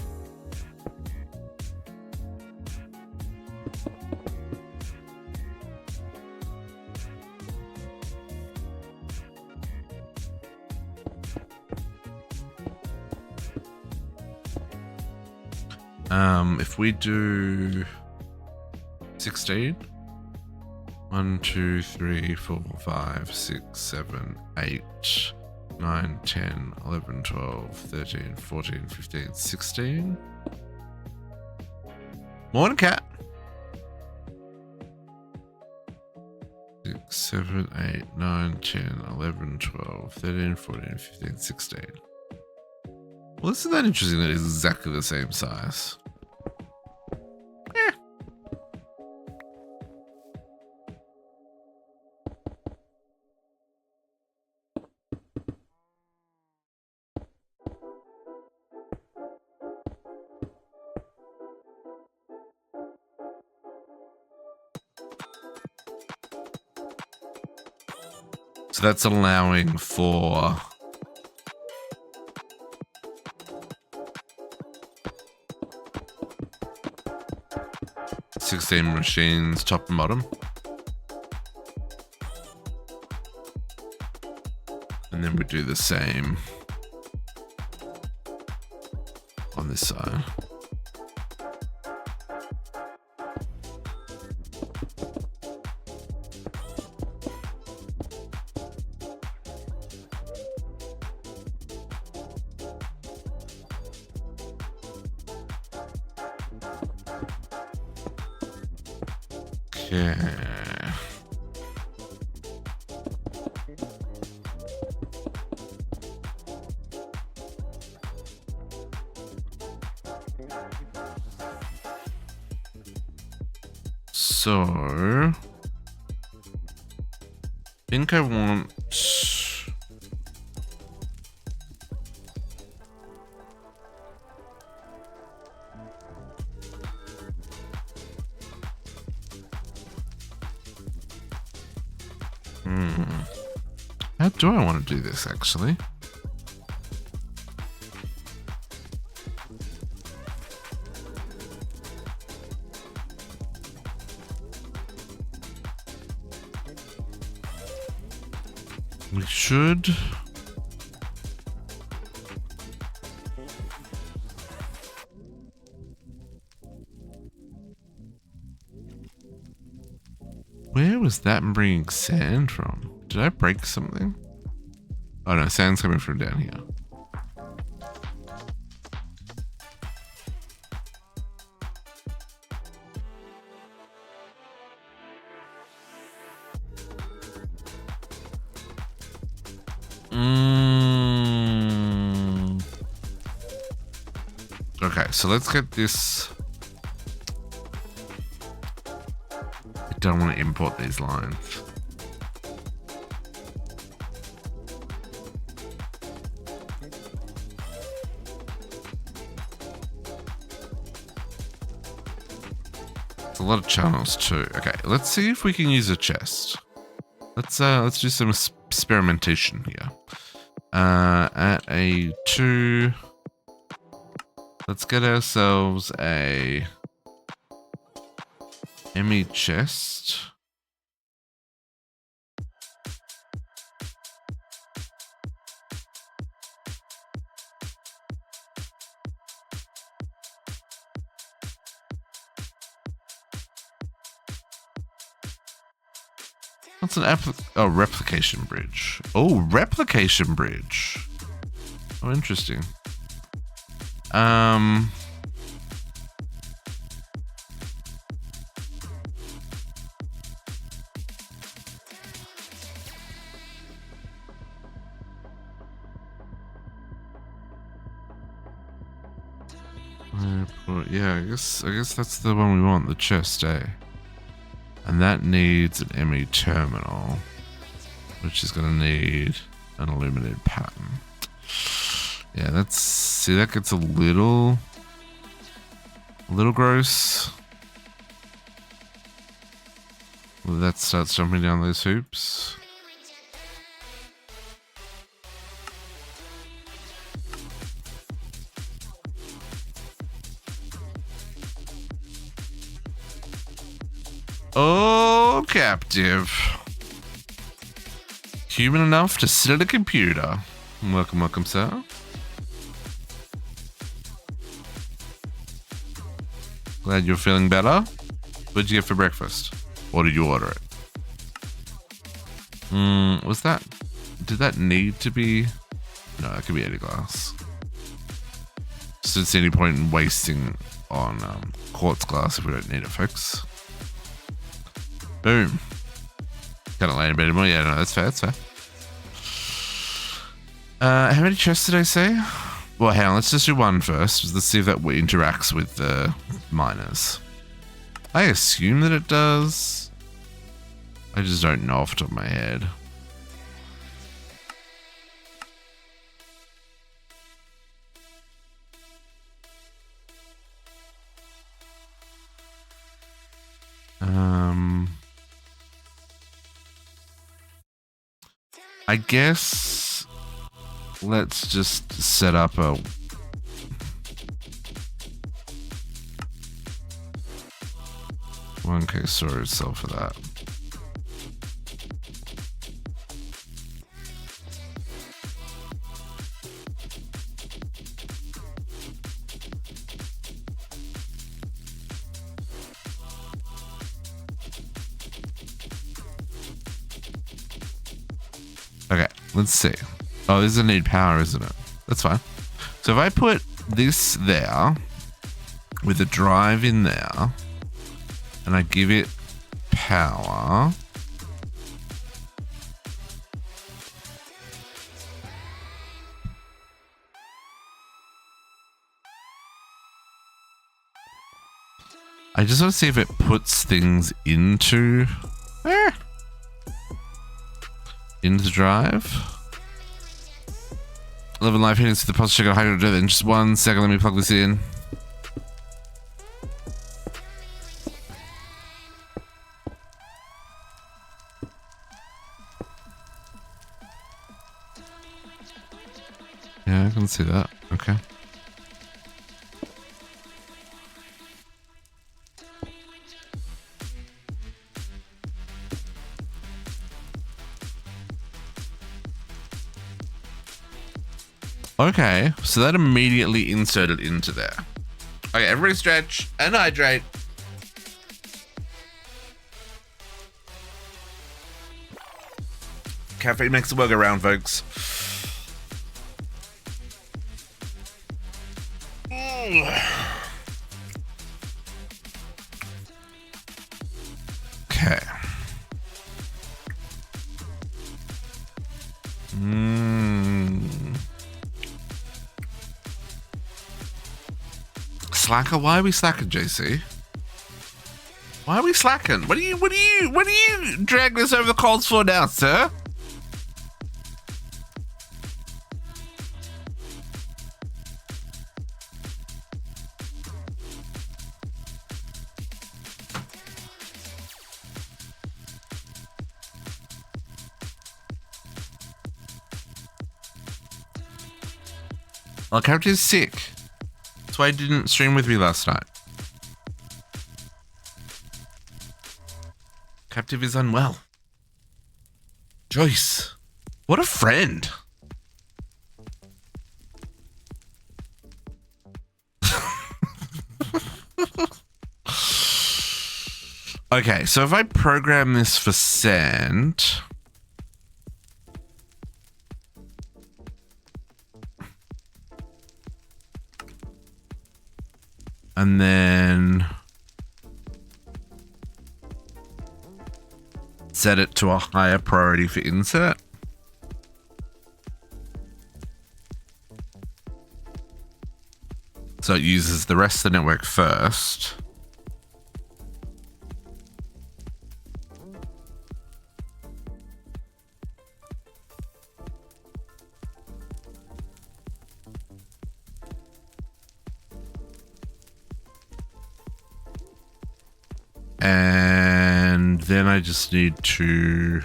If we do 16, 1, 2, 3, 4, 5, 6, 7, 8, 9, 10, 11, 12, 13, 14, 15, 16. Morning, cat. 6, 7, 8, 9, 10, 11, 12, 13, 14, 15, 16. Well, isn't that interesting that it's exactly the same size? So that's allowing for $16 machines, top and bottom. And then we do the same on this side. Yeah. So, I think I want. How do I want to do this actually? We should. Where was that bringing sand from? Did I break something? Oh no, sand's coming from down here. Okay, so let's get this. I don't want to import these lines. It's a lot of channels too. Okay, let's see if we can use a chest. Let's do some experimentation here. At AE2. Let's get ourselves a ME chest. What's an replication bridge? Oh, replication bridge. Oh, interesting. Yeah, I guess that's the one we want, the chest, eh? And that needs an ME terminal, which is gonna need an illuminated pattern. Yeah, that gets a little gross. Well, that starts jumping down those hoops. Oh, captive. Human enough to sit at a computer. Welcome, welcome, sir. Glad you're feeling better. What'd you get for breakfast? Or did you order it? Did that need to be? No, it could be any glass. Just don't see any point in wasting on quartz glass if we don't need it, folks. Boom. Kind of lame a bit more. Yeah, no, that's fair. That's fair. How many chests did I say? Well, hang on. Let's just do one first. Let's see if that interacts with the miners. I assume that it does. I just don't know off the top of my head. I guess let's just set up a 1K storage cell for that. Okay, let's see. Oh, this is a need power, isn't it? That's fine. So if I put this there with a drive in there and I give it power. I just want to see if it puts things into the drive. 11 live hitting to the pulse check on hydrogen in just 1 second. Let me plug this in. Yeah, I can see that. Okay. Okay, so that immediately inserted into there. Okay, everybody stretch and hydrate. Caffeine makes the world go round, folks. Okay. Slacker? Why are we slacking, JC? Why are we slacking? What do you drag this over the coals for now, sir? Well, character is sick. That's why he didn't stream with me last night. Captive is unwell. Joyce, what a friend. Okay, so if I program this for sand, and then set it to a higher priority for insert. So it uses the rest of the network first. And then I just need to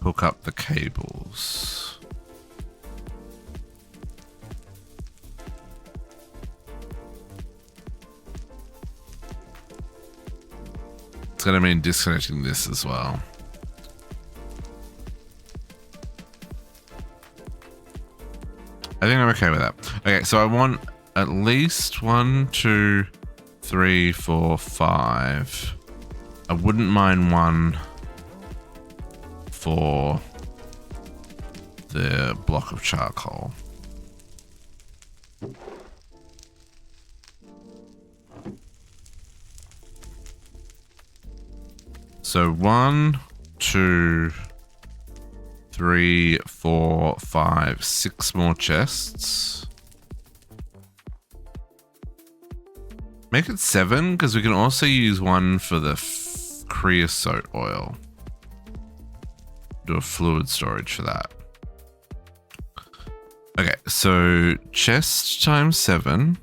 hook up the cables. It's going to mean disconnecting this as well. I think I'm okay with that. Okay, so I want at least 1, 2, 3, 4, 5. I wouldn't mind one for the block of charcoal. So 1, 2, 3, 4, 5, 6 more chests. Make it 7, because we can also use one for the creosote oil. Do a fluid storage for that. Okay, so chest times 7.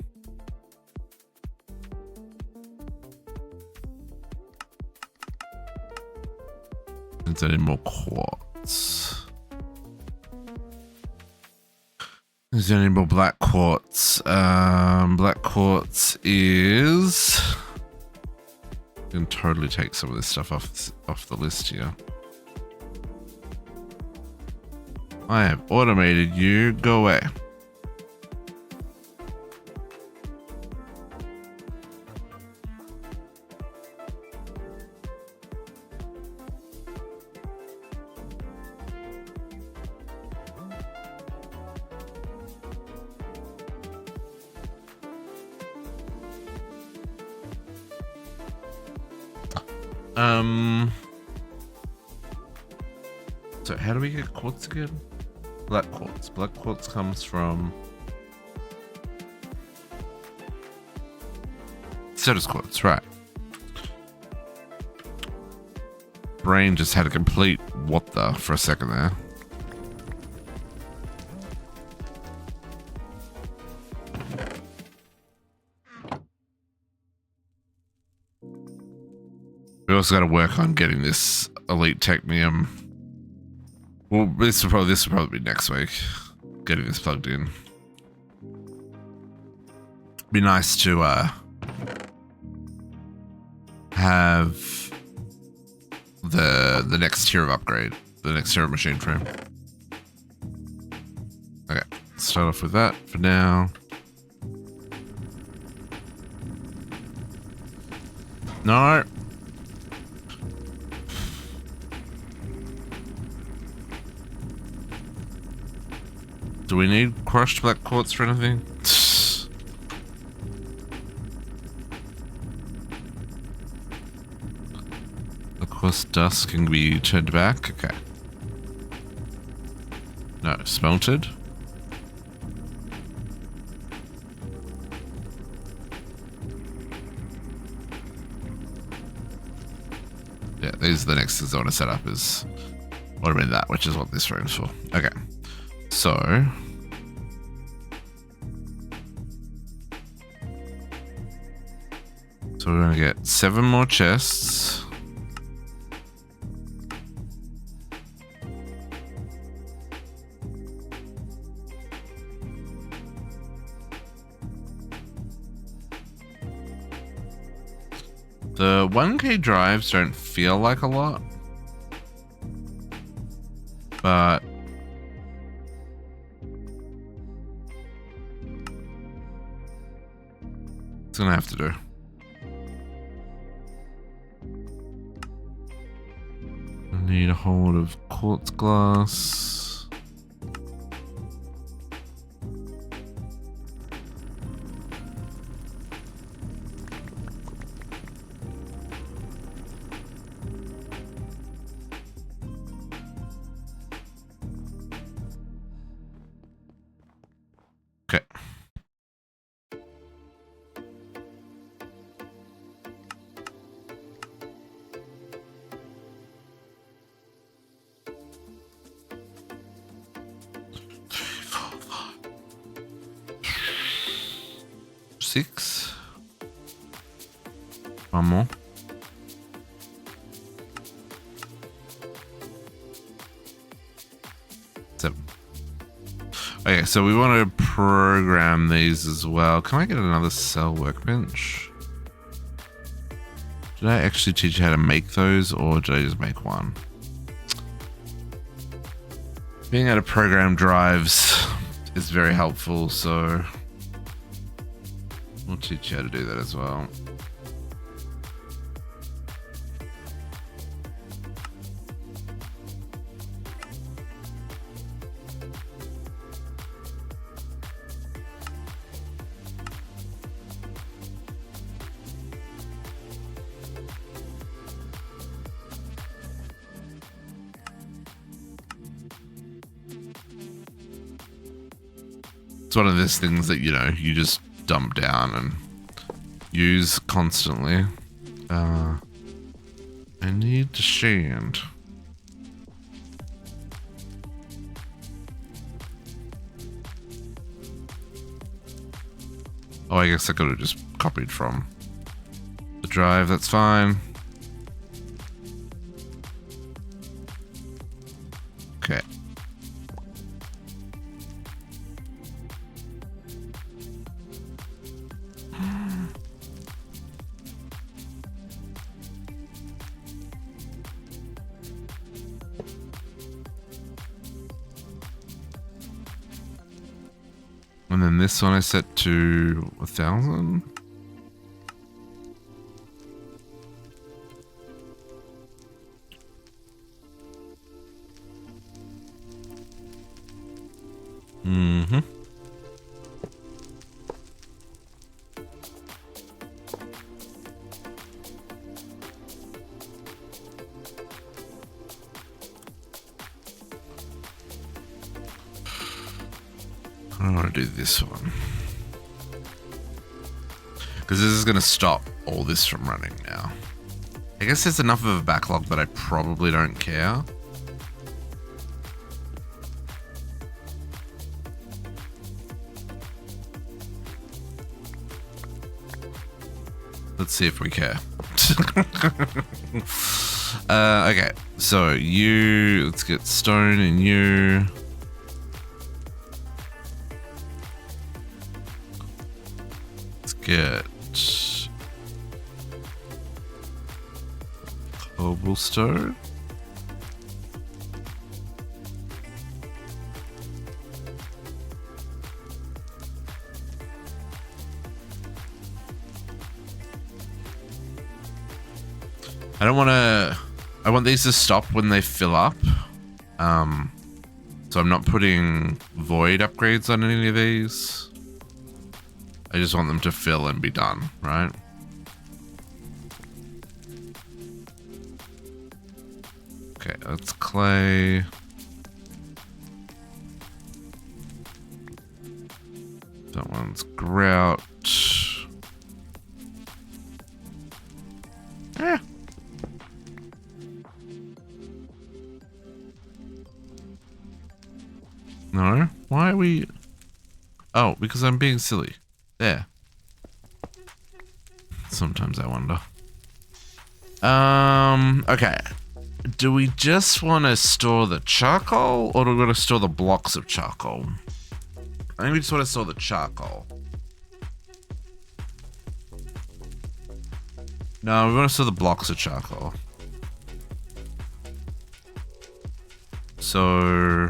Is there any more quartz? Is there any more black quartz? Black quartz is... I can totally take some of this stuff off the list here. I have automated you. Go away. So how do we get quartz again? Black quartz. Black quartz comes from... So does quartz, right. Brain just had a complete what the for a second there. We also got to work on getting this Elite Technium. Well, this will probably be next week. Getting this plugged in. Be nice to have the next tier of upgrade, the next tier of machine frame. Okay, start off with that for now. No. Do we need crushed black quartz for anything? Of course, dust can be turned back. Okay. No, smelted. Yeah, these are the next things I want to set up is what I mean that, which is what this room's for. Okay. So we're gonna get 7 more chests. The 1K drives don't feel like a lot, but it's gonna have to do. I need a hold of quartz glass. Okay. Six. One more. Seven. Okay, so we want to program these as well. Can I get another cell workbench? Did I actually teach you how to make those, or did I just make one? Being able to program drives is very helpful, so we'll teach you how to do that as well. It's one of those things that, you know, you just dump down and use constantly. I need to sand. Oh, I guess I could have just copied from the drive. That's fine. Okay. And then this one I set to 1,000. Mm-hmm. I want to do this one. Because this is going to stop all this from running now. I guess there's enough of a backlog that I probably don't care. Let's see if we care. Okay, so let's get stone and you. Let's get cobblestone. I want these to stop when they fill up. So I'm not putting void upgrades on any of these. I just want them to fill and be done, right? Okay, that's clay. That one's grout. Eh. No? Why are we... Oh, because I'm being silly. There. Sometimes I wonder. Okay. Do we just want to store the charcoal, or do we want to store the blocks of charcoal? I think we just want to store the charcoal. No, we want to store the blocks of charcoal. So...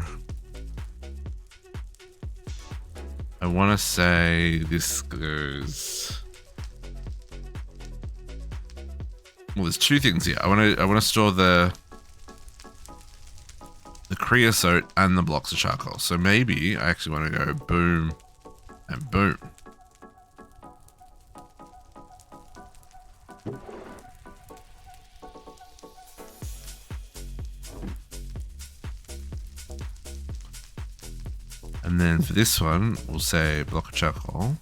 I want to say this goes... Well, there's two things here. I want to store the creosote and the blocks of charcoal. So maybe I actually want to go boom and boom. And then for this one, we'll say block of charcoal.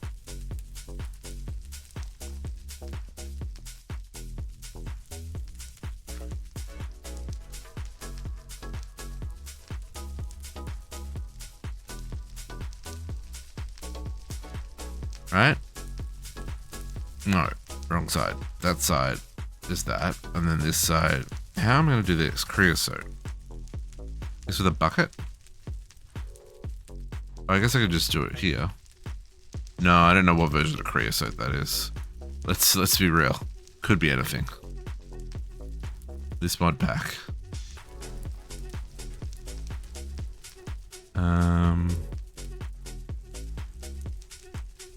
Right? No, wrong side. That side is that. And then this side. How am I going to do this? Creosote. This with a bucket? I guess I could just do it here. No, I don't know what version of creosote that is. Let's be real. Could be anything. This mod pack.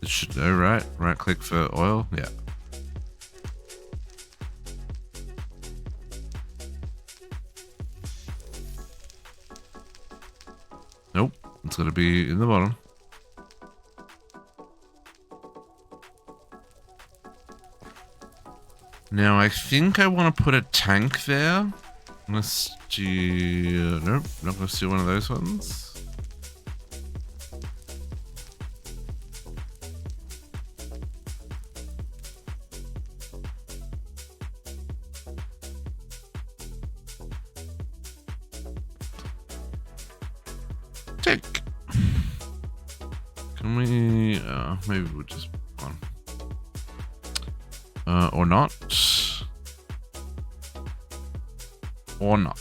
It should go right. Right click for oil. Yeah. Nope. It's going to be in the bottom. Now, I think I want to put a tank there. I'm going to steal... Nope, not going to steal one of those ones. Tick. Can we... maybe we'll just... one. Or not. Or not.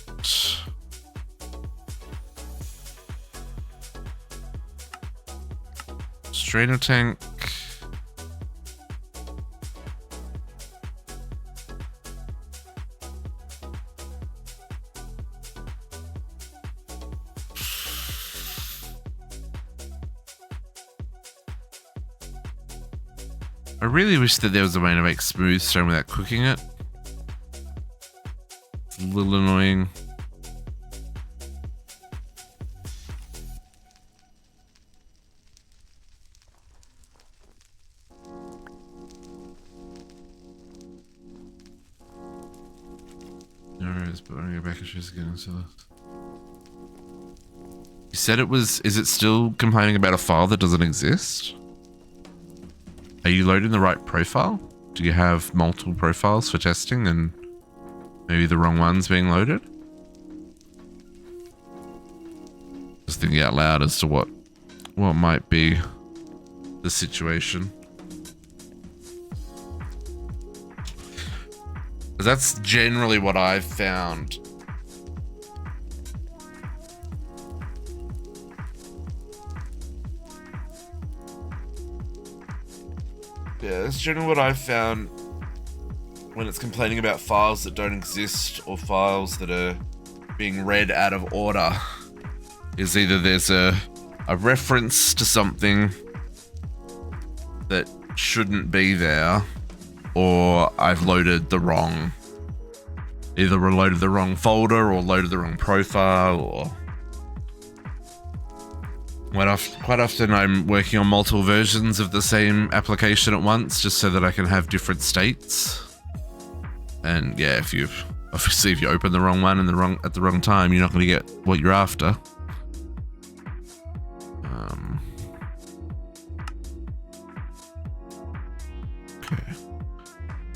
Strainer tank. I really wish that there was a way to make smooth stone without cooking it. It's a little annoying. No worries, but I'm going to go back and choose again and sell it. You said it was, is it still complaining about a file that doesn't exist? Are you loading the right profile? Do you have multiple profiles for testing and maybe the wrong one's being loaded? Just thinking out loud as to what might be the situation. That's generally what I've found. Yeah, that's generally what I've found when it's complaining about files that don't exist or files that are being read out of order. Is either there's a reference to something that shouldn't be there, or I've loaded the wrong, either reloaded the wrong folder or loaded the wrong profile, or quite often I'm working on multiple versions of the same application at once just so that I can have different states. And yeah, if you open the wrong one at the wrong time, you're not going to get what you're after. Okay.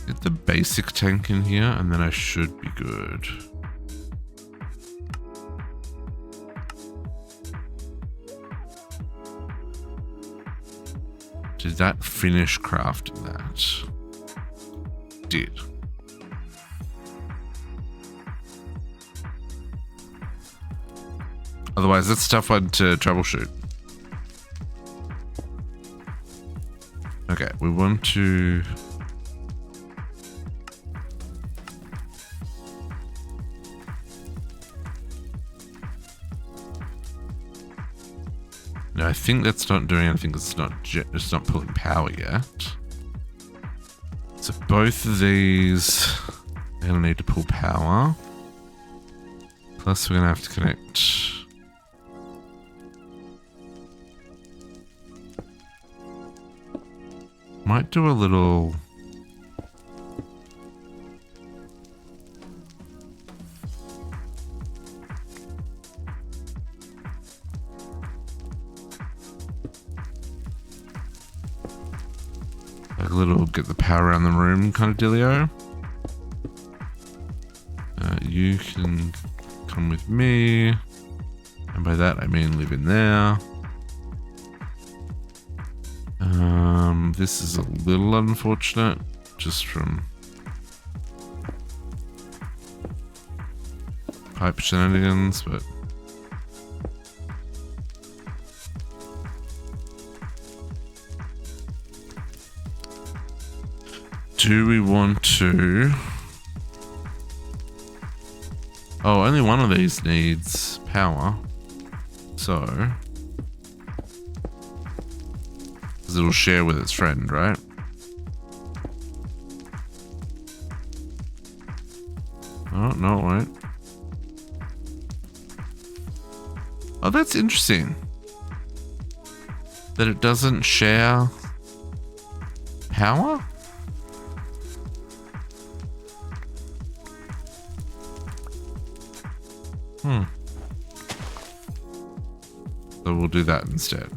Get the basic tank in here and then I should be good. Did that finish crafting that? Did. Otherwise, that's a tough one to troubleshoot. Okay, we want to... No, I think that's not doing anything because it's not pulling power yet. So both of these are going to need to pull power. Plus we're going to have to connect... Might do a little... Like a little get the power around the room kind of dealio. You can come with me. And by that I mean live in there. This is a little unfortunate, just from pipe shenanigans, but do we want to... Oh, only one of these needs power, so... It'll share with its friend, right? Oh, no, it won't. Oh, that's interesting. That it doesn't share power? So we'll do that instead.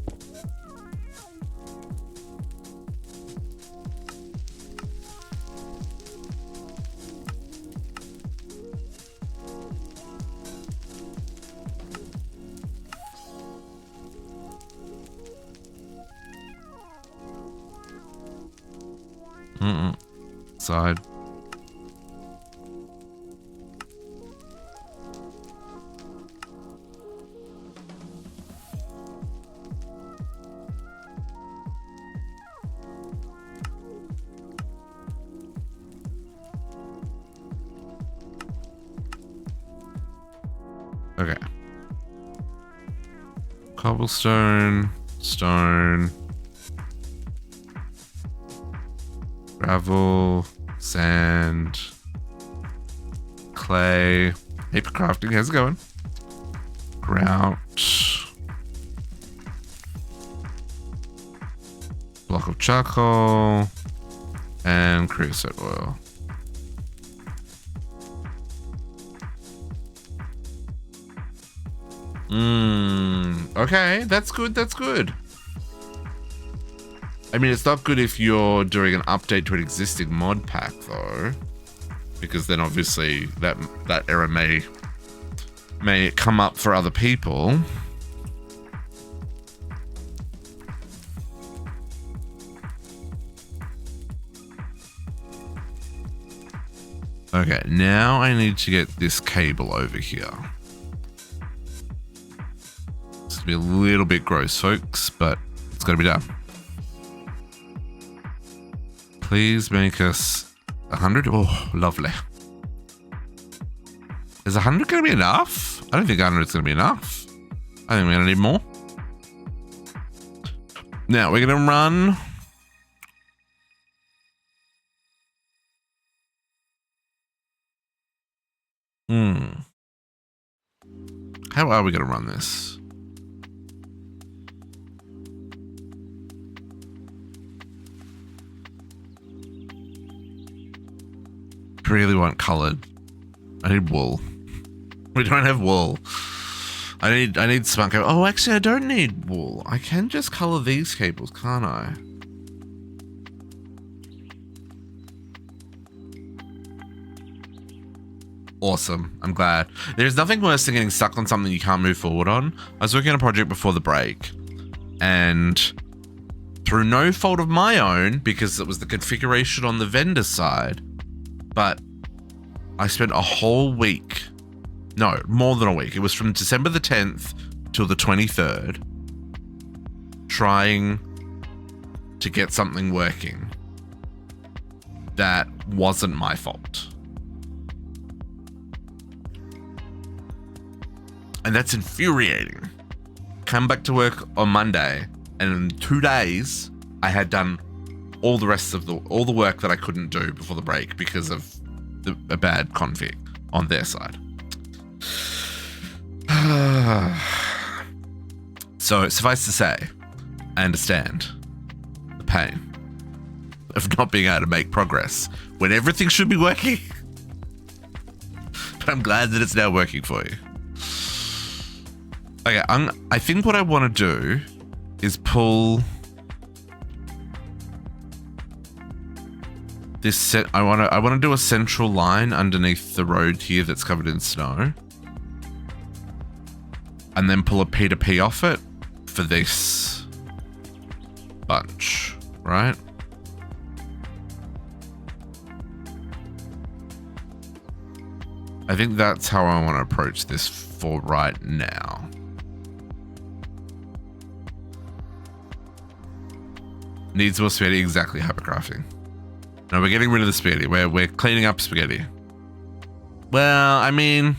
Side. Okay. Cobblestone, stone, gravel, sand, clay, paper crafting, how's it going? Grout, block of charcoal, and creosote oil. Okay, that's good. That's good. I mean, it's not good if you're doing an update to an existing mod pack, though, because then obviously that error may come up for other people. Okay, now I need to get this cable over here. It's gonna be a little bit gross, folks, but it's gotta be done. Please make us 100. Oh, lovely. Is 100 gonna be enough? I don't think 100 is gonna be enough. I think we're gonna need more. Now we're gonna run. How are we gonna run this? Really want colored. I need wool. We don't have wool. I need smart cable. Oh, actually, I don't need wool. I can just color these cables, can't I? Awesome. I'm glad. There's nothing worse than getting stuck on something you can't move forward on. I was working on a project before the break, and through no fault of my own, because it was the configuration on the vendor side, but I spent a whole week, no, more than a week. It was from December the 10th till the 23rd, trying to get something working that wasn't my fault. And that's infuriating. Come back to work on Monday, and in 2 days, I had done all the rest of all the work that I couldn't do before the break because of a bad config on their side. So suffice to say, I understand the pain of not being able to make progress when everything should be working. But I'm glad that it's now working for you. Okay, I think what I want to do is pull this set. I want to do a central line underneath the road here that's covered in snow, and then pull a P2P off it for this bunch, right? I think that's how I want to approach this for right now. Needs more spaghetti, exactly, hypercrafting. No, we're getting rid of the spaghetti. We're cleaning up spaghetti. Well, I mean,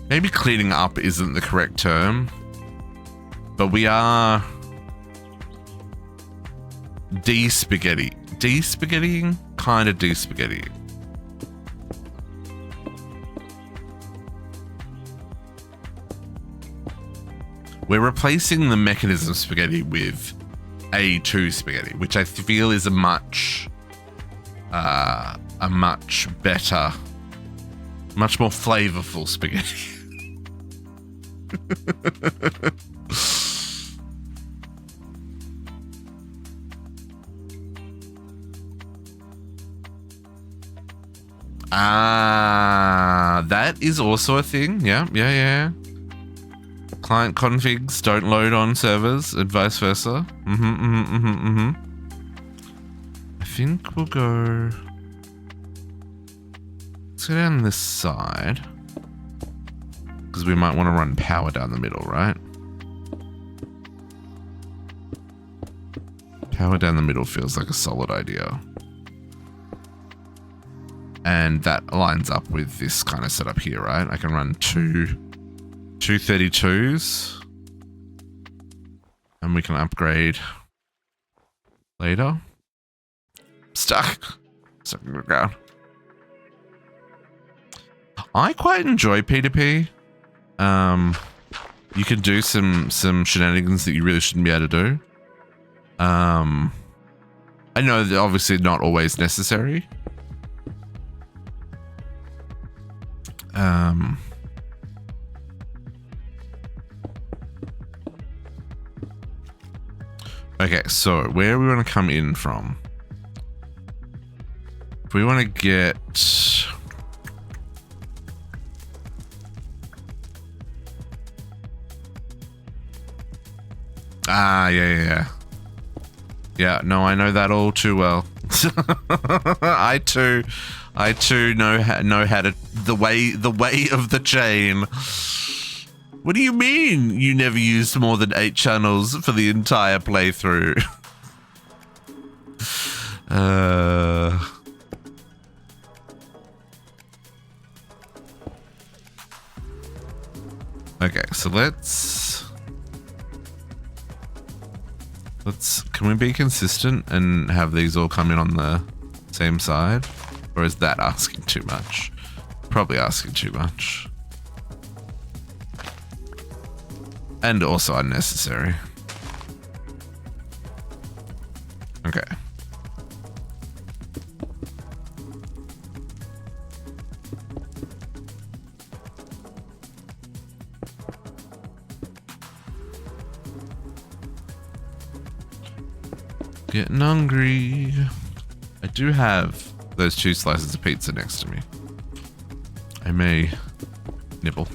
maybe cleaning up isn't the correct term, but we are de-spaghettying, kind of de-spaghettying. We're replacing the mechanism spaghetti with AE2 spaghetti, which I feel is a much better, much more flavorful spaghetti. That is also a thing. Yeah. Client configs don't load on servers and vice versa. I think we'll go... Let's go down this side, because we might want to run power down the middle, right? Power down the middle feels like a solid idea. And that lines up with this kind of setup here, right? I can run two 32s, and we can upgrade later. Stuck in the ground. I quite enjoy P2P. You can do some shenanigans that you really shouldn't be able to do. I know that obviously not always necessary. Okay, so where we want to come in from? If we want to get... Ah, yeah. Yeah, no, I know that all too well. I too know how to the way of the chain. What do you mean you never used more than 8 channels for the entire playthrough? Okay, so let's can we be consistent and have these all come in on the same side? Or is that asking too much? Probably asking too much. And also unnecessary. Okay. Getting hungry. I do have those 2 slices of pizza next to me. I may nibble.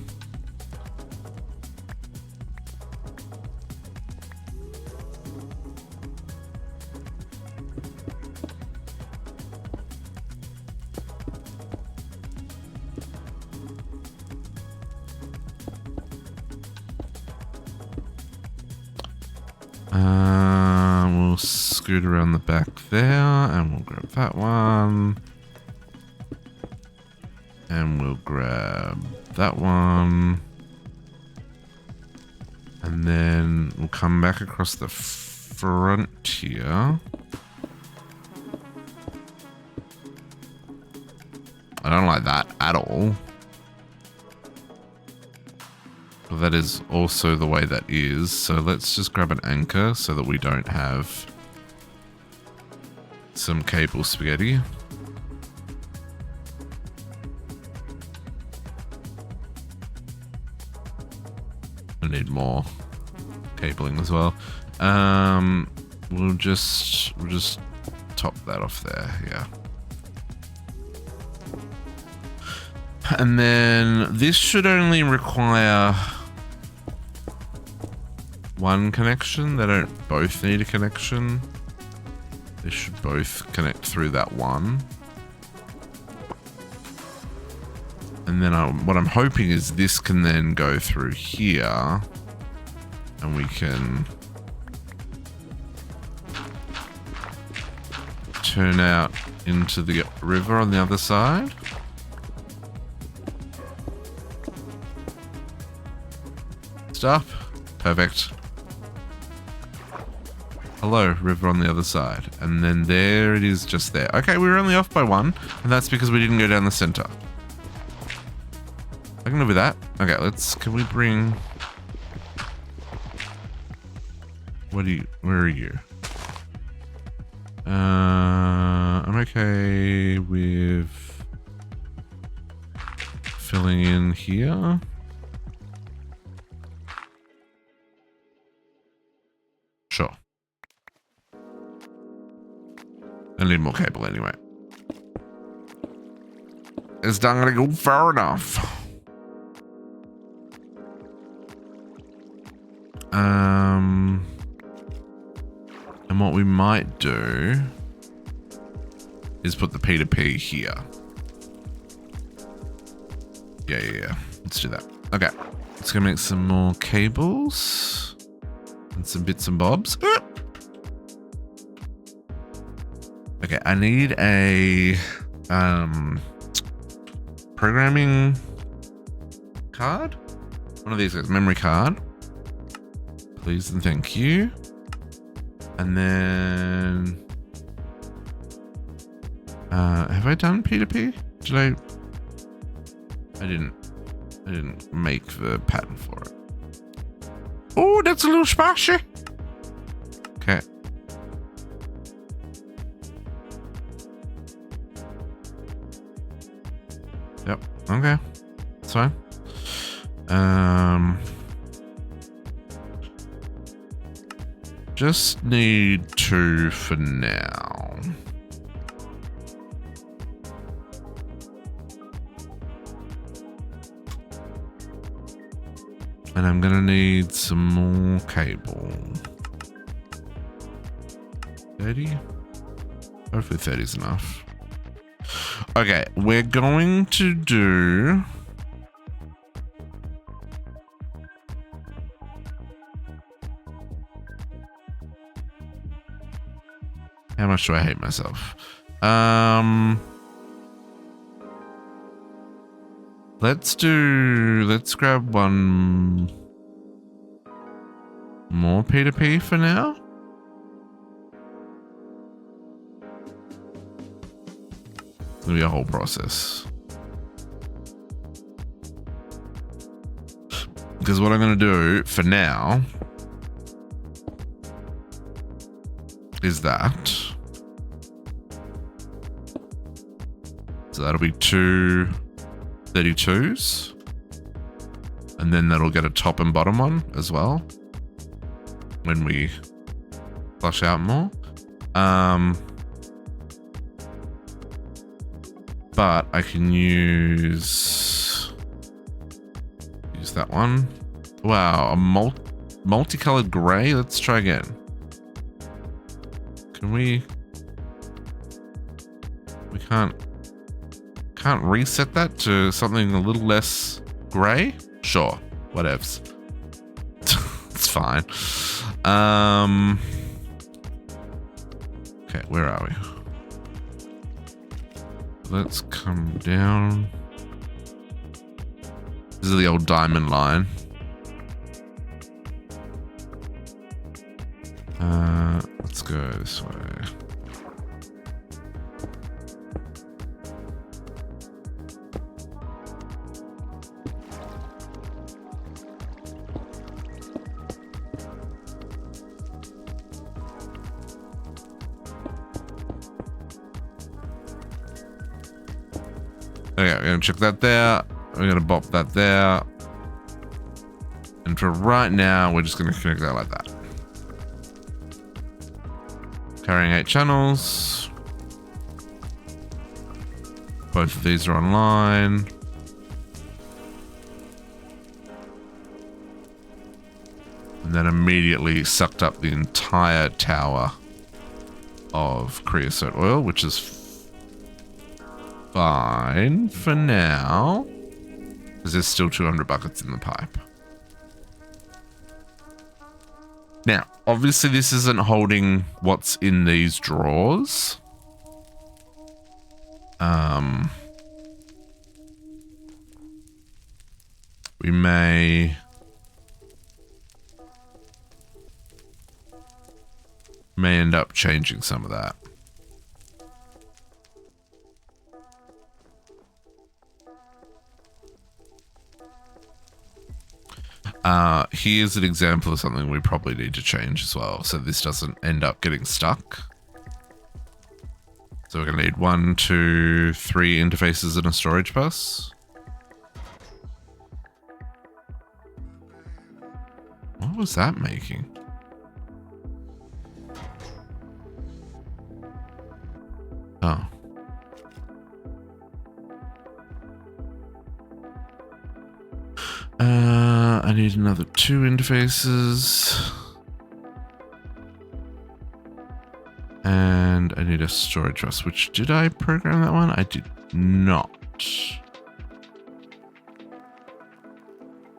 We'll scoot around the back there and we'll grab that one. And we'll grab that one. And then we'll come back across the front here. I don't like that at all. But that is also the way that is. So let's just grab an anchor so that we don't have some cable spaghetti. I need more cabling as well. We'll just top that off there, yeah. And then this should only require 1 connection. They don't both need a connection. They should both connect through that one. And then what I'm hoping is this can then go through here. And we can turn out into the river on the other side. Stop. Perfect. Hello, river on the other side. And then there it is just there. Okay, we were only off by 1, and that's because we didn't go down the center. I can live with that. Okay, can we bring... where are you? I'm okay with filling in here. Sure. I need more cable anyway. It's not gonna go far enough. And what we might do is put the P2P here. Yeah. Let's do that. Okay. Let's go make some more cables and some bits and bobs. Okay, I need a programming card. One of these guys, memory card. Please and thank you. And then have I done P2P? I didn't make the pattern for it. Oh, that's a little spicy. Okay. Yep. Okay. That's fine. Just need 2 for now. And I'm gonna need some more cable. 30? Hopefully 30 is enough. Okay, we're going to do... How much do I hate myself? Let's grab one more P2P for now. It'll be a whole process. Because what I'm going to do for now is that. So that'll be 2 32s. And then that'll get a top and bottom one as well when we flush out more. But I can use that one. Wow, a multicolored gray. Let's try again. Can we can't reset that to something a little less gray? Sure, whatevs. It's fine. Okay, where are we? Let's come down. This is the old diamond line. Let's go this way. Okay, we're gonna check that there. We're gonna bop that there. And for right now, we're just gonna connect that like that. Carrying 8 channels. Both of these are online. And then immediately sucked up the entire tower of creosote oil, which is fine for now, because there's still 200 buckets in the pipe. Now, obviously this isn't holding what's in these drawers. We may end up changing some of that. Here's an example of something we probably need to change as well, so this doesn't end up getting stuck. So we're going to need 1, 2, 3 interfaces and a storage bus. What was that making? Oh. I need another 2 interfaces. And I need a storage bus, which did I program that one? I did not.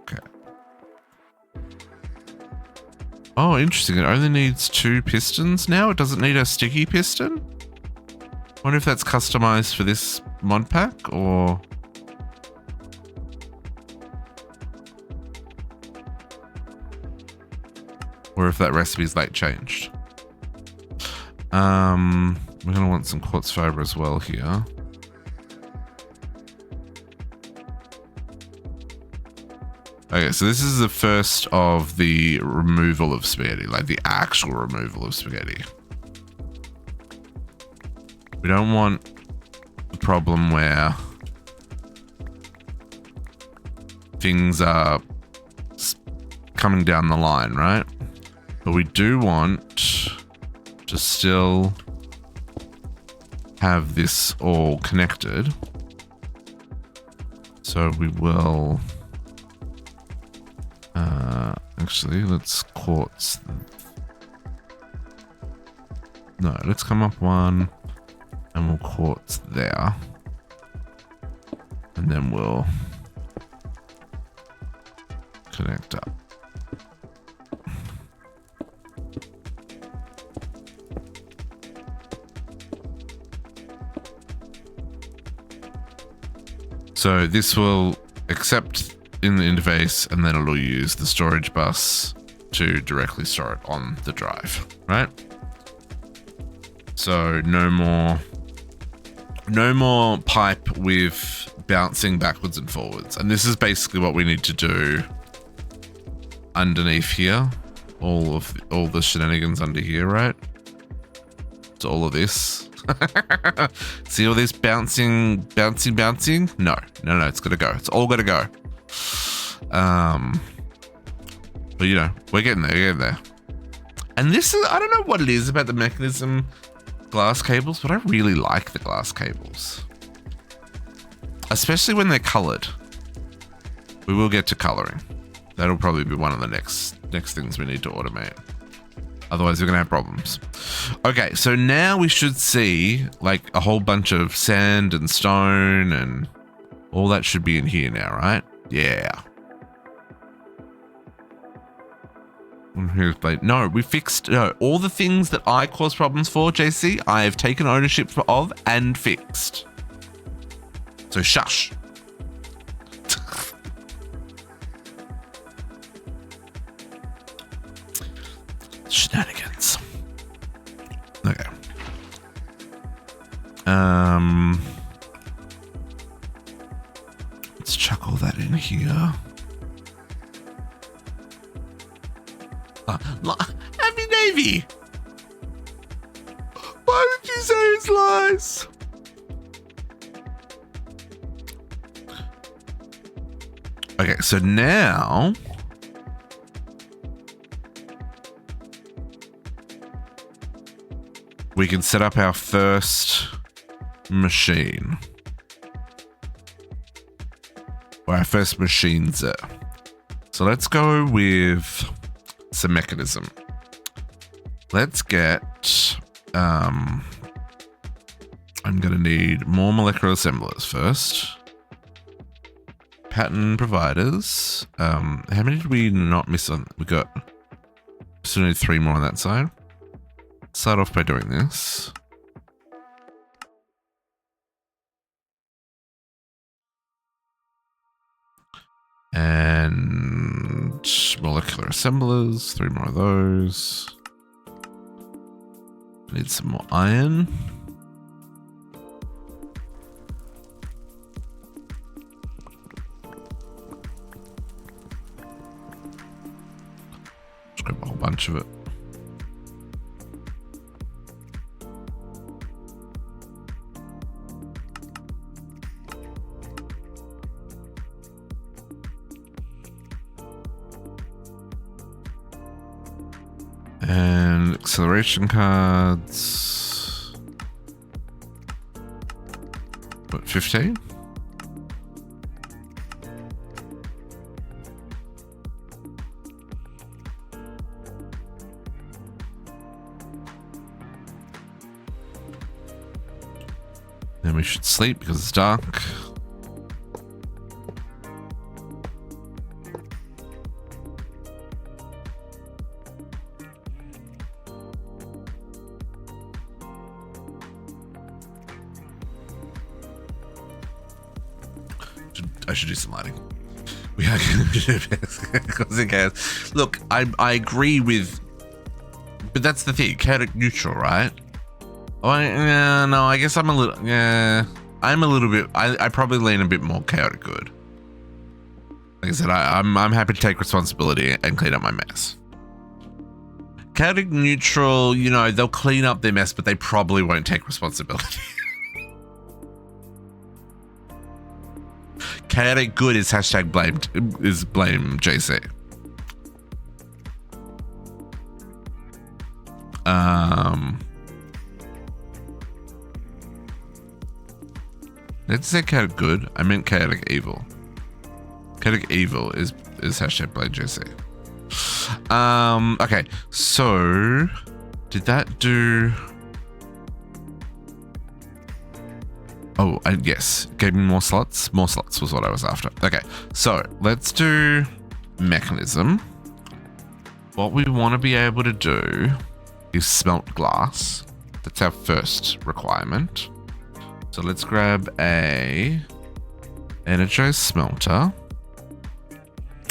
Okay. Oh, interesting. It only needs 2 pistons now. It doesn't need a sticky piston. I wonder if that's customized for this mod pack or... or if that recipe's like changed. We're gonna want some quartz fiber as well here. Okay, so this is the first of the removal of spaghetti, like the actual removal of spaghetti. We don't want the problem where things are coming down the line, right? But we do want to still have this all connected. So we will actually, let's quartz. No, let's come up one and we'll quartz there. And then we'll connect up. So this will accept in the interface, and then it'll use the storage bus to directly store it on the drive, right? So no more pipe with bouncing backwards and forwards. And this is basically what we need to do underneath here. All the shenanigans under here, right? So all of this. See all this bouncing? No, it's gotta go. It's all gotta go. But you know, we're getting there, And this is, I don't know what it is about the mechanism glass cables, but I really like the glass cables. Especially when they're colored. We will get to coloring. That'll probably be one of the next things we need to automate. Otherwise, we're going to have problems. Okay, so now we should see like a whole bunch of sand and stone and all that should be in here now, right? Yeah. Here's like, no, we fixed all the things that I caused problems for, JC. I have taken ownership of and fixed. So shush. Shenanigans. Okay. Let's chuck all that in here. Happy Navy. Why did you say it's lies? Okay, so now we can set up our first machine. Or our first machines there. So let's go with some mechanism. Let's get, I'm gonna need more molecular assemblers first. Pattern providers. How many did we not miss on? We still need 3 more on that side. Start off by doing this. And molecular assemblers, 3 more of those. Need some more iron. Just grab a whole bunch of it. And acceleration cards. What, 15? Then we should sleep because it's dark. I should do some lighting. We are going to do this. Look, I agree with, but that's the thing, chaotic neutral, right? Oh, no, I guess I'm a little, I'm a little bit, I probably lean a bit more chaotic good. Like I said, I'm happy to take responsibility and clean up my mess. Chaotic neutral, you know, they'll clean up their mess, but they probably won't take responsibility. chaotic good is hashtag blamed, is blame JC. Let's say chaotic good. I meant chaotic evil. Chaotic evil is hashtag blame JC. Okay, so did that do? Oh, yes, gave me more slots. More slots was what I was after. Okay, so let's do mechanism. What we want to be able to do is smelt glass. That's our first requirement. So let's grab a energized smelter.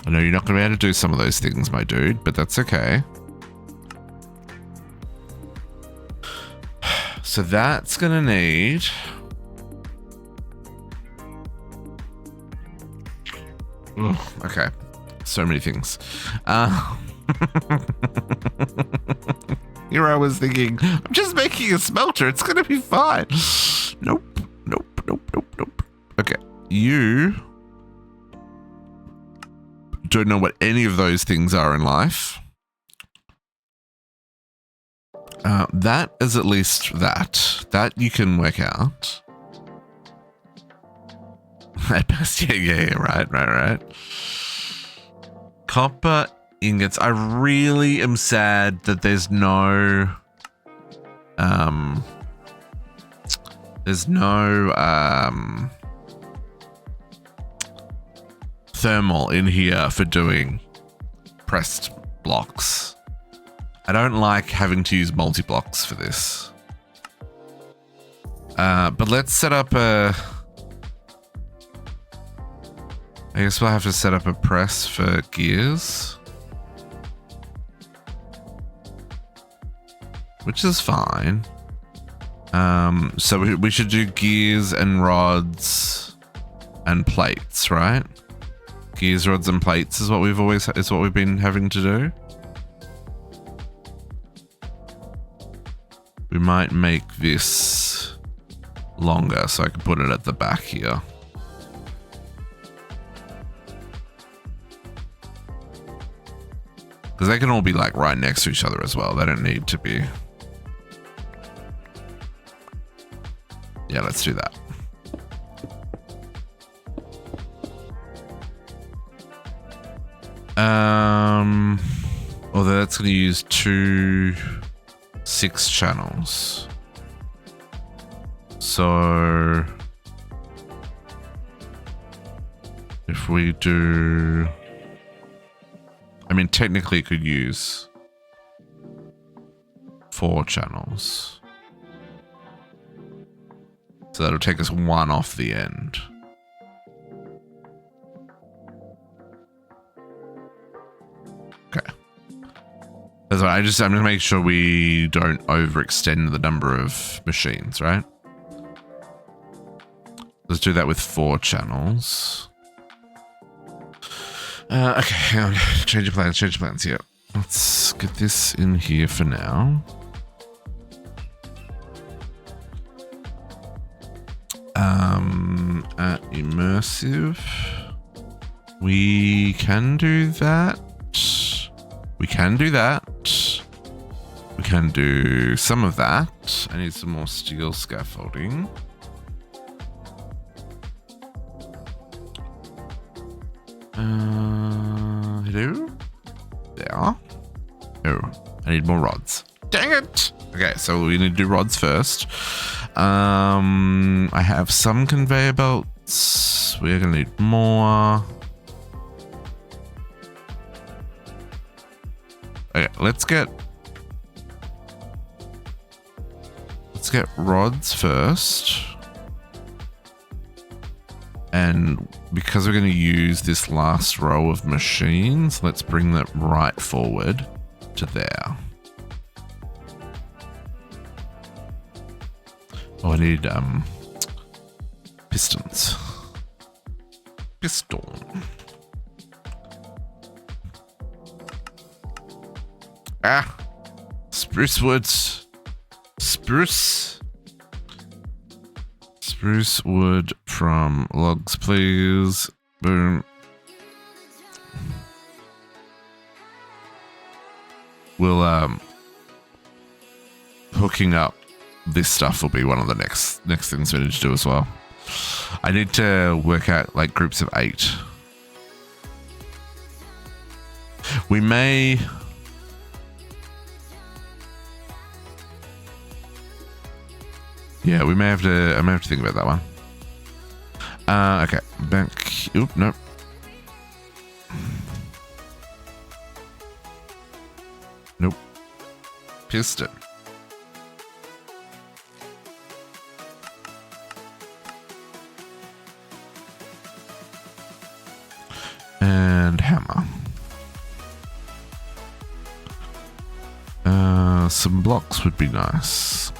I know you're not going to be able to do some of those things, my dude, but that's okay. So that's going to need... Ugh, okay, so many things. Here I was thinking, I'm just making a smelter. It's going to be fine. Nope. Okay, you don't know what any of those things are in life. That is at least that. That you can work out. At best, yeah, right. Copper ingots. I really am sad that there's no thermal in here for doing pressed blocks. I don't like having to use multi-blocks for this. But let's set up a... I guess we'll have to set up a press for gears. Which is fine. So we should do gears and rods and plates, right? Gears, rods, and plates is what we've been having to do. We might make this longer so I can put it at the back here. Because they can all be like right next to each other as well. They don't need to be. Yeah, let's do that. Although that's going to use 2 6 channels. So if we do, I mean, technically it could use 4 channels. So that'll take us 1 off the end. Okay. That's right. I'm just making sure we don't overextend the number of machines, right? Let's do that with 4 channels. Okay, hang on. Change of plans, yeah. Let's get this in here for now. At immersive, we can do that. We can do that. We can do some of that. I need some more steel scaffolding. Hello? There. Oh, I need more rods. Dang it! Okay, so we need to do rods first. I have some conveyor belts. We're gonna need more. Okay, let's get rods first. And because we're going to use this last row of machines, let's bring that right forward to there. Oh, I need pistons. Piston. Ah, spruce woods. Spruce wood from logs, please. Boom. We'll hooking up this stuff will be one of the next things we need to do as well. I need to work out like groups of 8. We may I may have to think about that one. Okay, back. Oop, nope. Nope. Piston. And hammer. Some blocks would be nice.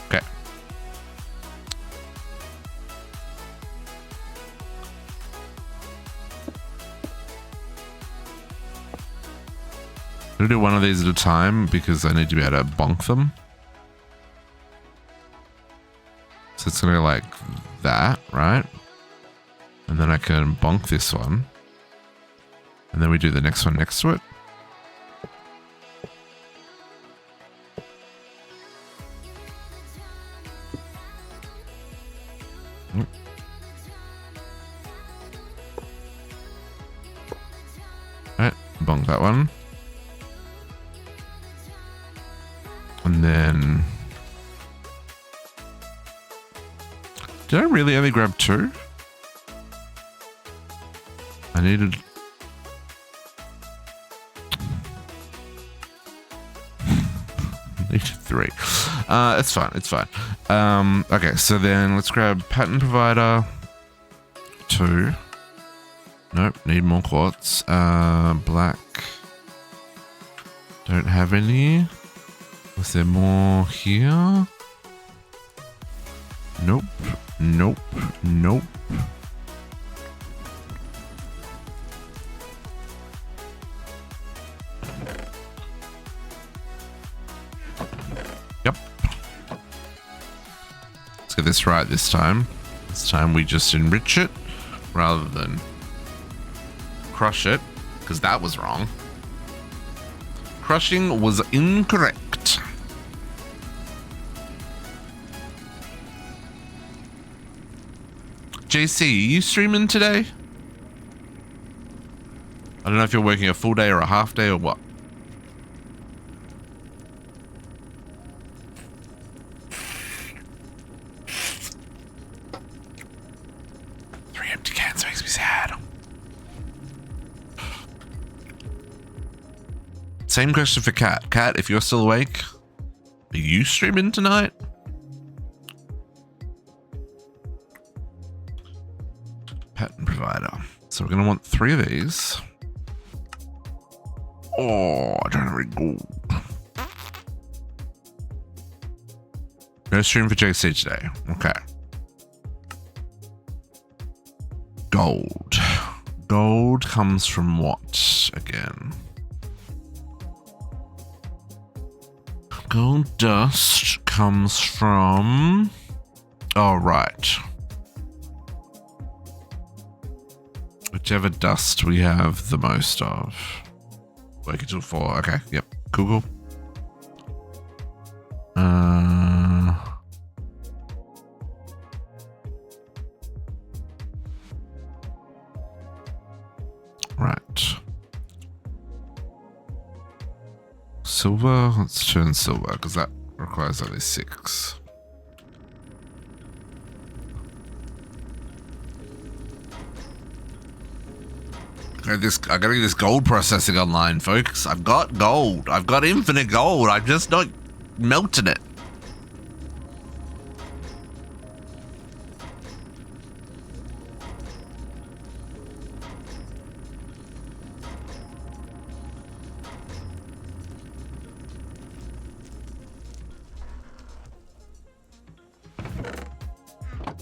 Okay. I'm gonna do one of these at a time because I need to be able to bonk them. So it's gonna go like that, right? And then I can bonk this one. And then we do the next one next to it. Alright, bonk that one. And then... Did I really only grab 2? I needed... needed 3. It's fine, it's fine. Okay, so then let's grab pattern provider 2. Nope, need more quartz. Black. Don't have any. Was there more here? Nope. Nope. Nope. Yep. Let's get this right this time. This time we just enrich it rather than crush it, because that was wrong. Crushing was incorrect. JC, are you streaming today? I don't know if you're working a full day or a half day or what. Three empty cans makes me sad. Same question for Kat. Kat, if you're still awake, are you streaming tonight? Pattern provider. So we're going to want 3 of these. Oh, I don't have any gold. No stream for JC today. Okay. Gold. Gold comes from what again? Gold dust comes from... Oh, right. Whichever dust we have the most of. Work until 4. Okay, yep. Cool. Right. Silver. Let's turn silver because that requires only 6. I gotta get this gold processing online, folks. I've got gold. I've got infinite gold. I'm just not melting it.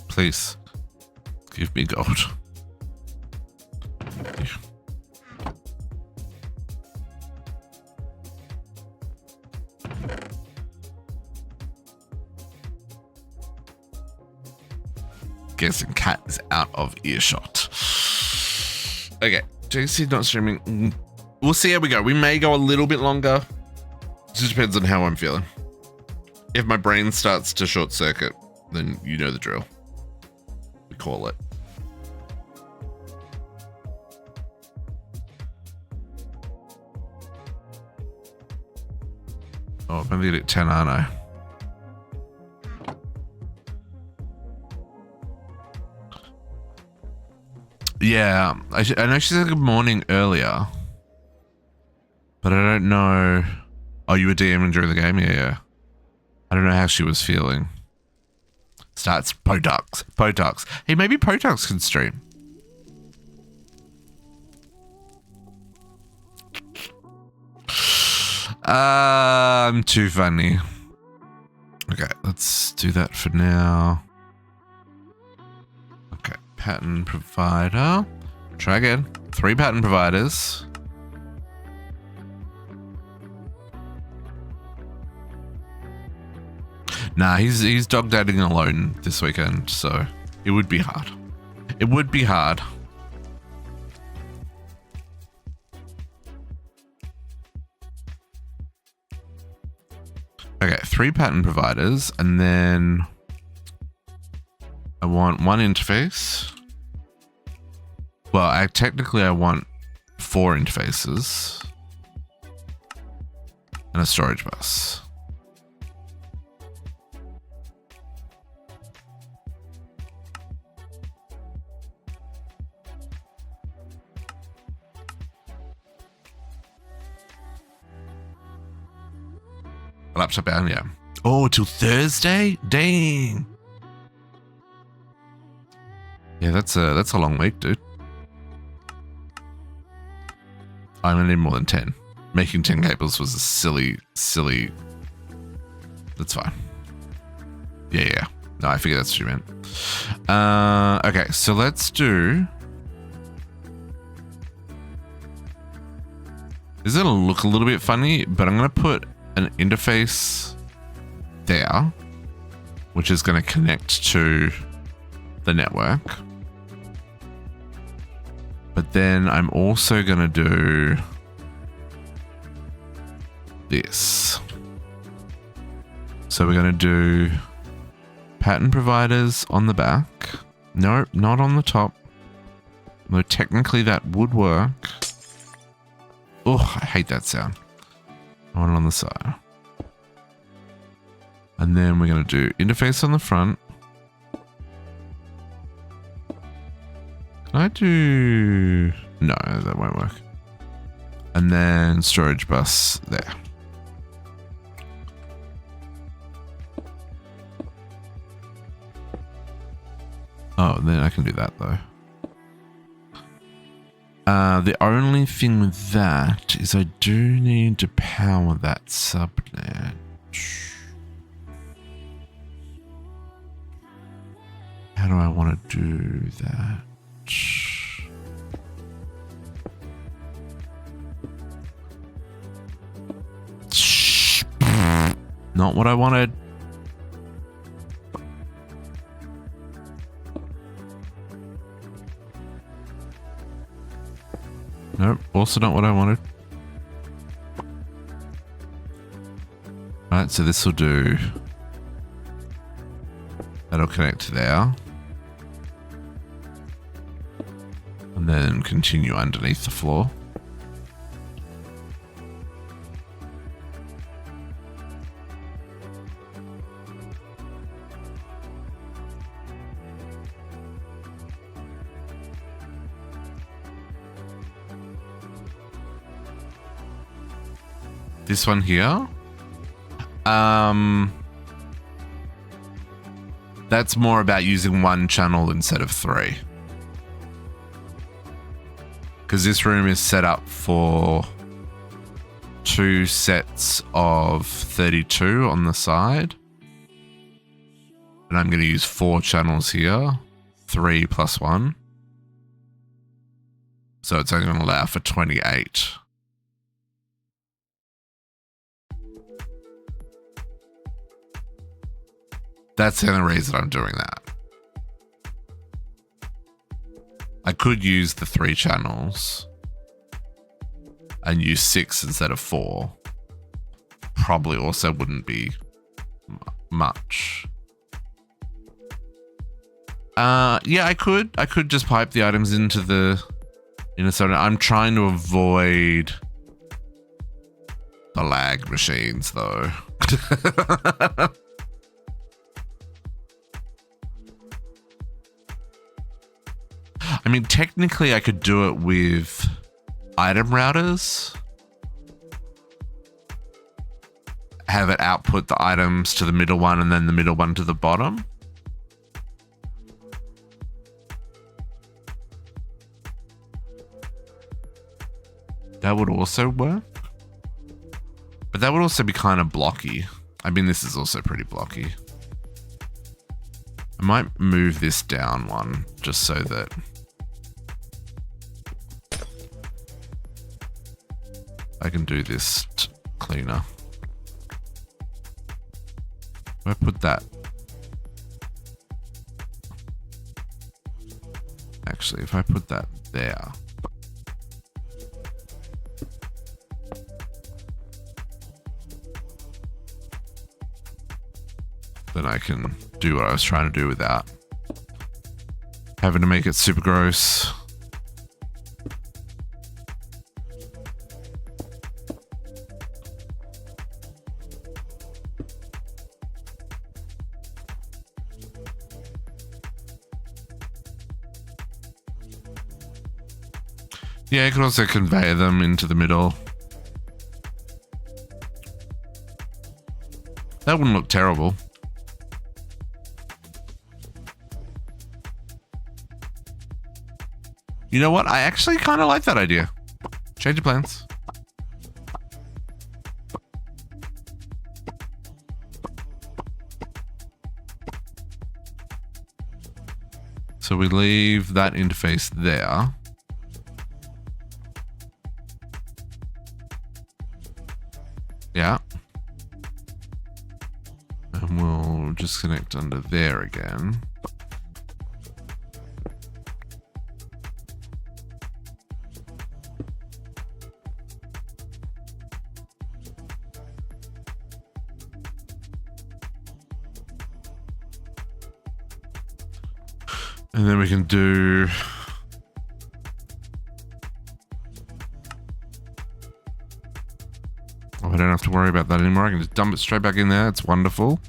Please, give me gold. guessing cat is out of earshot. Okay, JC not streaming. We'll see how we go. We may go a little bit longer. It just depends on how I'm feeling. If my brain starts to short circuit, then you know the drill. We call it. Oh, I'm maybe at 10, aren't I? Yeah, I know she said good morning earlier, but I don't know. Oh, you were DMing during the game? Yeah. I don't know how she was feeling. Starts Potux. Hey, maybe Potux can stream. I'm too funny. Okay, let's do that for now. Okay, pattern provider. Try again. 3 pattern providers. Nah, he's dog dating alone this weekend, so it would be hard. It would be hard. Okay, 3 pattern providers, and then I want 1 interface. Well, technically I want 4 interfaces and a storage bus. Laptop down, yeah. Oh, till Thursday? Dang. Yeah, that's a long week, dude. I'm gonna need more than 10. Making 10 cables was a silly. That's fine. Yeah. No, I figured that's what you meant. Okay, so let's do. This is gonna look a little bit funny, but I'm gonna put an interface there, which is going to connect to the network. But then I'm also going to do this. So we're going to do pattern providers on the back. No, not on the top. Though technically that would work. Oh, I hate that sound. One on the side. And then we're going to do interface on the front. Can I do... No, that won't work. And then storage bus there. Oh, then I can do that though. The only thing with that is I do need to power that subnet. How do I want to do that? Not what I wanted. Nope, also not what I wanted. Alright, so this will do. That'll connect to there. And then continue underneath the floor. This one here. That's more about using 1 channel instead of 3. Because this room is set up for 2 sets of 32 on the side. And I'm going to use 4 channels here. 3 plus 1. So it's only going to allow for 28. That's the only reason I'm doing that. I could use the 3 channels and use 6 instead of 4. Probably also wouldn't be much. Yeah, I could just pipe the items into the inner zone. I'm trying to avoid the lag machines though. I mean, technically I could do it with item routers. Have it output the items to the middle one and then the middle one to the bottom. That would also work. But that would also be kind of blocky. I mean, this is also pretty blocky. I might move this down one just so that I can do this cleaner. If I put that. Actually, if I put that there. Then I can do what I was trying to do without having to make it super gross. Yeah, I could also convey them into the middle. That wouldn't look terrible. You know what? I actually kind of like that idea. Change of plans. So we leave that interface there. Yeah. And we'll just connect under there again. And then we can do I don't have to worry about that anymore. I can just dump it straight back in there. It's wonderful.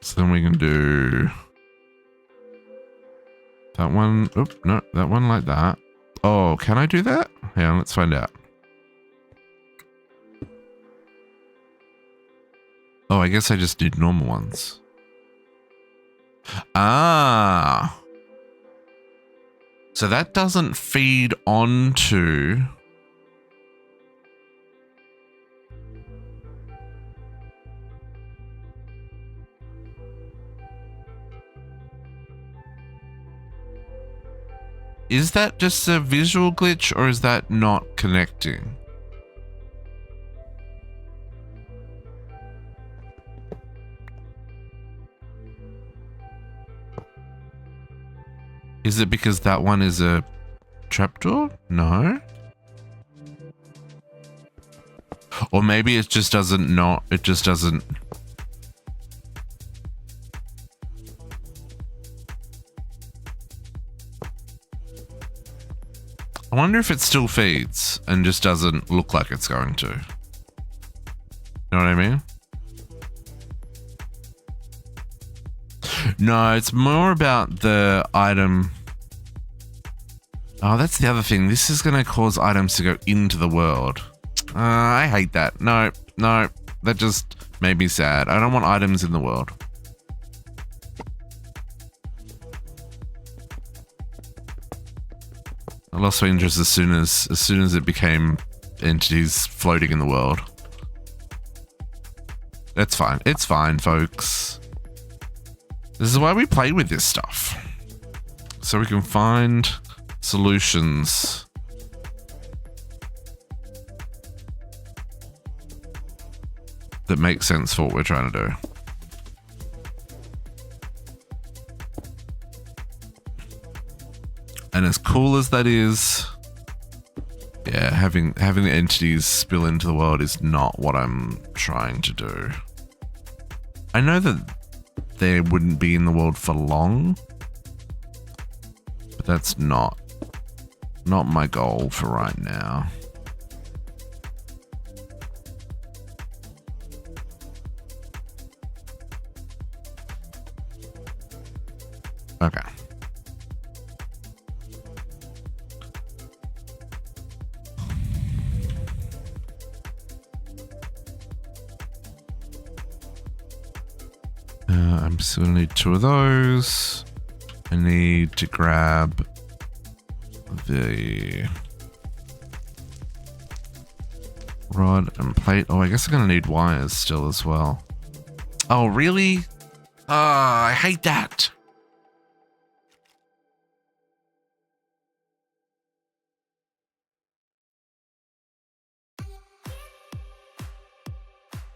So then we can do that one. Oop, no, that one like that. Oh, can I do that? Hang on, let's find out. Oh, I guess I just did normal ones. Ah. So that doesn't feed onto... Is that just a visual glitch or is that not connecting? Is it because that one is a trapdoor? No. Or maybe it just doesn't it just doesn't. I wonder if it still feeds and just doesn't look like it's going to. You know what I mean? No, it's more about the item. Oh, that's the other thing. This is going to cause items to go into the world. I hate that. No, that just made me sad. I don't want items in the world. I lost my interest as soon as it became entities floating in the world. It's fine. It's fine, folks. This is why we play with this stuff. So we can find solutions. that makes sense for what we're trying to do. And as cool as that is, yeah, having the entities spill into the world is not what I'm trying to do. I know that they wouldn't be in the world for long, but that's not my goal for right now. Okay. I'm still gonna need 2 of those. I need to grab the rod and plate. Oh, I guess I'm gonna need wires still as well. Oh, really? I hate that.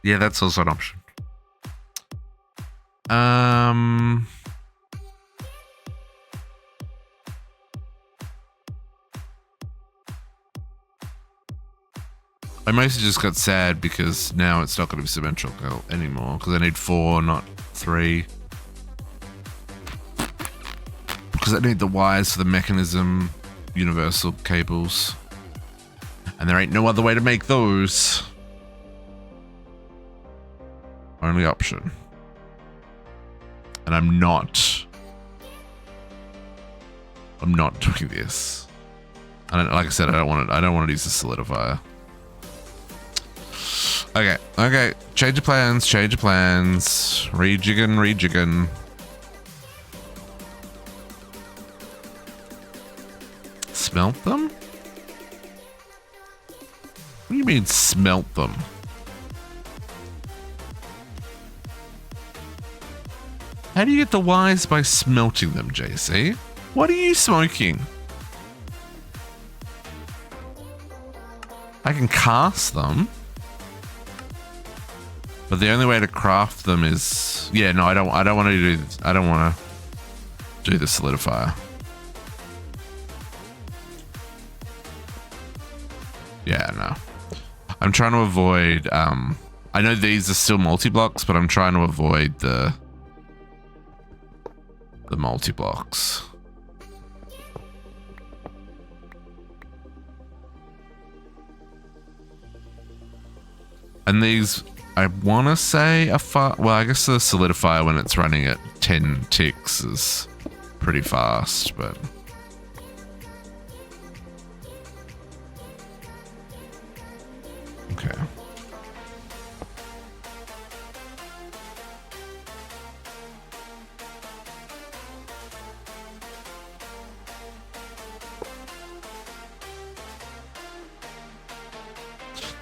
Yeah, that's also an option. I mostly just got sad because now it's not going to be symmetrical anymore because I need 4, not 3. Because I need the wires for the mechanism, universal cables. And there ain't no other way to make those. Only option. And I'm not doing this. Like I said, I don't want to use the solidifier. Okay. Change your plans. Rejigging. Smelt them? What do you mean smelt them? How do you get the wires by smelting them, JC? What are you smoking? I can cast them. But the only way to craft them is... Yeah, no, I don't want to do... I don't want to do the solidifier. Yeah, no. I'm trying to avoid... I know these are still multi-blocks, but I'm trying to avoid the multi-blocks. And these... I want to say well, I guess the solidifier when it's running at 10 ticks is pretty fast, but... Okay.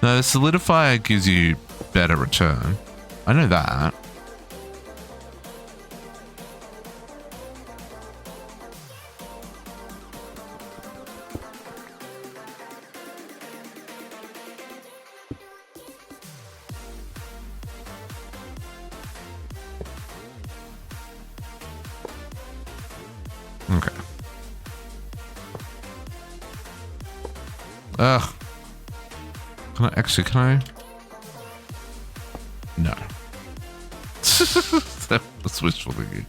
No, the solidifier gives you better return. I know that. Okay. Ugh. Can I? No. That's wishful thinking.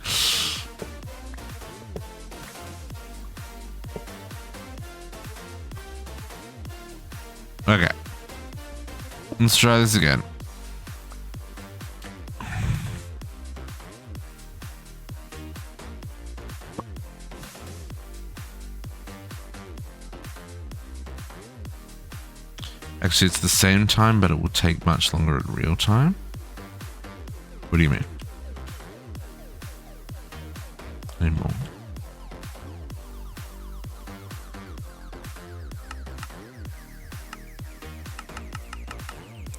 Okay. Let's try this again. Actually, it's the same time, but it will take much longer at real time. What do you mean? Any more?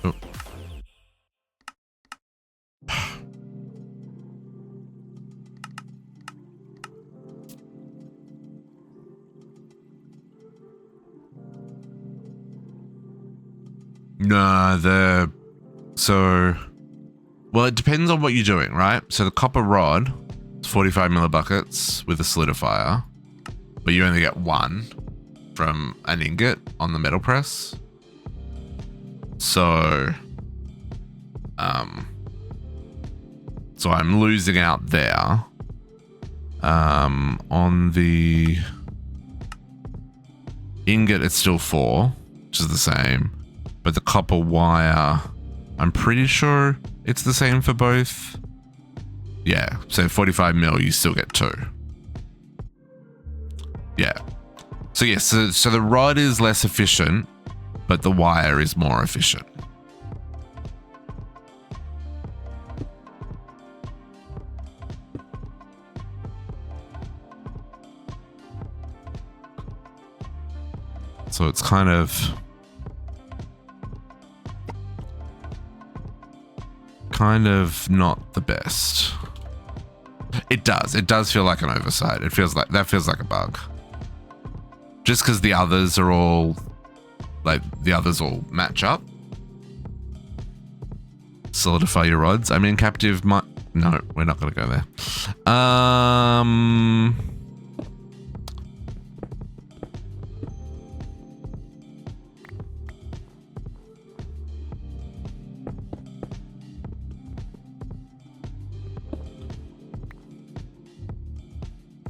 Oh. Nah, so Well, it depends on what you're doing, right? So the copper rod is 45 millibuckets with a solidifier, but you only get one from an ingot on the metal press. So, so I'm losing out there. On the ingot, it's still 4, which is the same, but the copper wire, I'm pretty sure it's the same for both. Yeah, so 45 mil, you still get 2. Yeah. So yes, so the rod is less efficient, but the wire is more efficient. So it's kind of not the best. It does feel like an oversight. It feels like a bug. Just because the others all match up. Solidify your rods. I mean, captive might. No, we're not going to go there.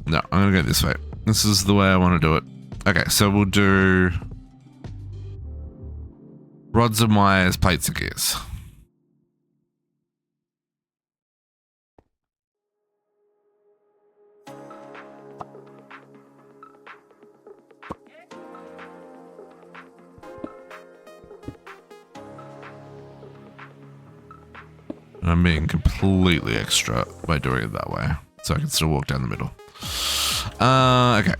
No, I'm going to go this way. This is the way I want to do it. Okay, so we'll do rods and wires, plates and gears. And I'm being completely extra by doing it that way, so I can still walk down the middle. Okay.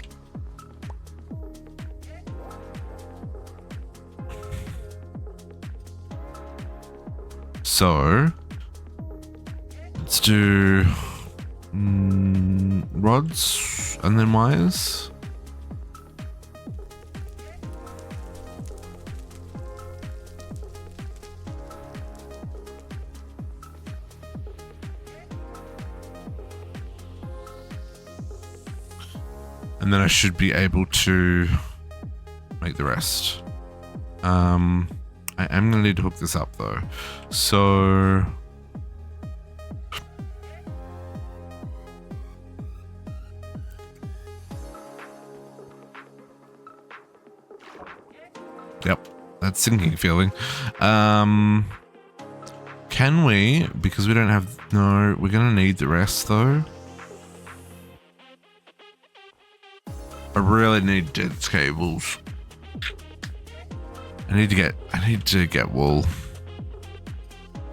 So let's do rods and then wires. And then I should be able to make the rest. I am going to need to hook this up though. So yep, that sinking feeling. Can we, because we don't have, no, we're going to need the rest though. I really need dense cables. I need to get wool.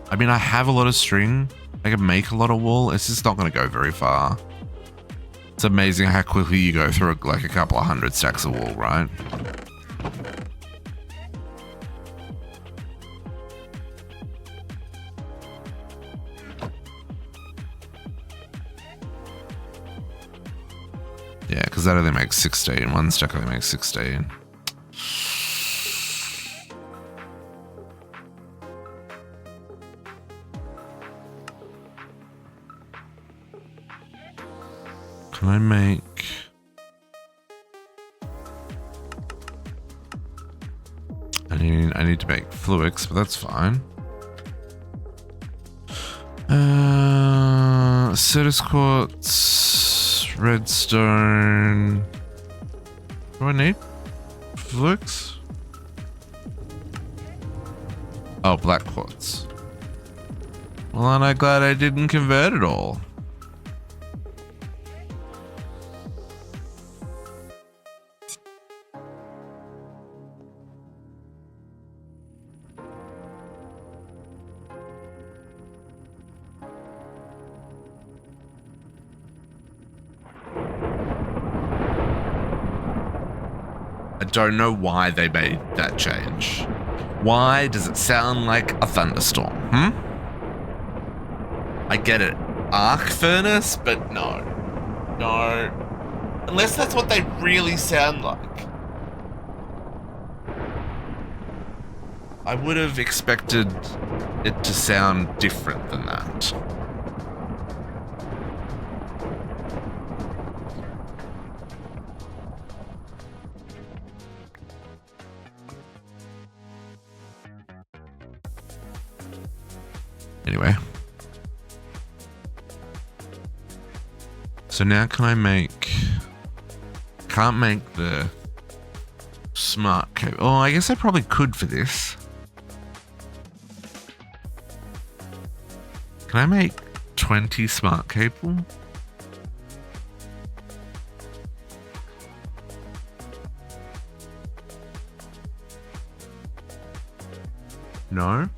I mean, I have a lot of string. I can make a lot of wool. It's just not going to go very far. It's amazing how quickly you go through like a couple of 100 stacks of wool, right? Yeah, because that only makes 16. One stack only makes 16. Can I make... I need to make fluix, but that's fine. Certus quartz, redstone. What do I need? Fluix? Oh, black quartz. Well, aren't I glad I didn't convert it all? I don't know why they made that change. Why does it sound like a thunderstorm? I get it. Arc furnace, but no. No. Unless that's what they really sound like. I would have expected it to sound different than that. Anyway. So now can I make... Can't make the smart cable. Oh, I guess I probably could for this. Can I make 20 smart cable? No?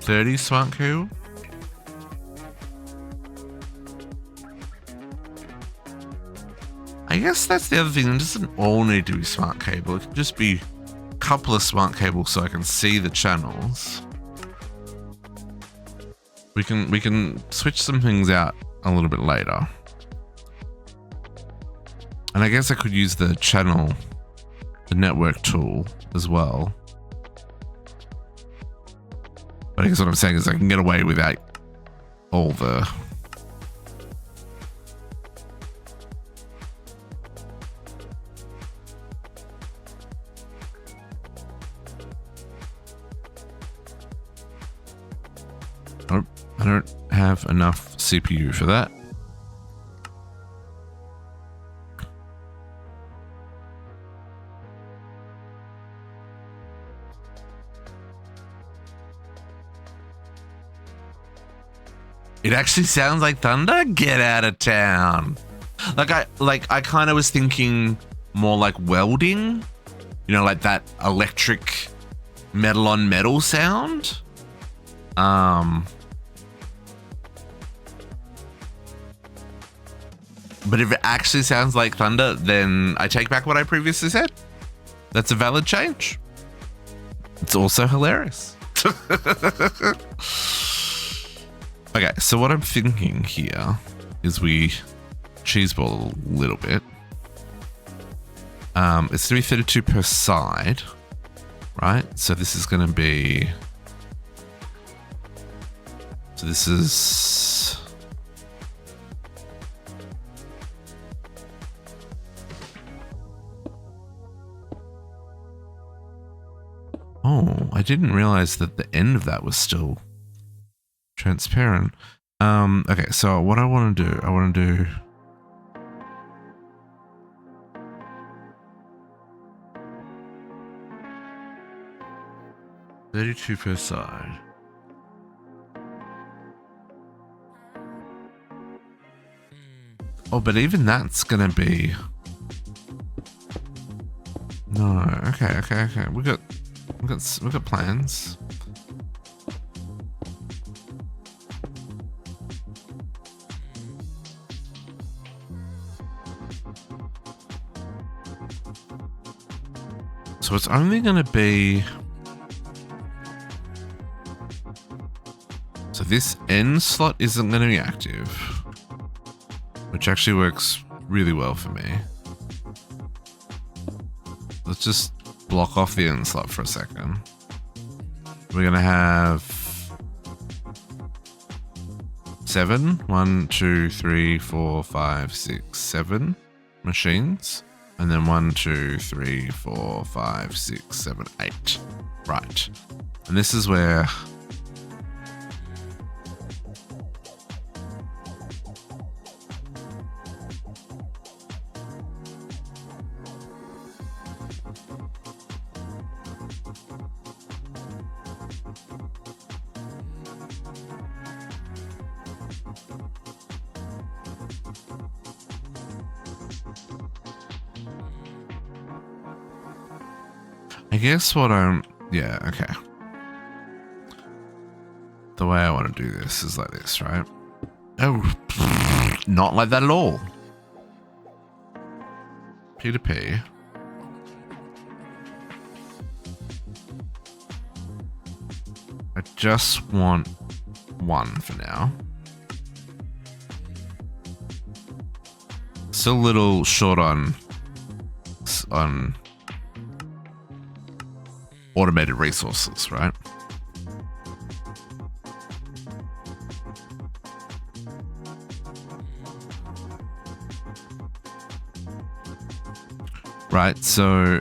$30 smart cable? I guess that's the other thing. It doesn't all need to be smart cable. It can just be a couple of smart cables so I can see the channels. We can switch some things out a little bit later. And I guess I could use the channel, the network tool as well. But I guess what I'm saying is I can get away without all the... Nope, I don't have enough CPU for that. It actually sounds like thunder? Get out of town. Like I kind of was thinking more like welding, you know, like that electric metal on metal sound. But if it actually sounds like thunder, then I take back what I previously said. That's a valid change. It's also hilarious. Okay, so what I'm thinking here is we cheeseball a little bit. It's going to be 32 per side, right? So this is going to be... So this is... Oh, I didn't realize that the end of that was still transparent. Okay, so what I want to do, I want to do... $32 per side. Oh, but even that's gonna be... No, okay. We've got plans. So it's only going to be... So this end slot isn't going to be active, which actually works really well for me. Let's just block off the end slot for a second. We're going to have 7, 1, 2, 3, 4, 5, 6, 7 machines. And then 1, 2, 3, 4, 5, 6, 7, 8. Right. And this is where... I guess what I'm... Yeah, okay. The way I want to do this is like this, right? Oh, not like that at all. P2P. I just want one for now. Still a little short on automated resources, right? Right, so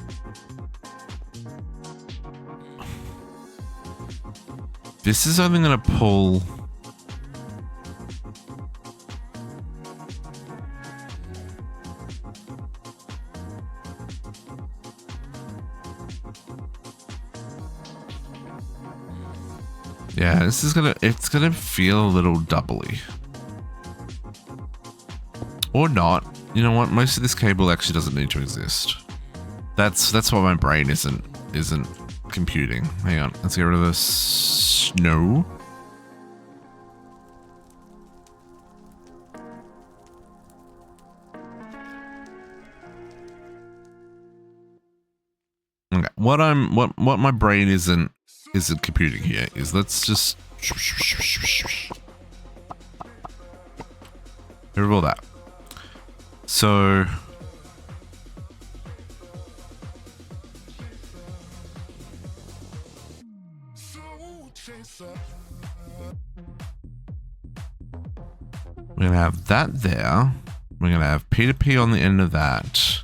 this is only going to pull yeah, this is it's gonna feel a little doubly. Or not. You know what? Most of this cable actually doesn't need to exist. That's what my brain isn't computing. Hang on, let's get rid of the snow. Okay, what my brain isn't computing here is let's just get rid of all that. So we're gonna have that there. We're gonna have P2P on the end of that.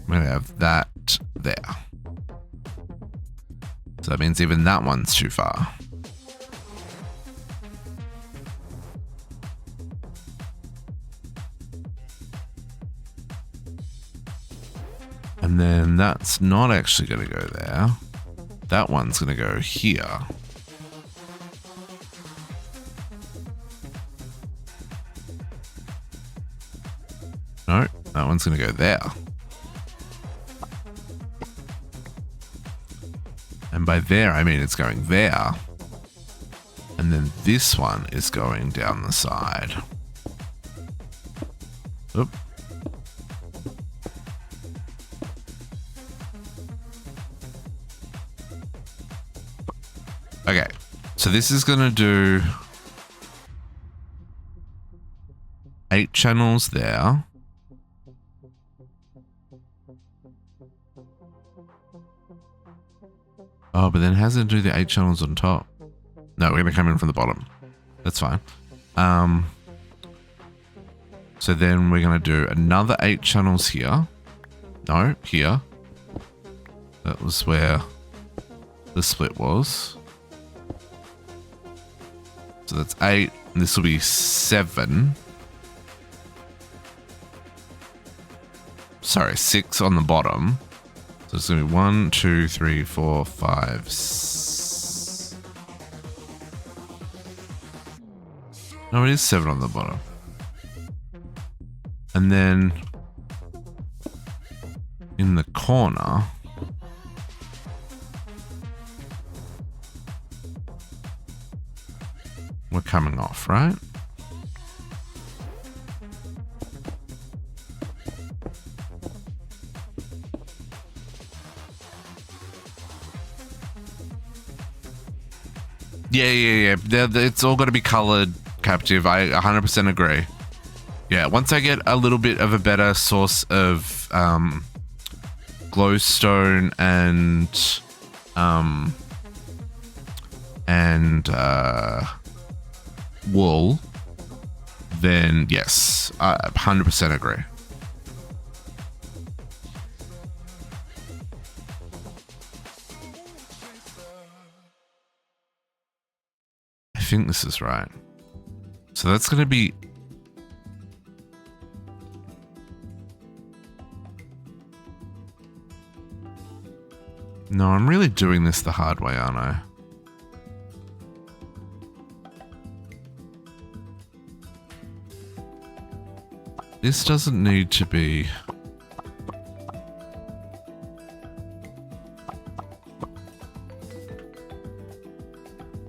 We're gonna have that there. So that means even that one's too far. And then that's not actually going to go there. That one's going to go here. No, that one's going to go there. And by there, I mean it's going there. And then this one is going down the side. Oop. Okay, so this is going to do 8 channels there. Oh, but then how's it do the 8 channels on top? No, we're going to come in from the bottom. That's fine. So then we're going to do another 8 channels here. No, here. That was where the split was. So that's 8, and this will be 7. Sorry, 6 on the bottom. So it's going to be 1, 2, 3, 4, 5, 6. No, it is 7 on the bottom. And then in the corner, we're coming off, right? Yeah. It's all got to be colored, Captive. I 100% agree. Yeah, once I get a little bit of a better source of glowstone and wool, then yes, I 100% agree. I think this is right. So that's going to be... No, I'm really doing this the hard way, aren't I? This doesn't need to be...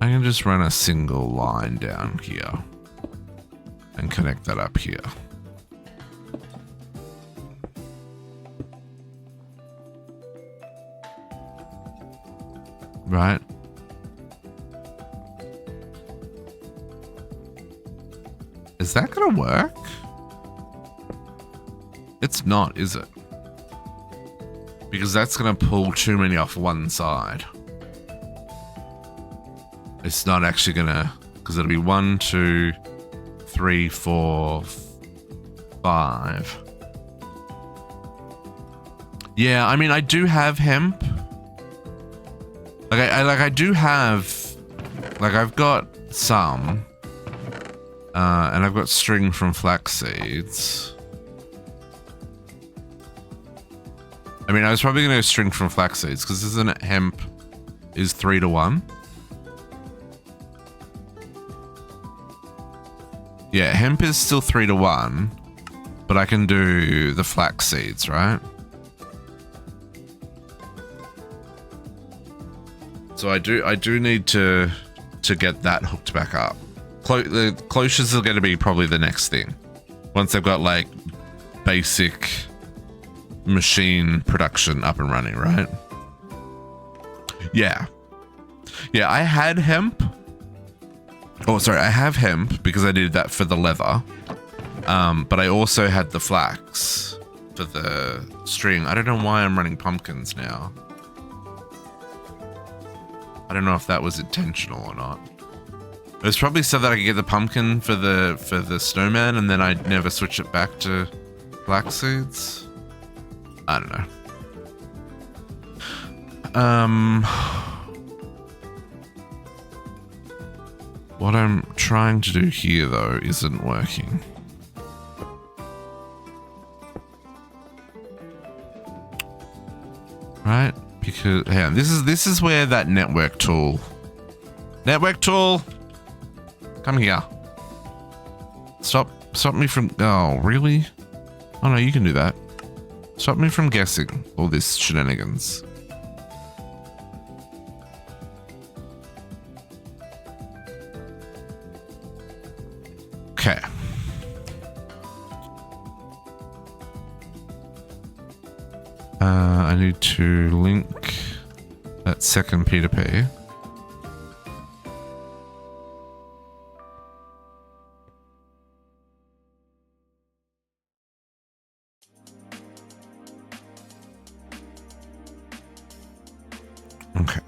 I can just run a single line down here and connect that up here. Right? Is that gonna work? It's not, is it? Because that's gonna pull too many off one side. It's not actually gonna, because it'll be 1, 2, 3, 4, 5. Yeah, I mean, I do have hemp. I do have, like, I've got some, and I've got string from flax seeds. I mean, I was probably going to string from flax seeds because isn't it hemp is 3 to 1? Yeah, hemp is still 3 to 1, but I can do the flax seeds, right? So I do need to get that hooked back up. The cloches are going to be probably the next thing. Once they've got like basic machine production up and running, right? Yeah. Yeah, I had hemp. Oh, sorry, I have hemp because I did that for the leather. But I also had the flax for the string. I don't know why I'm running pumpkins now. I don't know if that was intentional or not. It was probably so that I could get the pumpkin for the snowman and then I'd never switch it back to flax seeds. I don't know. What I'm trying to do here though isn't working. Right? Because hang on, this is where that network tool, come here. Stop me from. Oh really? Oh no, you can do that. Stop me from guessing all this shenanigans. Okay. I need to link that second P2P. Okay.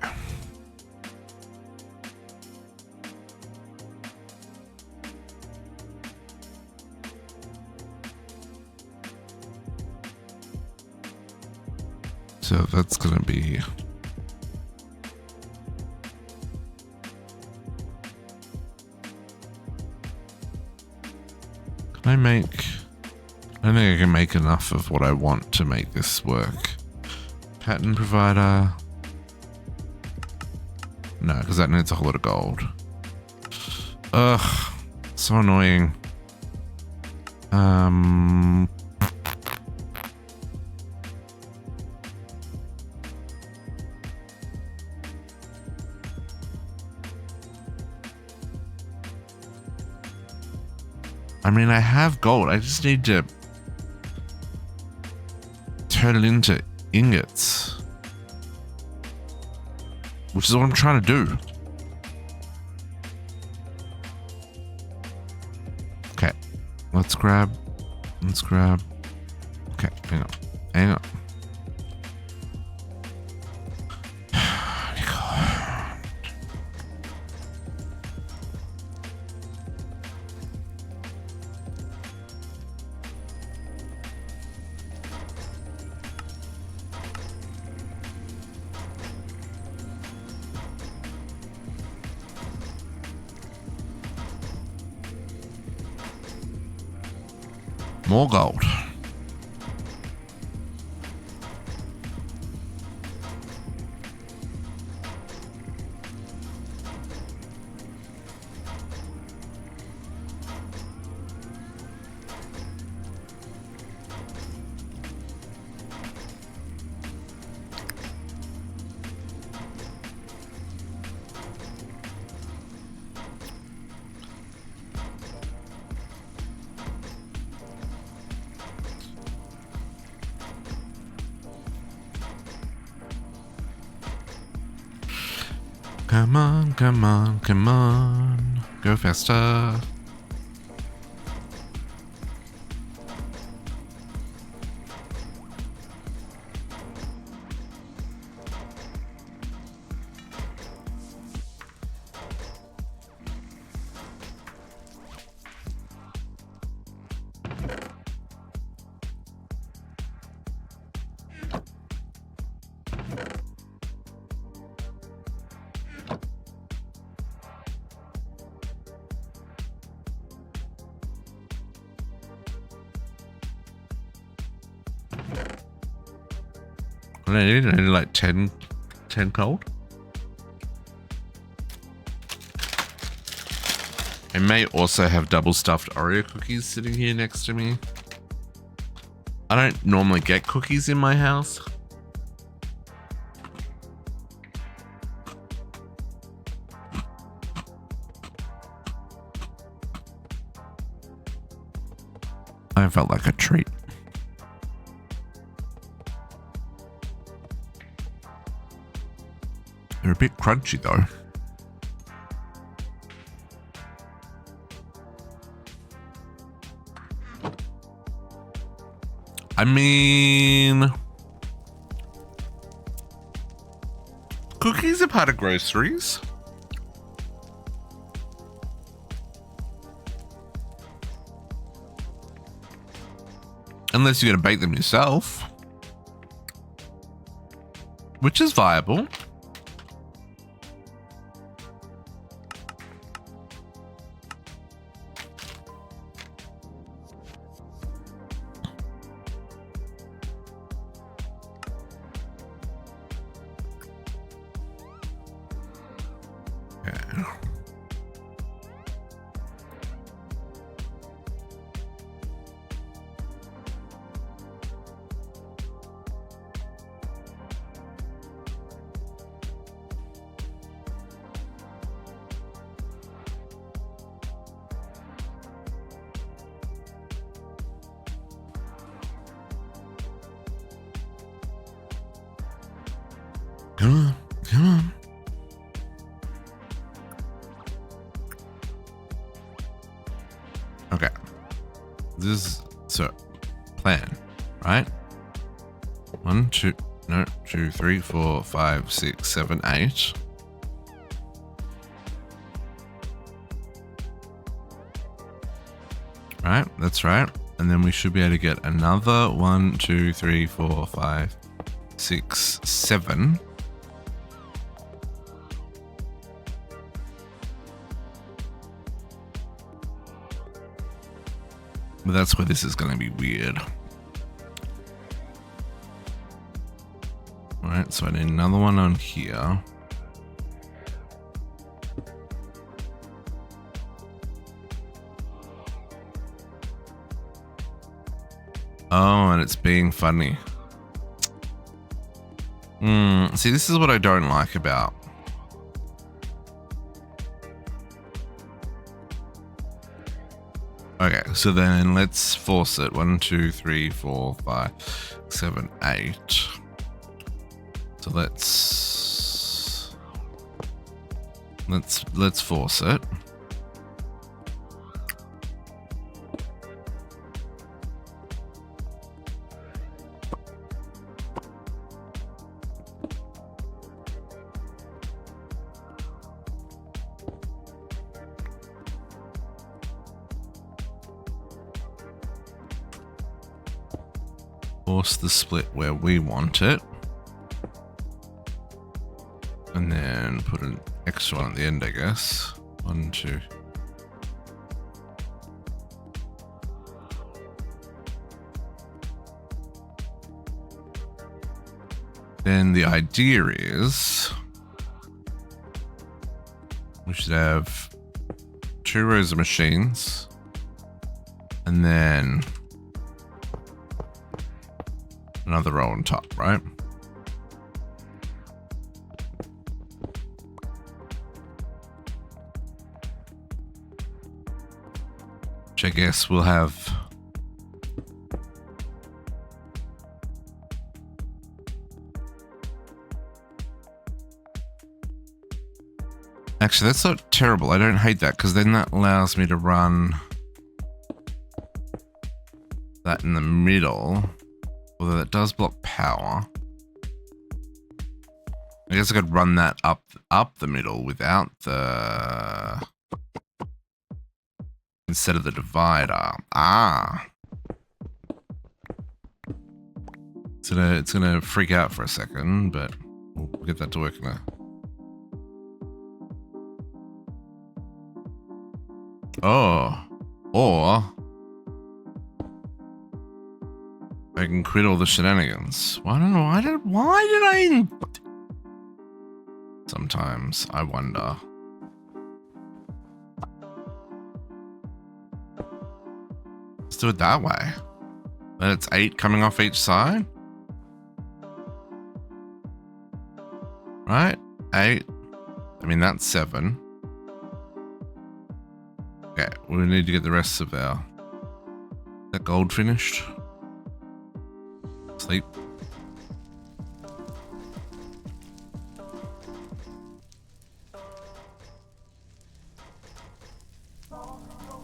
So that's gonna be I don't think I can make enough of what I want to make this work. Pattern provider. No, because that needs a whole lot of gold. Ugh, so annoying. I mean, I have gold. I just need to turn it into ingots, which is what I'm trying to do. Okay, let's grab. Okay, hang on. More gold. Come on. Go faster. I need like 10 gold. I may also have double stuffed Oreo cookies sitting here next to me. I don't normally get cookies in my house. I felt like a treat. They're a bit crunchy though. I mean, cookies are part of groceries. Unless you're going to bake them yourself, which is viable. Come on. Okay. This is plan, right? 1, 2, 3, 4, 5, 6, 7, 8. Right, that's right. And then we should be able to get another 1, 2, 3, 4, 5, 6, 7. But that's where this is going to be weird. Alright, so I need another one on here. Oh, and it's being funny. See, this is what I don't like about. Okay, so then let's force it. 1, 2, 3, 4, 5, 7, 8. So let's force it. Force the split where we want it. And then put an extra one at the end, I guess. 1, 2. Then the idea is we should have 2 rows of machines and then another row on top, right? Which I guess we'll have actually, that's not terrible. I don't hate that because then that allows me to run that in the middle. Although that does block power. I guess I could run that up the middle without the... instead of the divider. Ah. It's gonna freak out for a second, but we'll get that to work now. Oh. Or I I can quit all the shenanigans. Well, I don't know. Why did I? Sometimes I wonder. Let's do it that way. Then it's 8 coming off each side. Right? 8. I mean, that's 7. Okay, we need to get the rest of our... Is that gold finished? Sleep.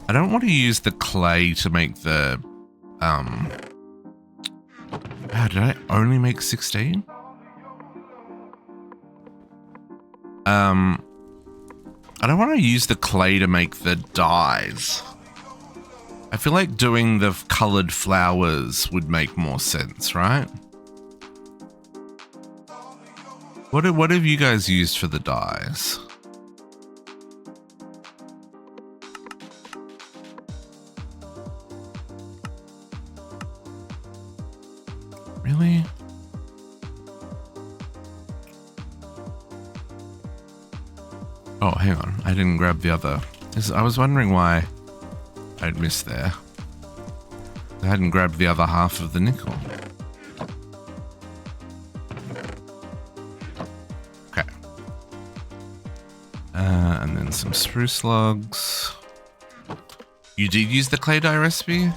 I don't want to use the clay to make the... did I only make 16? I don't want to use the clay to make the dyes. I feel like doing the colored flowers would make more sense, right? What have you guys used for the dyes? Really? Oh, hang on. I didn't grab the other. I was wondering why I'd missed there. I hadn't grabbed the other half of the nickel. Okay. And then some spruce logs. You did use the clay dye recipe?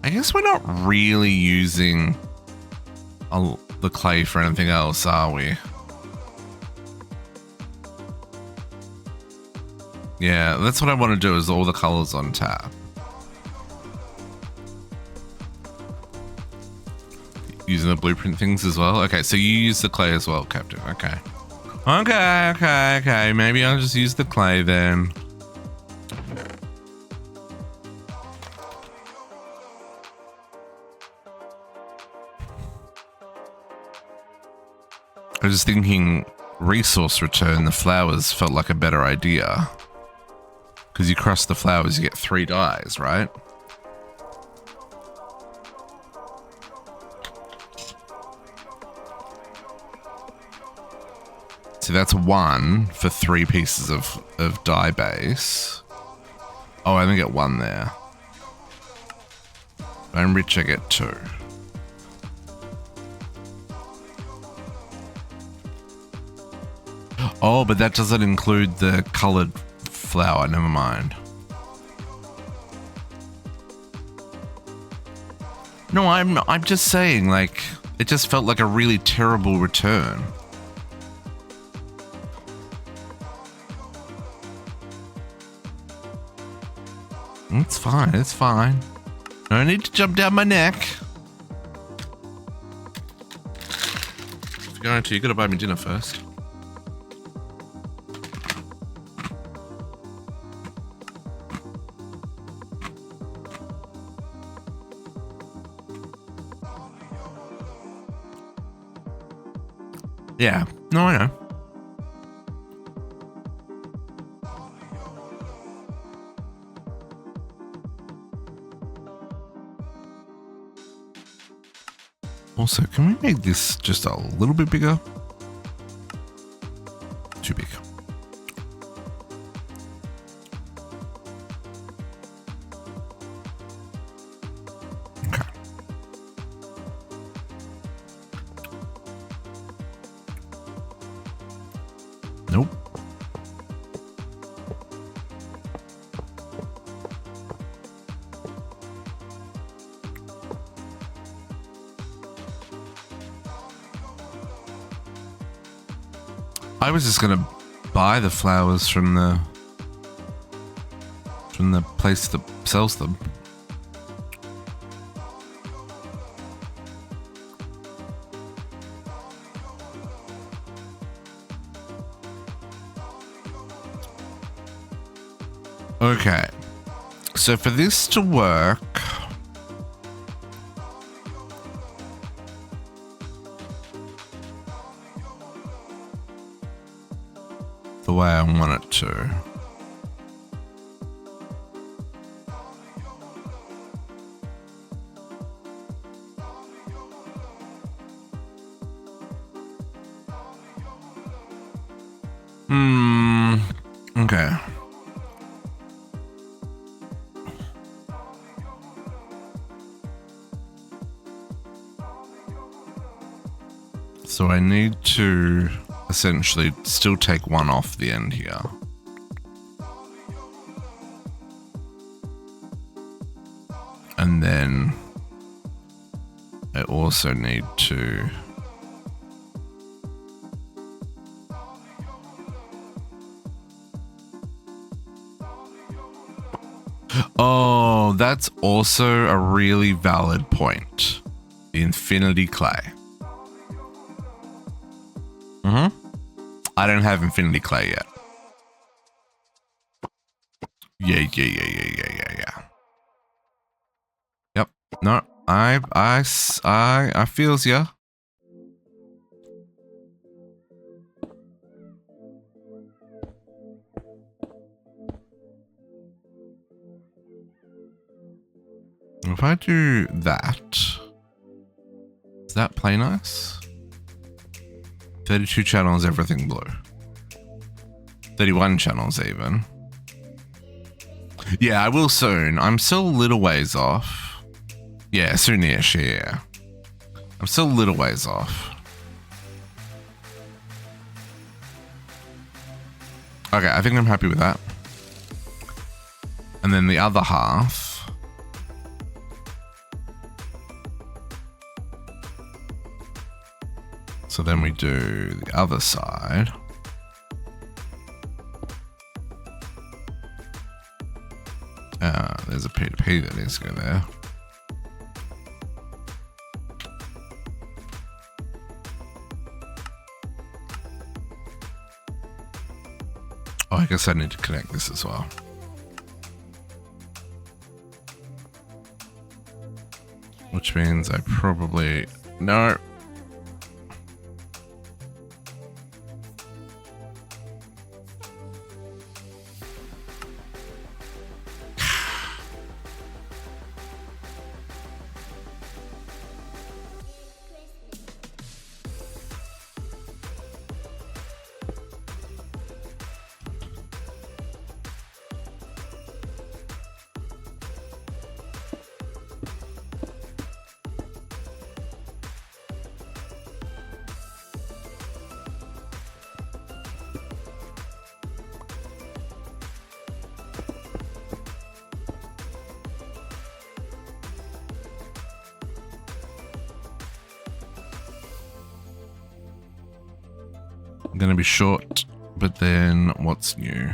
I guess we're not really using the clay for anything else, are we? Yeah, that's what I want to do, is all the colors on tap. Using the blueprint things as well? Okay, so you use the clay as well, Captain. Okay. Okay. Maybe I'll just use the clay then. I was thinking resource return, the flowers felt like a better idea. Because you crush the flowers, you get 3 dyes, right? So that's 1 for 3 pieces of dye base. Oh, I only get 1 there. If I'm rich, I get 2. Oh, but that doesn't include the colored flower, never mind. No, I'm just saying, like, it just felt like a really terrible return. It's fine, it's fine. No need to jump down my neck. If you're going to, you gotta buy me dinner first. Yeah, no, I know. Also, can we make this just a little bit bigger? Too big. Okay. Nope. I was just gonna buy the flowers from the place that sells them. Okay, so for this to work, the way I want it to, Okay. So I need to essentially still take one off the end here. And then I also need to oh, that's also a really valid point. The infinity clay. I don't have infinity clay yet. Yeah. Yep. No, I feels ya. If I do that, does that play nice? 32 channels, everything blue. 31 channels even. Yeah, I will soon. I'm still a little ways off. Yeah, soonish, yeah. I'm still a little ways off. Okay, I think I'm happy with that. And then the other half. So then we do the other side. There's a P2P that needs to go there. Oh, I guess I need to connect this as well. Which means I probably... No. I'm gonna be short, but then what's new?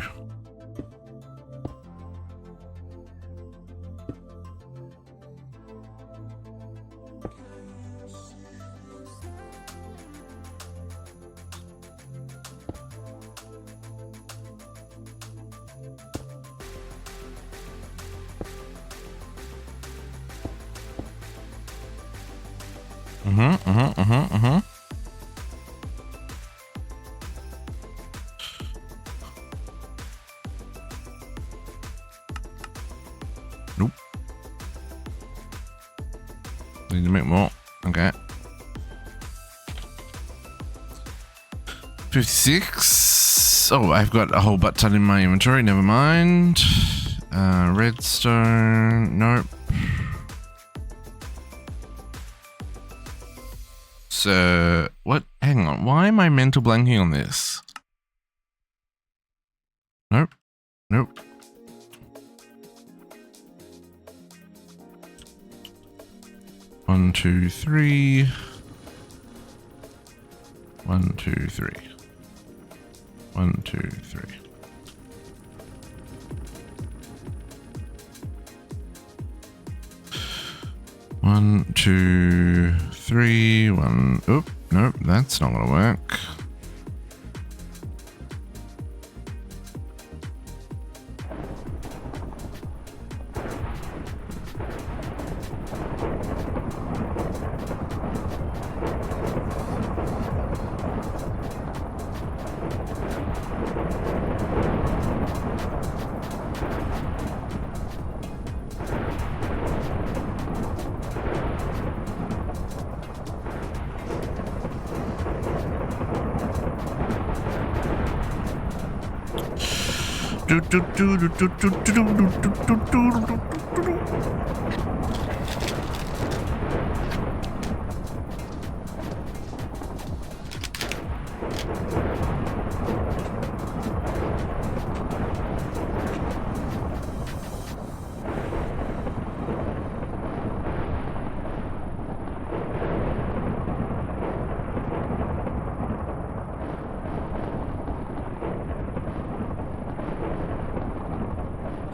Nope. Need to make more. Okay. 56. Oh, I've got a whole butt ton in my inventory. Never mind. Redstone. Nope. So, what? Hang on. Why am I mental blanking on this? Nope. Nope. One, two, three. 1, 2, 3. 1, 2, 3. One, two, three, one. Oop, nope, that's not gonna work.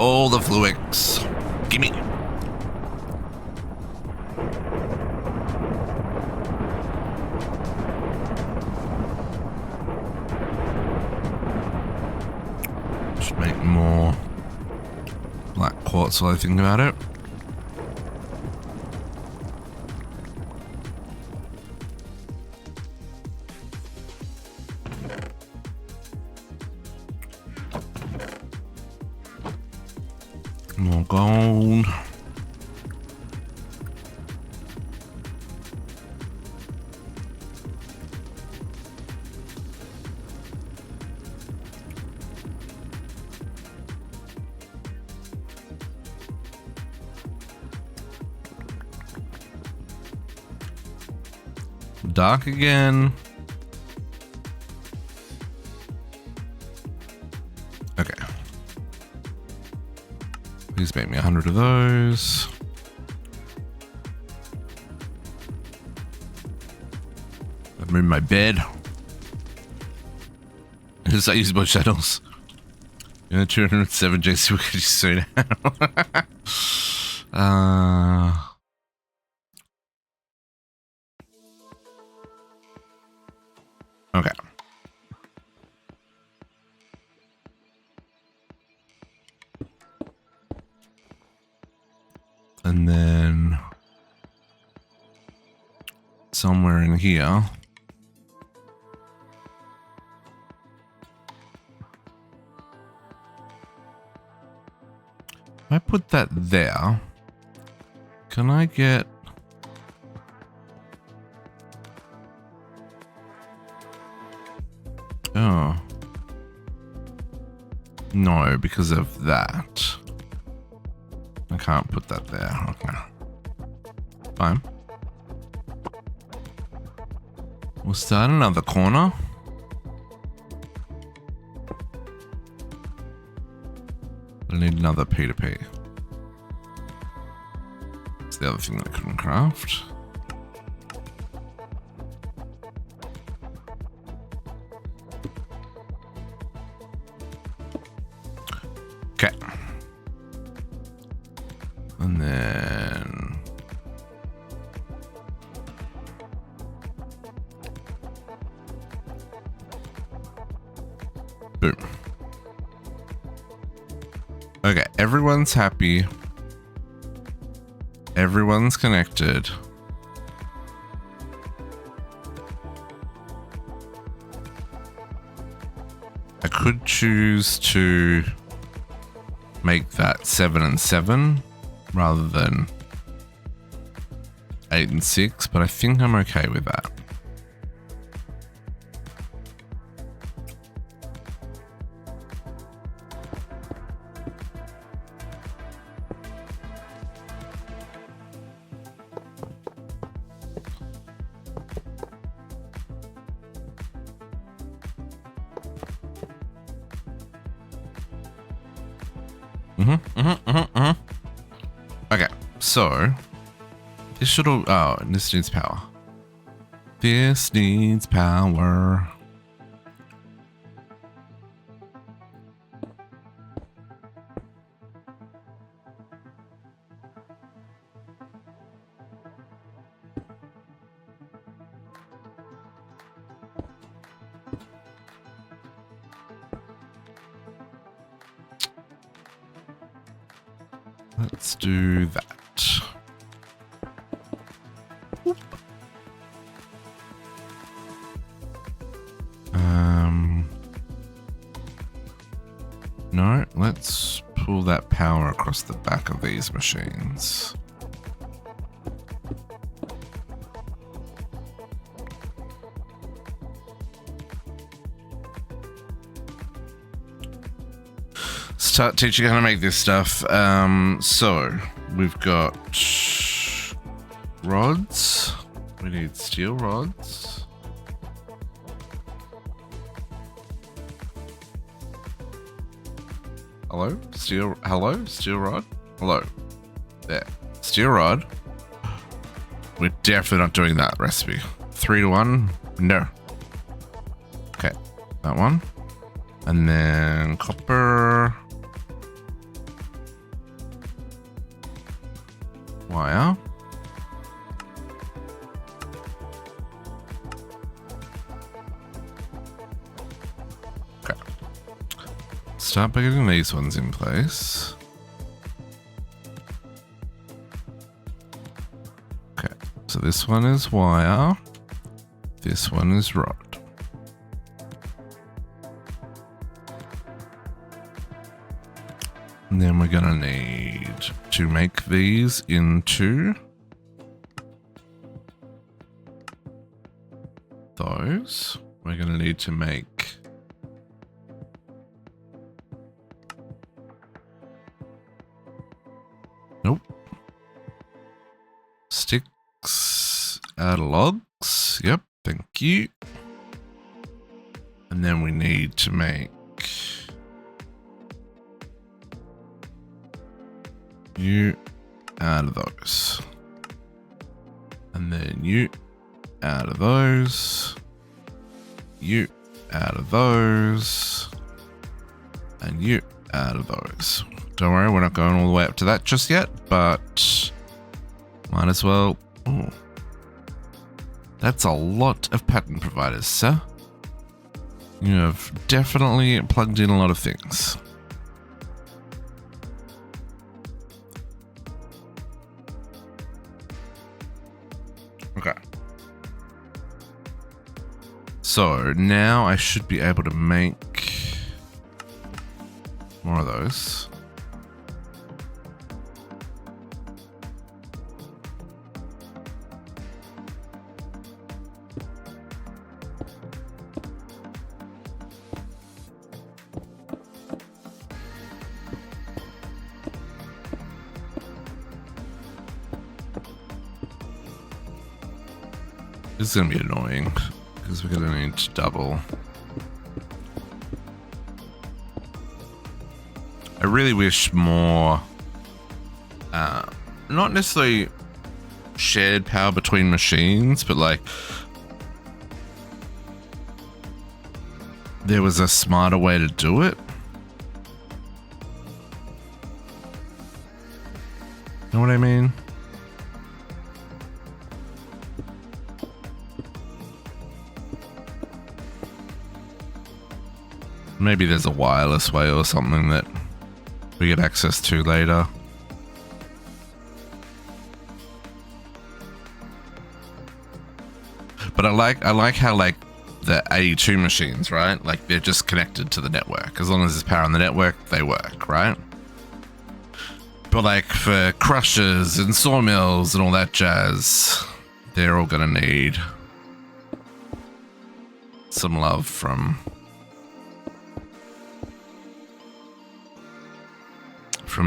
All the fluids. Gimme. Should make more black quartz while I think about it. More gold. Dark again. Okay. Please make me 100 of those. I've moved my bed. As I use my channels. 207 JC will get you soon. Okay. And then somewhere in here. If I put that there, can I get... Oh. No, because of that. I can't put that there. Okay. Fine. We'll start another corner. I need another P2P. It's the other thing that I couldn't craft. Okay. And then... boom. Okay, everyone's happy. Everyone's connected. I could choose to make that 7 and 7 rather than 8 and 6, but I think I'm okay with that. Okay, so this should all. Oh, this needs power. This needs power. Let's do that. Whoop. No, let's pull that power across the back of these machines. start teaching how to make this stuff. So we've got rods. We need steel rods. Hello? Steel rod? Hello. There. Steel rod. We're definitely not doing that recipe. 3 to 1? No. Okay. That one. And then copper. Wire. Okay. Start by getting these ones in place. Okay. So this one is wire. This one is rod. And then we're gonna need to make these into those. We're gonna need to make sticks out of logs. Yep, thank you. And then we need to make you out of those. And then you out of those. You out of those. And you out of those. Don't worry, we're not going all the way up to that just yet, but might as well. Ooh. That's a lot of pattern providers, sir. You have definitely plugged in a lot of things. Okay. So now I should be able to make more of those. This is going to be annoying because we're going to need to double. I really wish more, not necessarily shared power between machines, but like there was a smarter way to do it. Know what I mean? Maybe there's a wireless way or something that we get access to later. But I like how like the AE2 machines, right? Like they're just connected to the network. As long as there's power on the network, they work, right? But like for crushers and sawmills and all that jazz, they're all gonna need some love from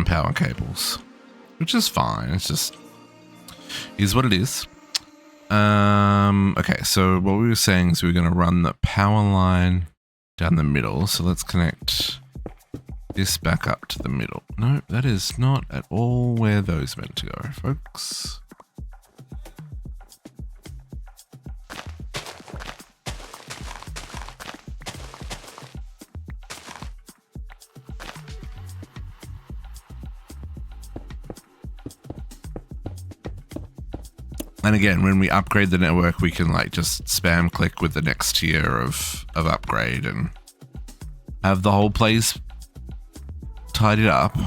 power cables, which is fine. It's just is what it is. Okay, so what we were saying is we're going to run the power line down the middle. So let's connect this back up to the middle. No, that is not at all where those meant to go, folks. And again, when we upgrade the network, we can like just spam click with the next tier of upgrade and have the whole place tidied up.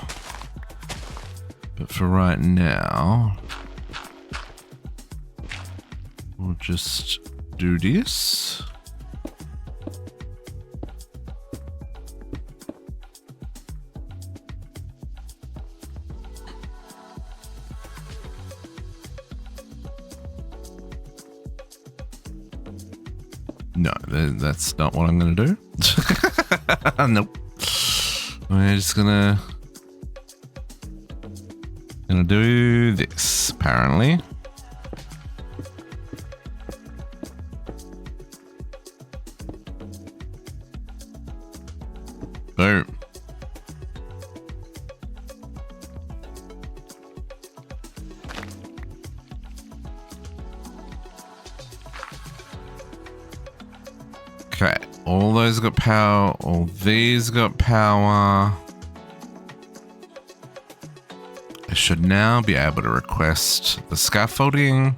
But for right now, we'll just do this. No, that's not what I'm going to do. Nope. We're just gonna do this, apparently. Boom. Okay, all those got power, all these got power. I should now be able to request the scaffolding.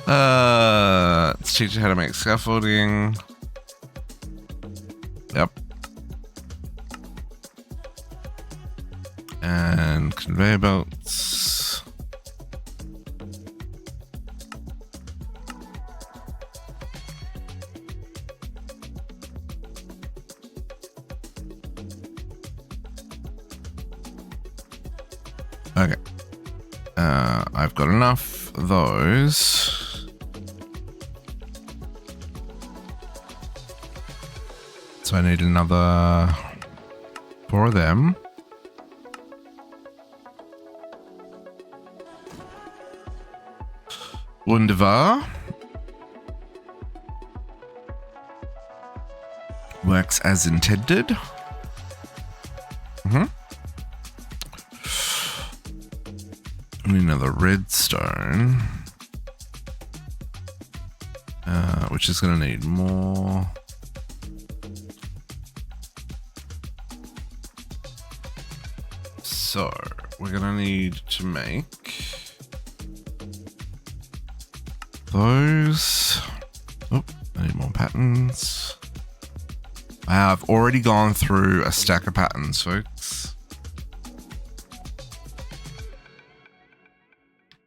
Let's teach you how to make scaffolding. Yep. And conveyor belts. Okay. I've got enough of those. So I need another 4 of them. Wunderbar. Works as intended. I need another redstone. Which is going to need more. So, we're going to need to make those. Oh, I need more patterns. I've already gone through a stack of patterns, folks.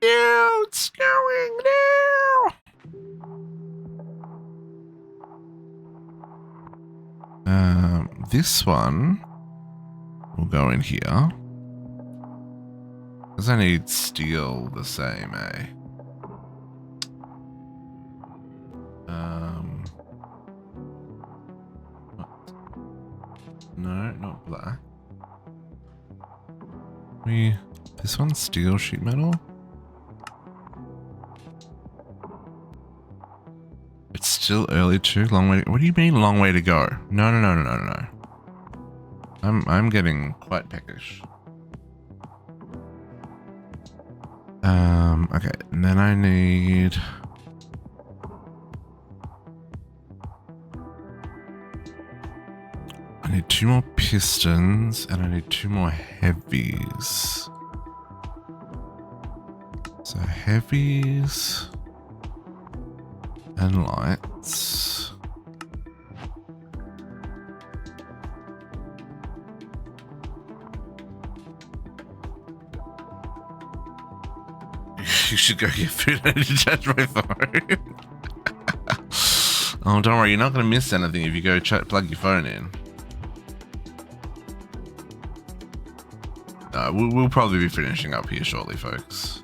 No, it's snowing now. This one will go in here. Because I need steel the same, eh? No, not black. This one's steel sheet metal. It's still early too. Long way. What do you mean long way to go? No. I'm getting quite peckish. Okay, and then I need. I need 2 more pistons and I need 2 more heavies. So heavies and lights. You should go get food. I need to charge my phone. Oh, don't worry. You're not going to miss anything if you go plug your phone in. We'll probably be finishing up here shortly, folks.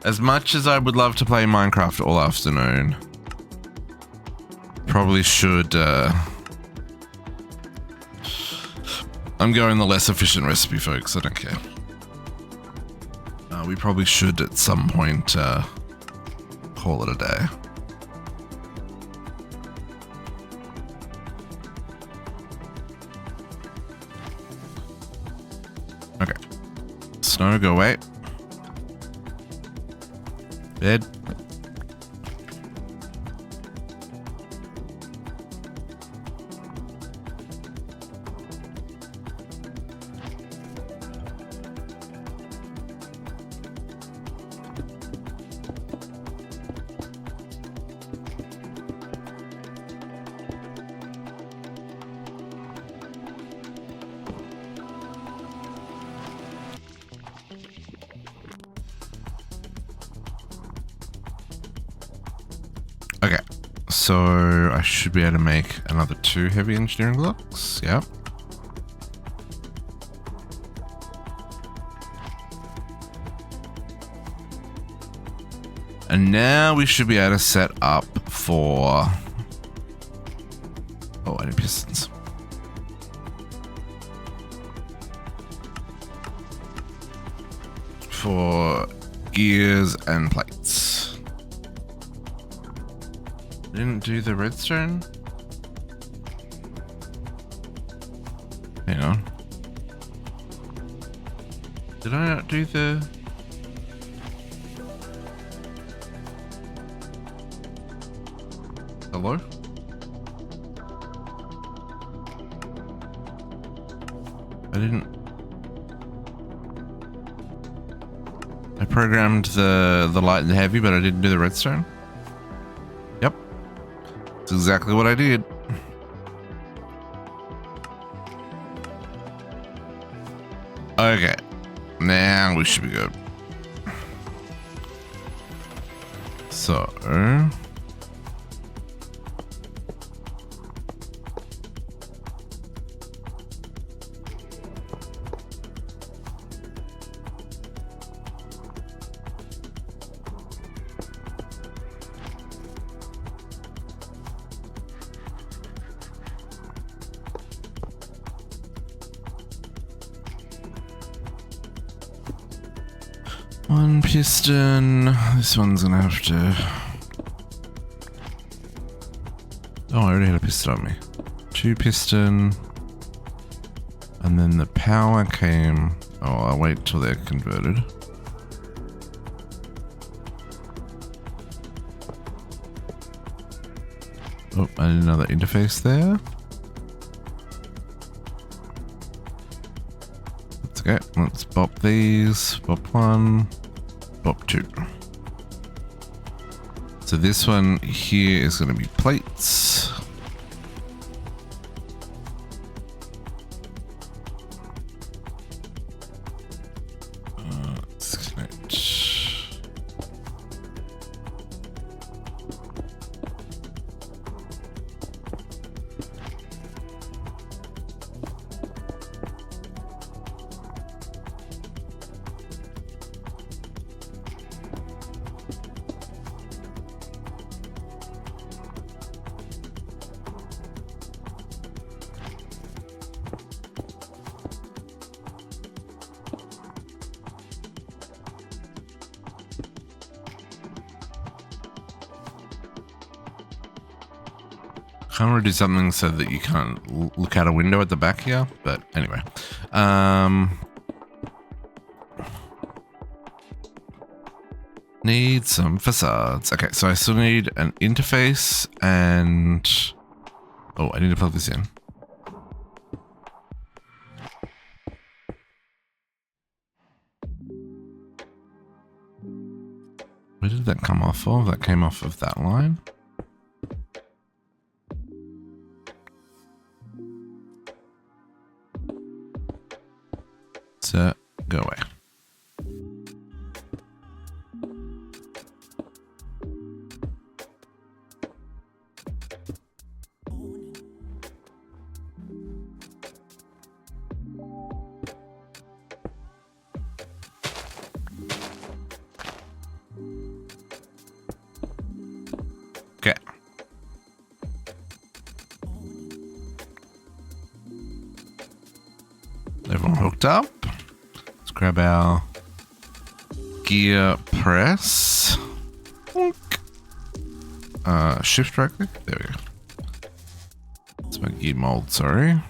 As much as I would love to play Minecraft all afternoon, probably should... I'm going the less efficient recipe, folks. I don't care. We probably should at some point call it a day. Okay. Snow, go away. Bed. Okay, so I should be able to make another 2 heavy engineering blocks. Yeah. And now we should be able to set up for Oh, I need pistons. For gears and plates. Didn't do the redstone? Hang on. Did I not do the... Hello? I didn't... I programmed the light and the heavy, but I didn't do the redstone. Yep. That's exactly what I did. Okay. Now we should be good. So... One piston. This one's gonna have to... Oh, I already had a piston on me. 2 piston. And then the power came... Oh, I'll wait till they're converted. Oh, I need another interface there. Okay, let's bop these. Bop 1, bop 2. So this one here is going to be plates. Let's connect. I want to do something so that you can't look out a window at the back here, but anyway. Need some facades. Okay, so I still need an interface and... Oh, I need to plug this in. Where did that come off of? That came off of that line. Set, go away. Okay. Everyone hooked up. Let's grab our gear press. Shift right click. There we go. That's my gear mold, sorry.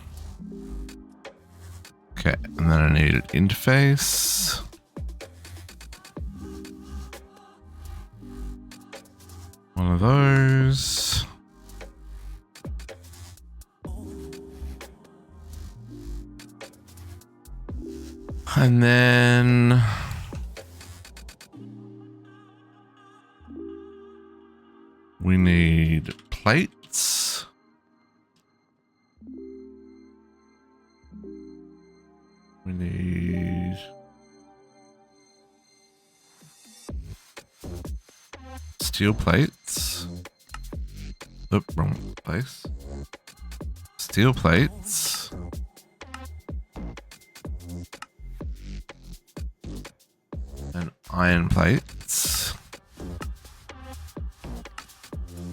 Okay, and then I need an interface. One of those. And then we need plates. We need steel plates. Oop, wrong place. Steel plates. And iron plates.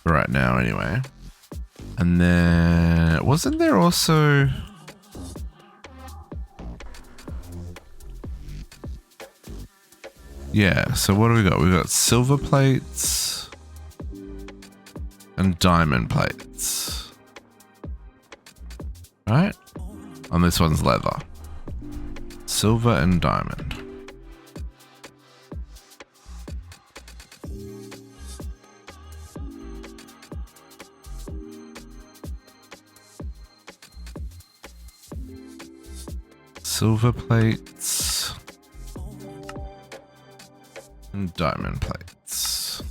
For right now, anyway. And then wasn't there also... Yeah, so what do we got? We got silver plates and diamond plates. Right? And this one's leather. Silver and diamond. Silver plates and diamond plates.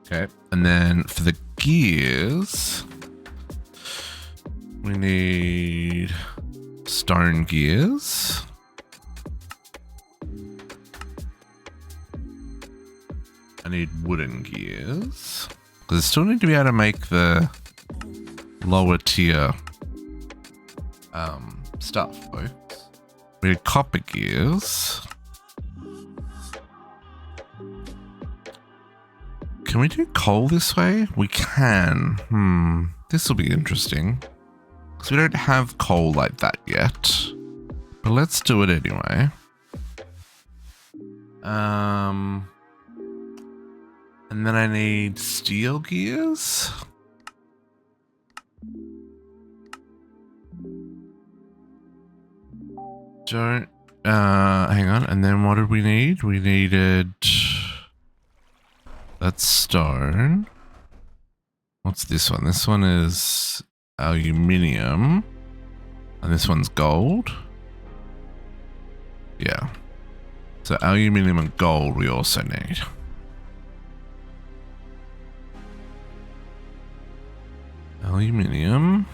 Okay, and then for the gears, we need stone gears. I need wooden gears. Because I still need to be able to make the lower tier stuff, folks. We need copper gears. Can we do coal this way? We can. This will be interesting. Because we don't have coal like that yet. But let's do it anyway. And then I need steel gears. Hang on. And then what did we need? We needed... That's stone. What's this one? This one is aluminium. And this one's gold. Yeah. So aluminium and gold we also need. Aluminium.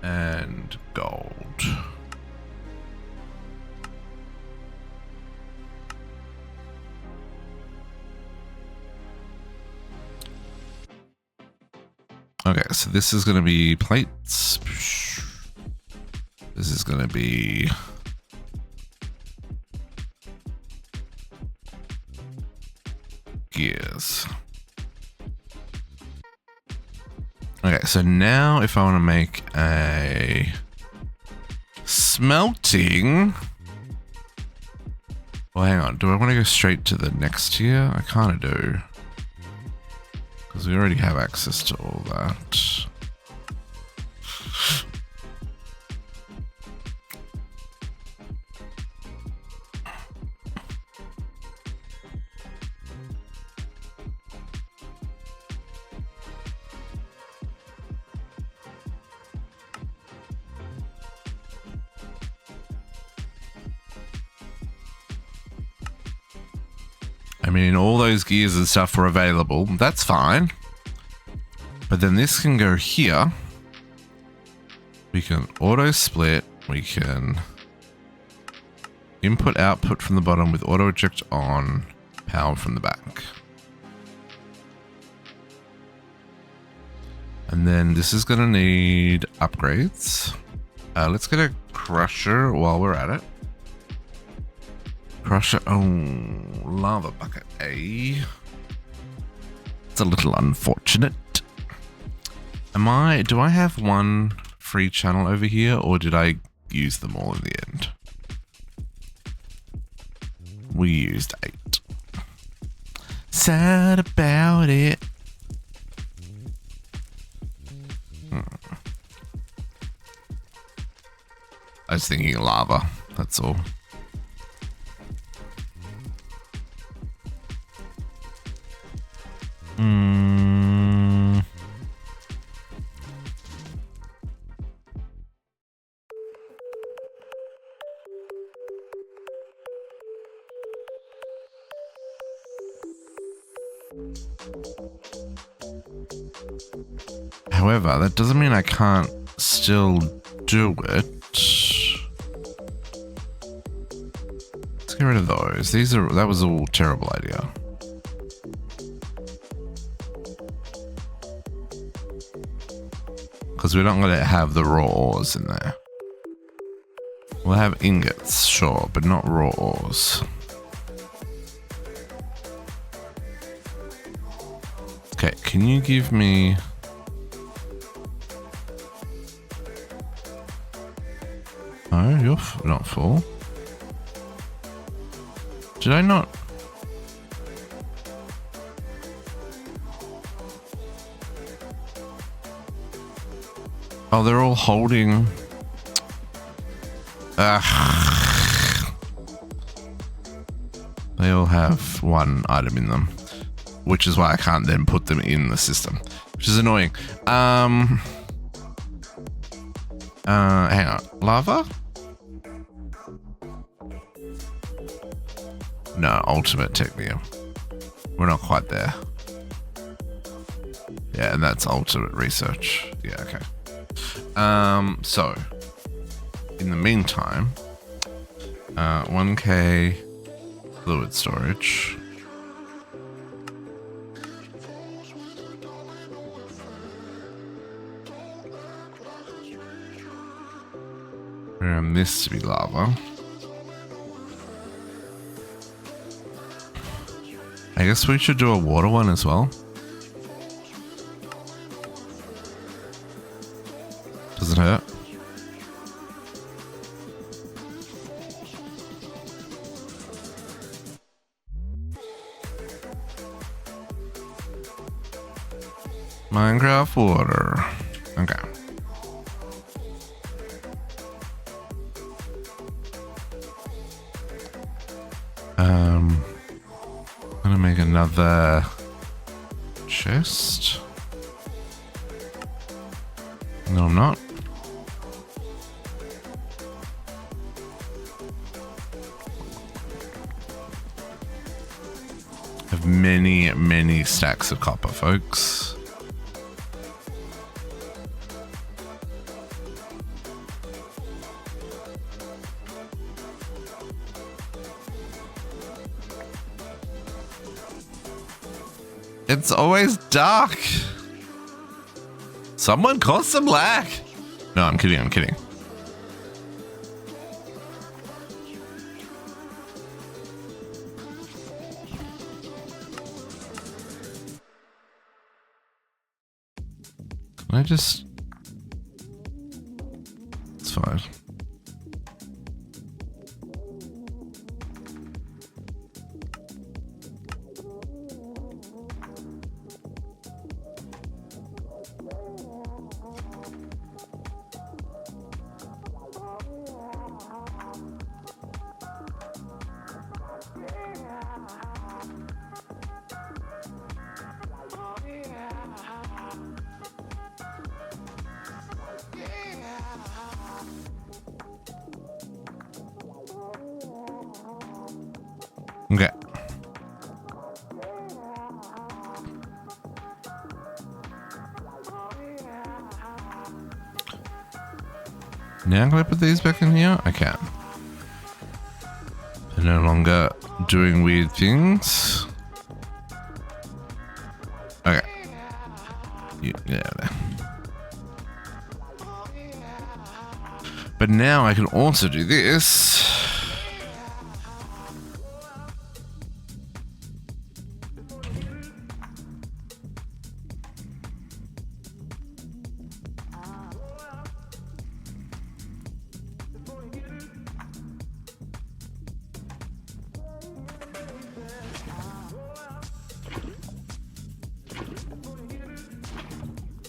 And gold. Okay, so this is going to be plates. This is going to be gears. Okay, so now if I want to make a smelting... Well, hang on. Do I want to go straight to the next tier? I kind of do. Because we already have access to all that. I mean, all those gears and stuff were available. That's fine. But then this can go here. We can auto split. We can input output from the bottom with auto eject on, power from the back. And then this is going to need upgrades. Let's get a crusher while we're at it. Crusher, oh, lava bucket A. It's a little unfortunate. Do I have one free channel over here, or did I use them all in the end? We used 8. Sad about it. I was thinking lava, that's all. However, that doesn't mean I can't still do it. Let's get rid of those. That was a terrible idea. Because we're not going to have the raw ores in there. We'll have ingots, sure, but not raw ores. Okay, can you give me... Oh, you're not full. Did I not? Oh, they're all holding... They all have one item in them, which is why I can't then put them in the system, which is annoying. Hang on. Lava? No, ultimate technium. We're not quite there. Yeah, and that's ultimate research. Yeah, okay. So in the meantime, 1k fluid storage. And this to be lava. I guess we should do a water one as well. Doesn't hurt. Minecraft water. Okay. I'm gonna make another chest. No, I'm not. I have many stacks of copper, folks. It's always dark. Someone cause some lag. No, I'm kidding. I'm kidding. Can I just... It's fine. Okay. Now can I put these back in here? I can. They're no longer doing weird things. Okay. Yeah. But now I can also do this.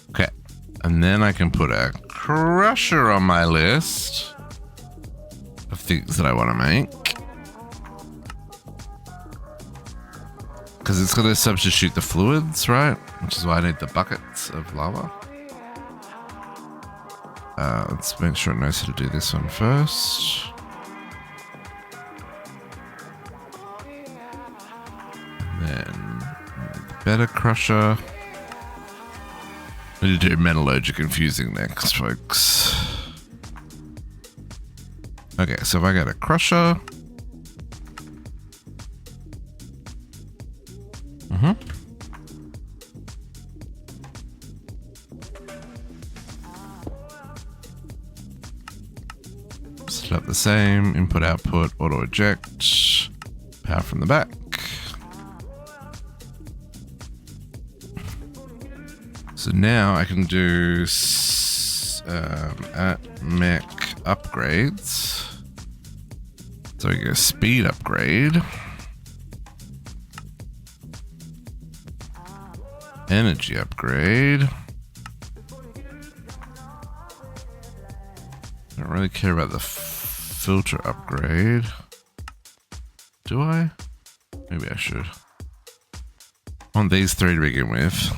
Okay, and then I can put a crusher on my list of things that I want to make, because it's going to substitute the fluids, right? Which is why I need the buckets of lava. Let's make sure it knows how to do this one first. And then better crusher. I need to do metallurgic infusing next, folks. Okay, so if I get a crusher. Set up the same. Input, output, auto eject, power from the back. So now I can do at mech upgrades. So we go speed upgrade, energy upgrade. Don't really care about the filter upgrade. Do I? Maybe I should. I want these three to begin with.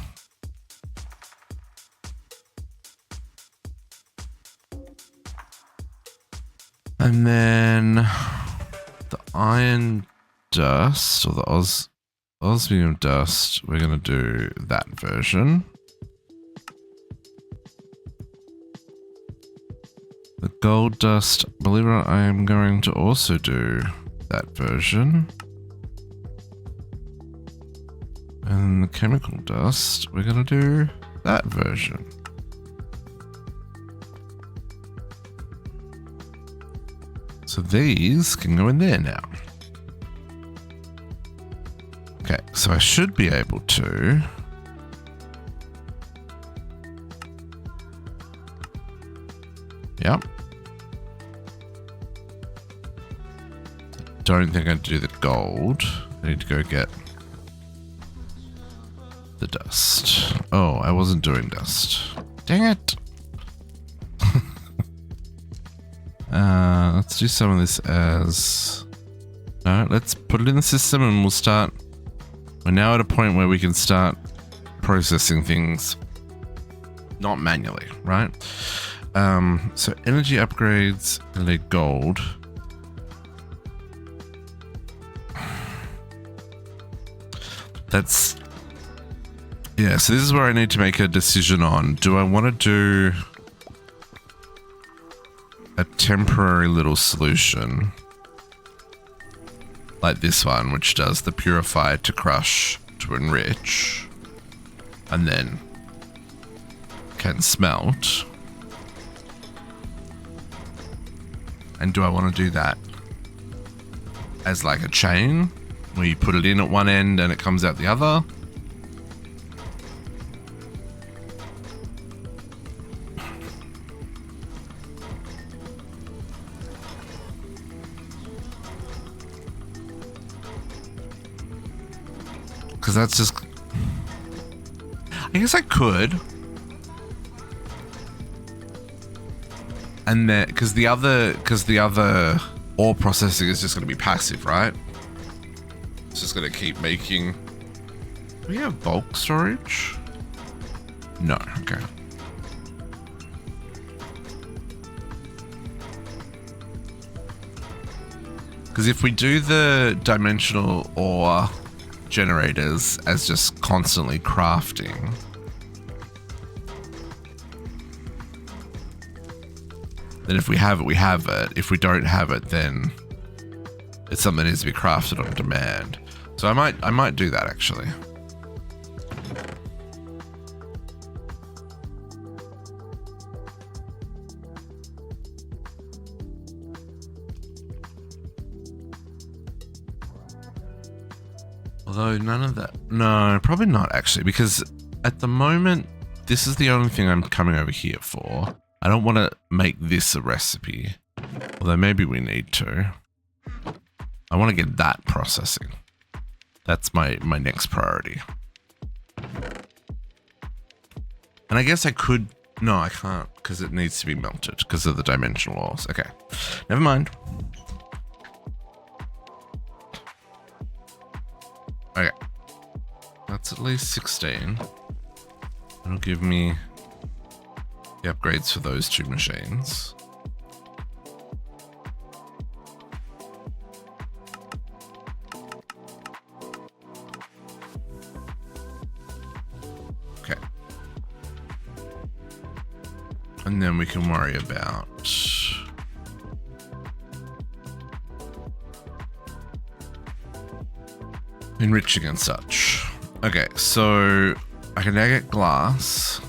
And then the iron dust, or the osmium dust, we're going to do that version. The gold dust, believe it or not, I am going to also do that version. And the chemical dust, we're going to do that version. So these can go in there now. Okay, so I should be able to yep. Don't think I'd do the gold. I need to go get the dust. Oh, I wasn't doing dust. Dang it. Let's do some of this as... No, let's put it in the system and we'll start... We're now at a point where we can start processing things not manually, right? So energy upgrades, elite gold. That's... Yeah, so this is where I need to make a decision on. Do I want to do a temporary little solution like this one, which does the purify to crush to enrich and then can smelt? And do I want to do that as like a chain where you put it in at one end and it comes out the other? Because that's just... I guess I could. And then, because the other ore processing is just going to be passive, right? It's just going to keep making... Do we have bulk storage? No, okay. Because if we do the dimensional ore generators as just constantly crafting, then if we have it, we have it. If we don't have it, then it's something that needs to be crafted on demand. So I might do that actually. Although none of that... No, probably not actually, because at the moment, this is the only thing I'm coming over here for. I don't want to make this a recipe, although maybe we need to. I want to get that processing. That's my next priority. And I guess I could... No, I can't, because it needs to be melted because of the dimensional ores. Okay, never mind. Okay, that's at least 16. That'll give me the upgrades for those two machines. Okay. And then we can worry about enriching and such. Okay, so I can now get glass.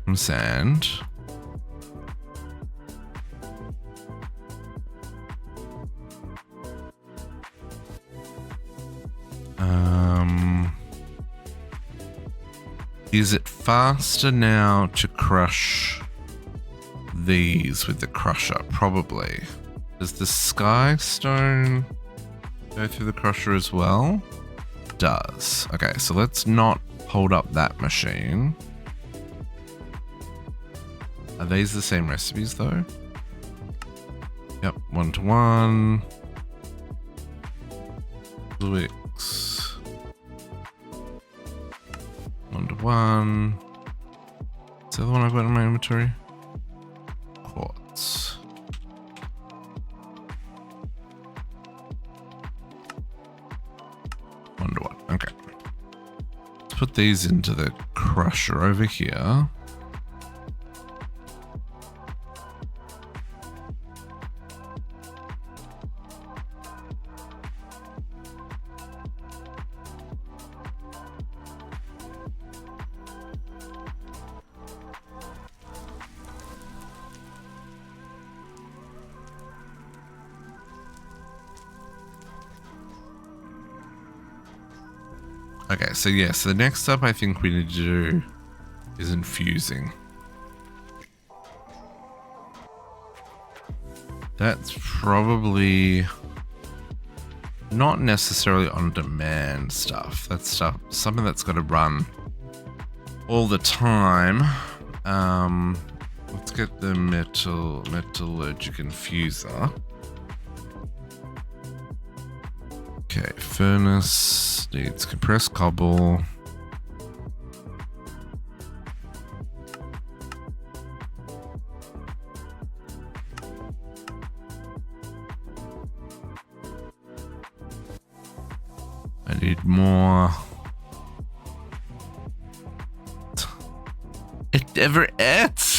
Some sand. Is it faster now to crush these with the crusher? Probably. Does the sky stone go through the crusher as well? It does. Okay, so let's not hold up that machine. Are these the same recipes though? Yep, 1-to-1. Luix. 1-to-1. Is that the one I've got in my inventory? Quartz. Okay. Let's put these into the crusher over here. Okay, so yes, the next step I think we need to do is infusing. That's probably not necessarily on demand stuff. That's something that's got to run all the time. Let's get the metallurgic infuser. Okay, furnace needs compressed cobble. I need more. It never ends.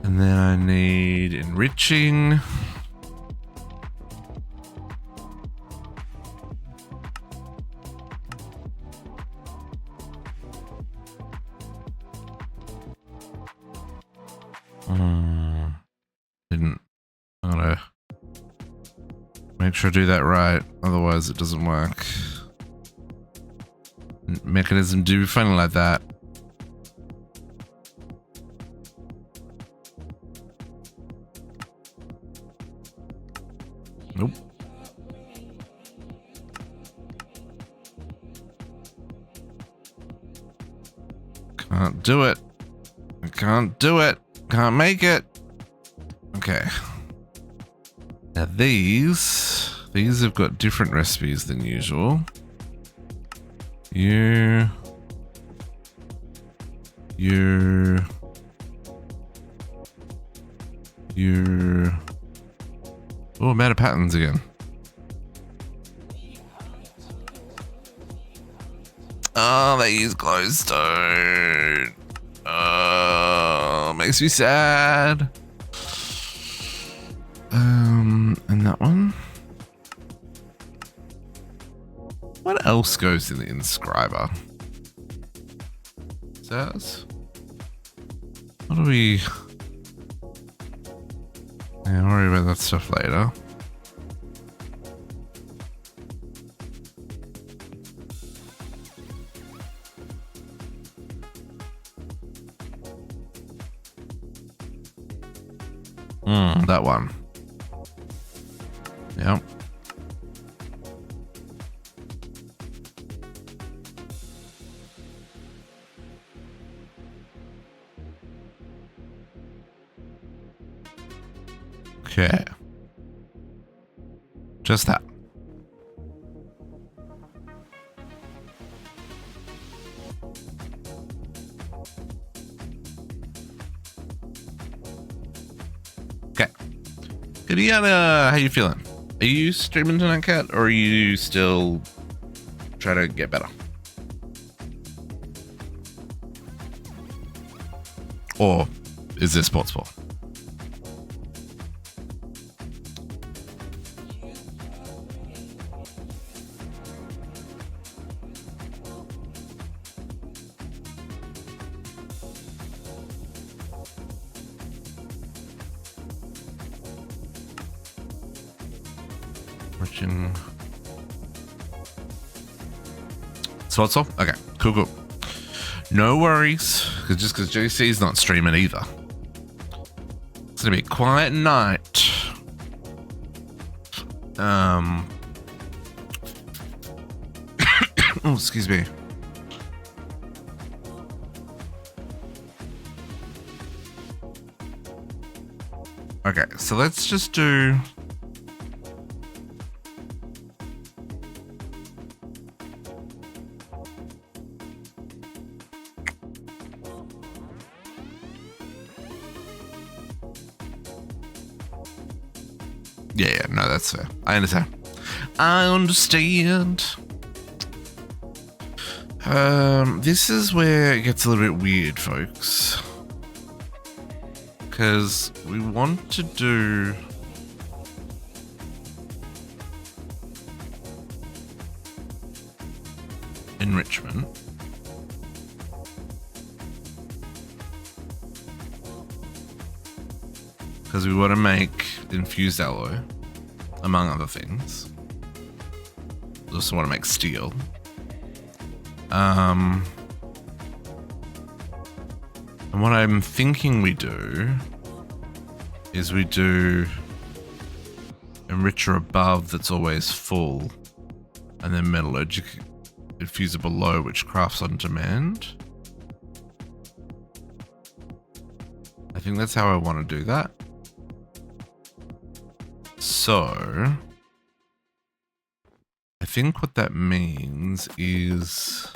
And then I need enriching. Didn't. I gotta make sure I do that right, otherwise it doesn't work. Mechanism do be funny like that. Nope. Can't do it. I can't do it. Can't make it. Okay. Now these have got different recipes than usual. You. Oh, I'm out of patterns again. Oh, they use glowstone. Oh, makes me sad. And that one. What else goes in the inscriber? Says. What do we? Yeah, I'll worry about that stuff later. That one. Yep. Okay. Just that. Okay. Gideon, how you feeling? Are you streaming tonight, Cat, or are you still trying to get better? Or is this sports ball? Enriching. So what's all? Okay, cool. No worries, because JC's not streaming either. It's gonna be a quiet night. Oh, excuse me. Okay, so let's just do. Yeah, no, that's fair. I understand. This is where it gets a little bit weird, folks. Because we want to do... enrichment. Because we want to make infused alloy, among other things. We also want to make steel. And what I'm thinking we do is we do enricher above that's always full, and then metallurgic infuser below, which crafts on demand. I think that's how I want to do that. So I think what that means is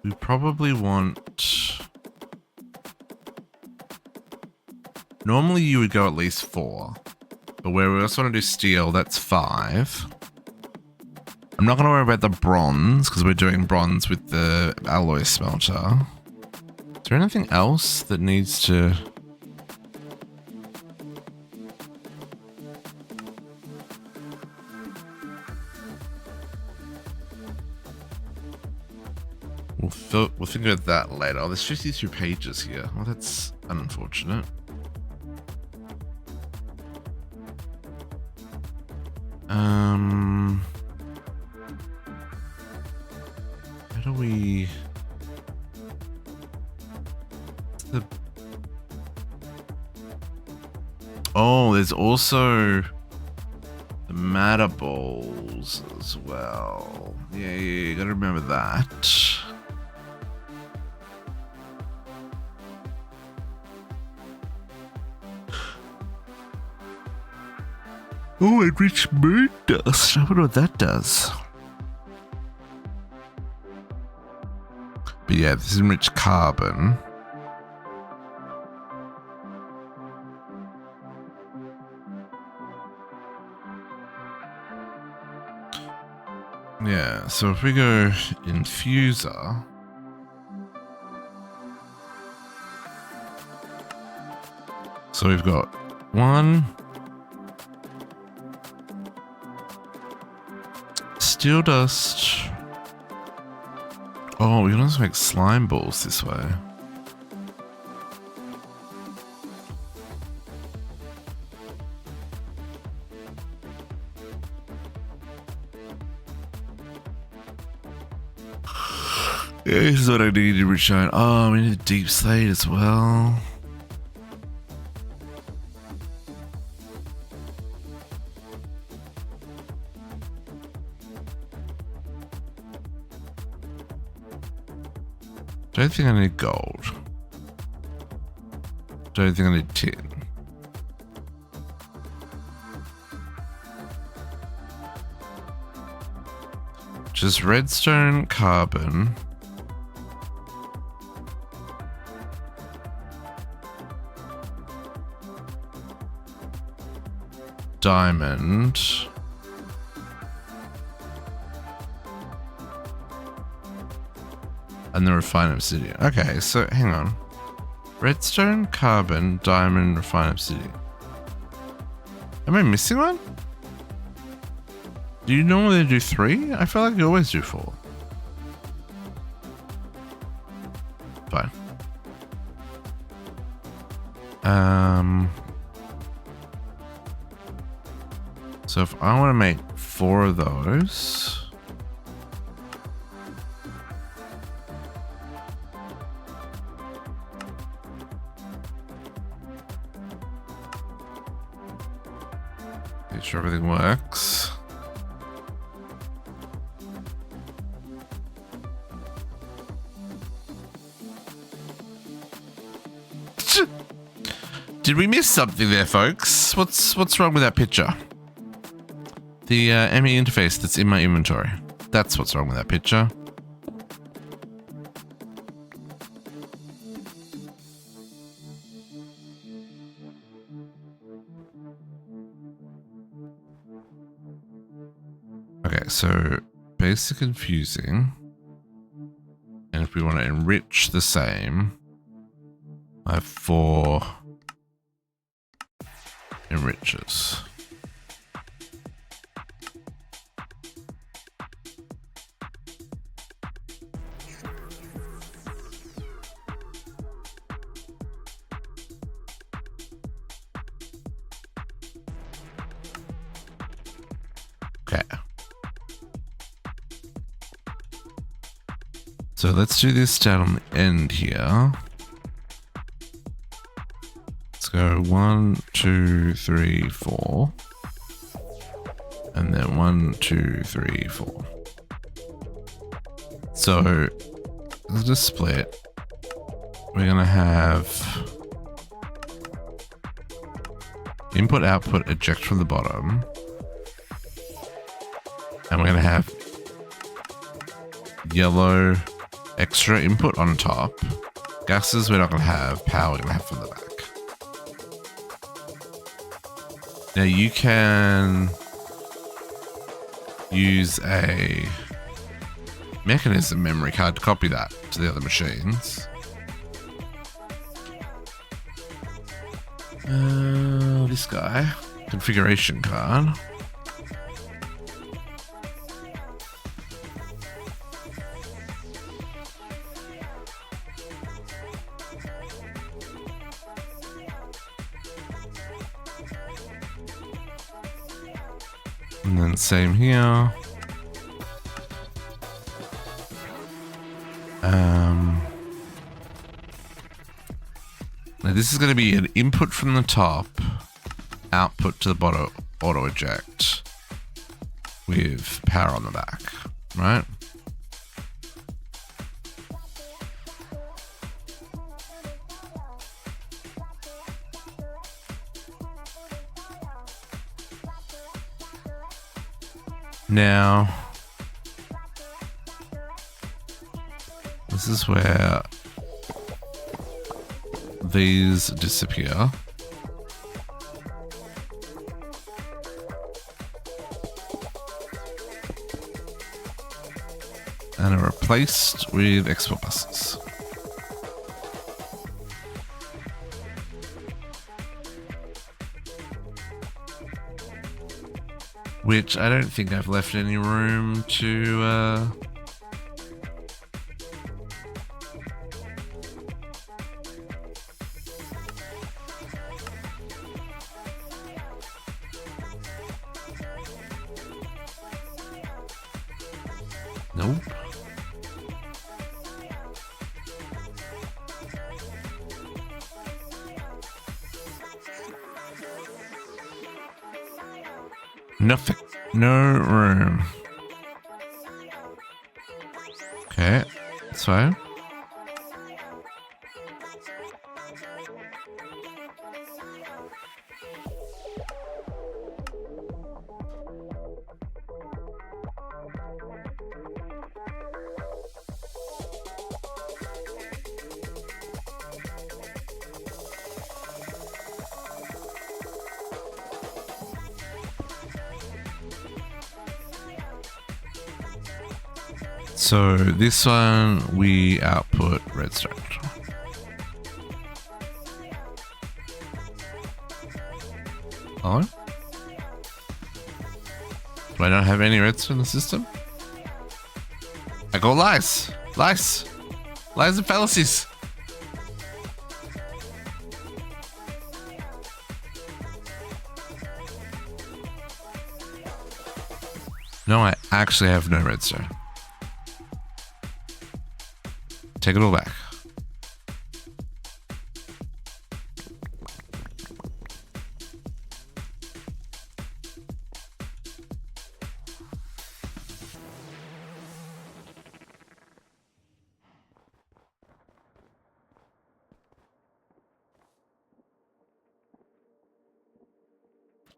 we probably want... Normally you would go at least 4, but where we also want to do steel, that's 5. I'm not going to worry about the bronze because we're doing bronze with the alloy smelter. Is there anything else that needs to... We'll think about that later. Oh, there's 52 pages here. Well, that's unfortunate. How do we... Oh, there's also the matter balls as well. Yeah, you gotta remember that. Oh, enriched moon dust. I wonder what that does. But yeah, this is enriched carbon. Yeah, so if we go infuser, so we've got 1 steel dust. Oh, we can also make slime balls this way. Yeah, this is what I need to return. Oh, we need a deep slate as well. Don't think I need gold. Don't think I need tin. Just redstone, carbon. Diamond. And the refined obsidian. Okay, so hang on. Redstone, carbon, diamond, refined obsidian. Am I missing one? Do you normally do 3? I feel like you always do 4. Fine. So if I want to make 4 of those. Make sure everything works. Did we miss something there, folks? What's wrong with that picture? The ME interface that's in my inventory. That's what's wrong with that picture. Okay, so basic and fusing. And if we want to enrich the same, I have 4 enrichers. Okay. So let's do this down on the end here. Let's go 1, 2, 3, 4. And then 1, 2, 3, 4. So let's just split. We're gonna have input, output, eject from the bottom. And we're going to have yellow extra input on top. Gases we're not going to have. Power we're going to have from the back. Now you can use a mechanism memory card to copy that to the other machines. This guy. Configuration card. And then same here. Now this is going to be an input from the top, output to the bottom, auto eject with power on the back, right? Now, this is where these disappear. And are replaced with export buses. Which I don't think I've left any room to nope. Nothing. No room. Okay, that's fine. So this one we output redstone. Oh? Do I not have any redstone in the system? I got lies. Lies. Lies and fallacies. No, I actually have no redstone. Take it all back.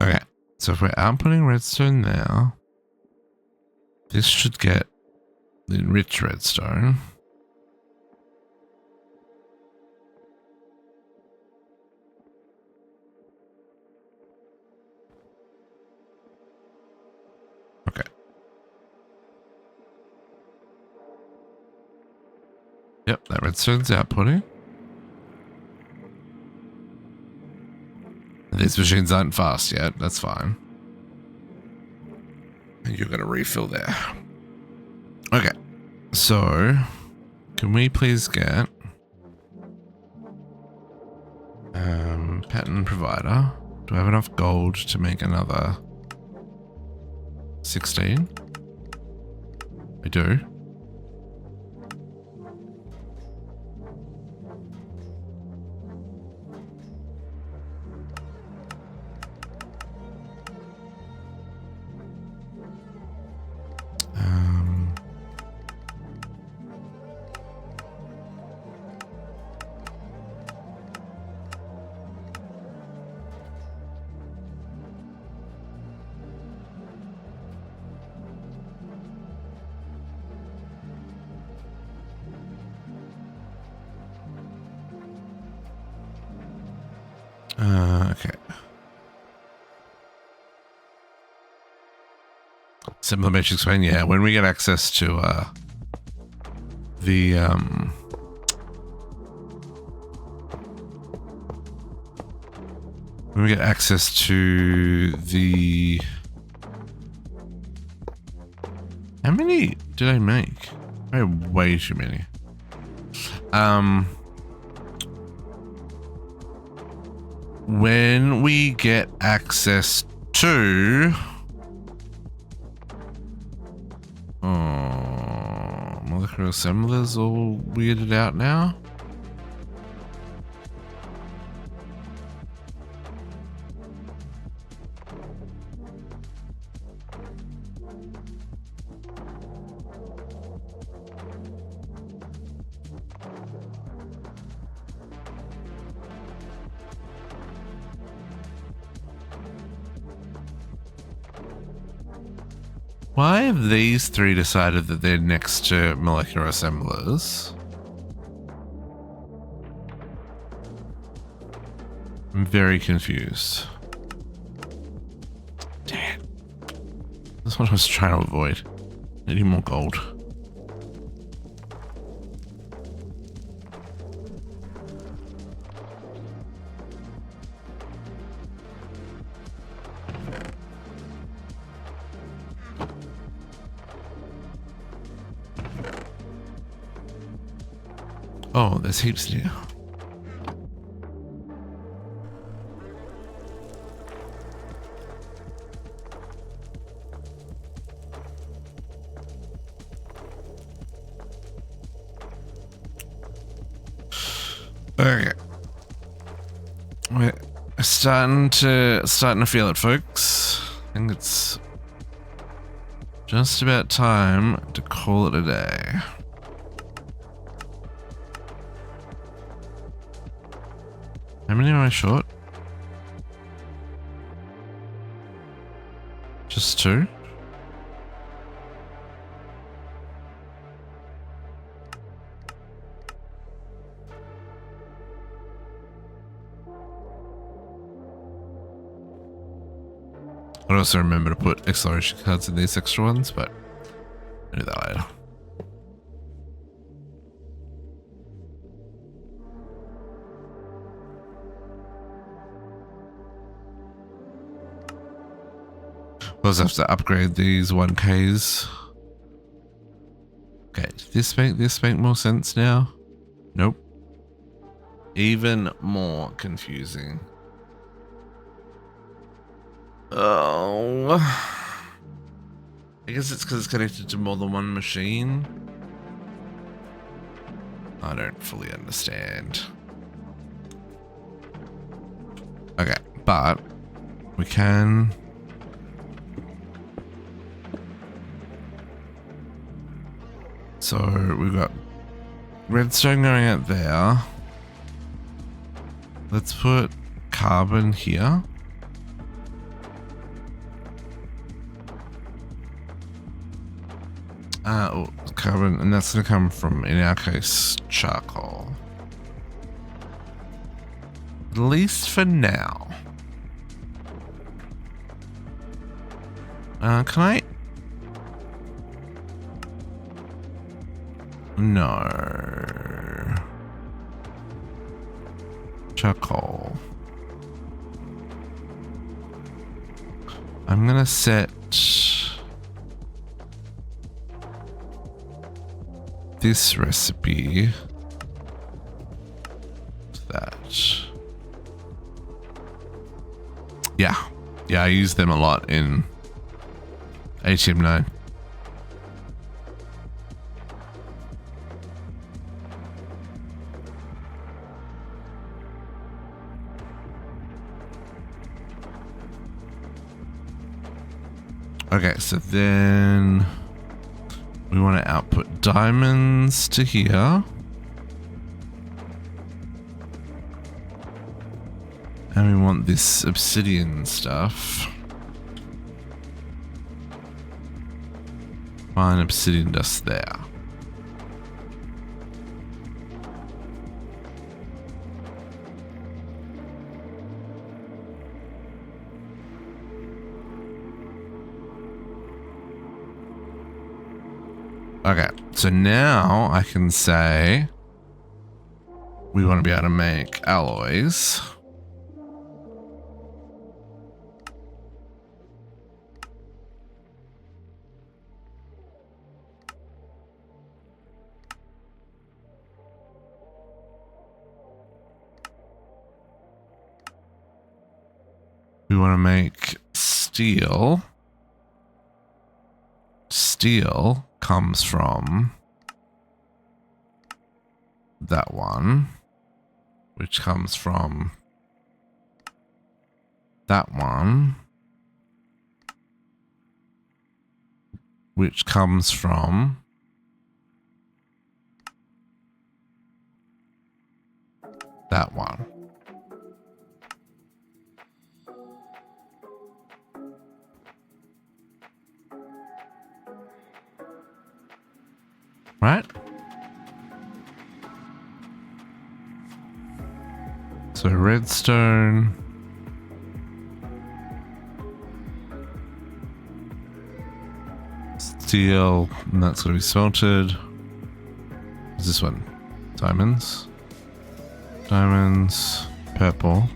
Okay, so if we're outputting redstone now, this should get the enriched redstone. Okay. Yep, that redstone's outputting. These machines aren't fast yet, that's fine. And you're gonna refill there. Okay, so can we please get pattern provider? Do I have enough gold to make another 16? I do. Okay. Simple matrix explain, yeah, when we get access to the when we get access to the, how many did I make? I had way too many. When we get access to molecular assemblers all weirded out now. Why have these three decided that they're next to molecular assemblers? I'm very confused. Damn. That's what I was trying to avoid. Needing more gold. Oh, there's heaps here. Okay. We're starting to feel it, folks. I think it's just about time to call it a day. How many am I short? Just two? I also remember to put acceleration cards in these extra ones, but I'll do that later. We'll also have to upgrade these 1Ks. Okay, does this make more sense now? Nope. Even more confusing. Oh. I guess it's because it's connected to more than one machine. I don't fully understand. Okay, but we can... So we've got redstone going out there. Let's put carbon here. Oh, carbon, and that's going to come from, in our case, charcoal. At least for now. Can I? No. Charcoal. I'm gonna set this recipe to that. Yeah, I use them a lot in ATM9. Okay, so then we want to output diamonds to here. And we want this obsidian stuff. Fine, obsidian dust there. Okay, so now I can say we want to be able to make alloys. We want to make steel. Steel comes from that one, which comes from that one, which comes from that one. Right? So redstone. Steel, and that's going to be smelted. What's this one? Diamonds. Diamonds. Purple.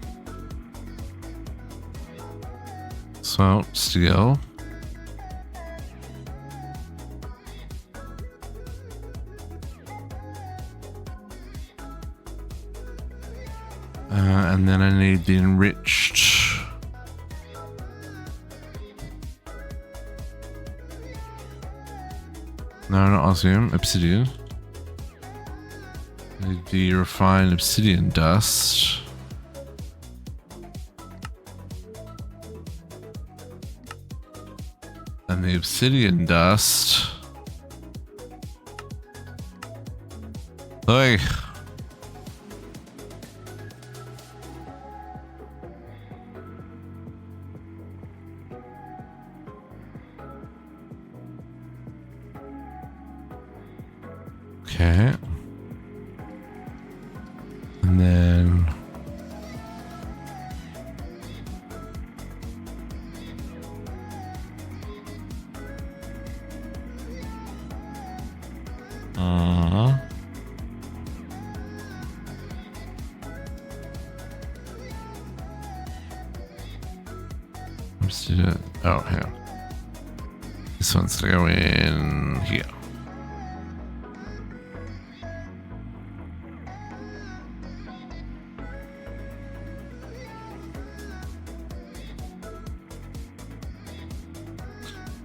Smelt, steel. And then I need the enriched. No, not osmium, obsidian. I need the refined obsidian dust. And the obsidian dust. Oi. Okay. And then oh, hang on. This one's to go in here.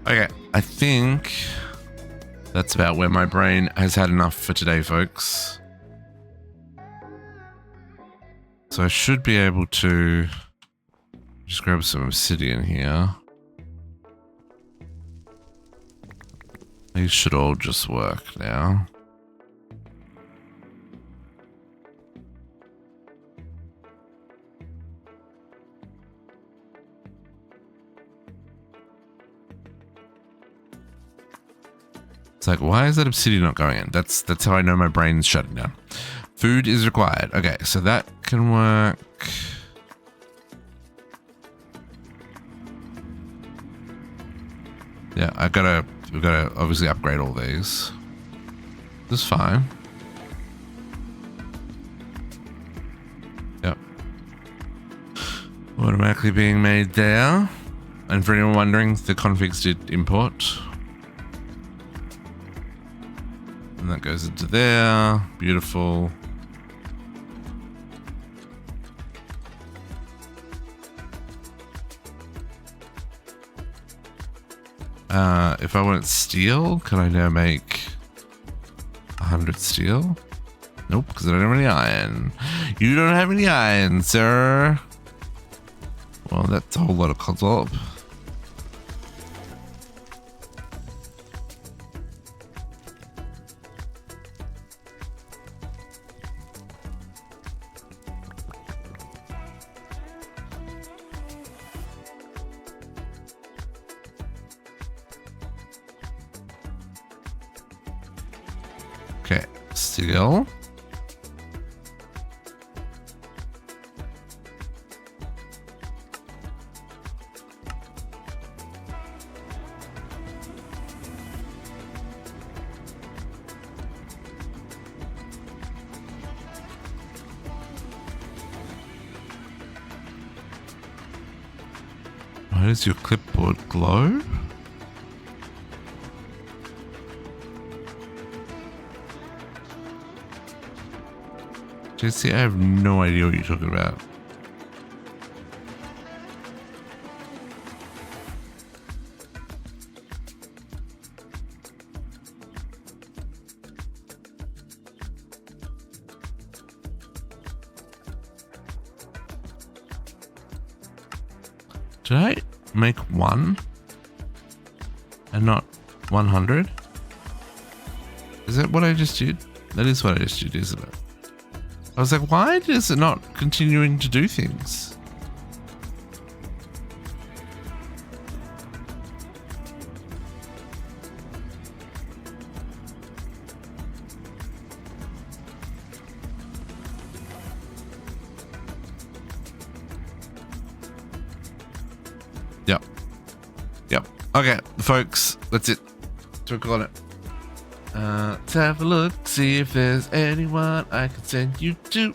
Okay, I think that's about where my brain has had enough for today, folks. So I should be able to just grab some obsidian here. These should all just work now. It's like, why is that obsidian not going in? That's how I know my brain's shutting down. Food is required. Okay, so that can work. Yeah, we've gotta obviously upgrade all these. This is fine. Yep. Automatically being made there. And for anyone wondering, the configs did import. And that goes into there. Beautiful. If I want steel, can I now make 100 steel? Nope, because I don't have any iron. You don't have any iron, sir. Well, that's a whole lot of console. Okay, steel. Why does your clipboard glow? JC, I have no idea what you're talking about. Did I make one and not 100? Is that what I just did? That is what I just did, isn't it? I was like, why is it not continuing to do things? Yep. Yep. Okay, folks, that's it. Took on it. Let's have a look, see if there's anyone I can send you to.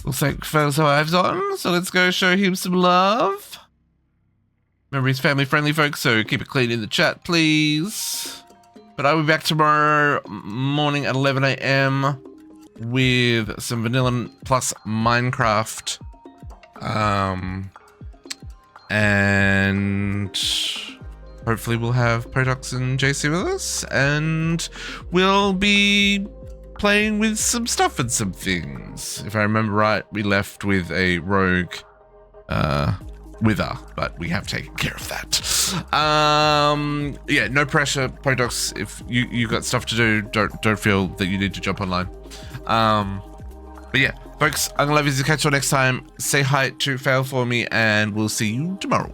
Looks like Photos Hive's on, so let's go show him some love. Remember, he's family friendly, folks, so keep it clean in the chat, please. But I'll be back tomorrow morning at 11 AM with some vanilla plus Minecraft. And hopefully we'll have Protox and JC with us, and we'll be playing with some stuff and some things. If I remember right, we left with a rogue wither, but we have taken care of that. Yeah, no pressure, Protox. If you got stuff to do, don't feel that you need to jump online. But yeah, folks, I'm gonna love you to catch you next time. Say hi to Fail for me, and we'll see you tomorrow.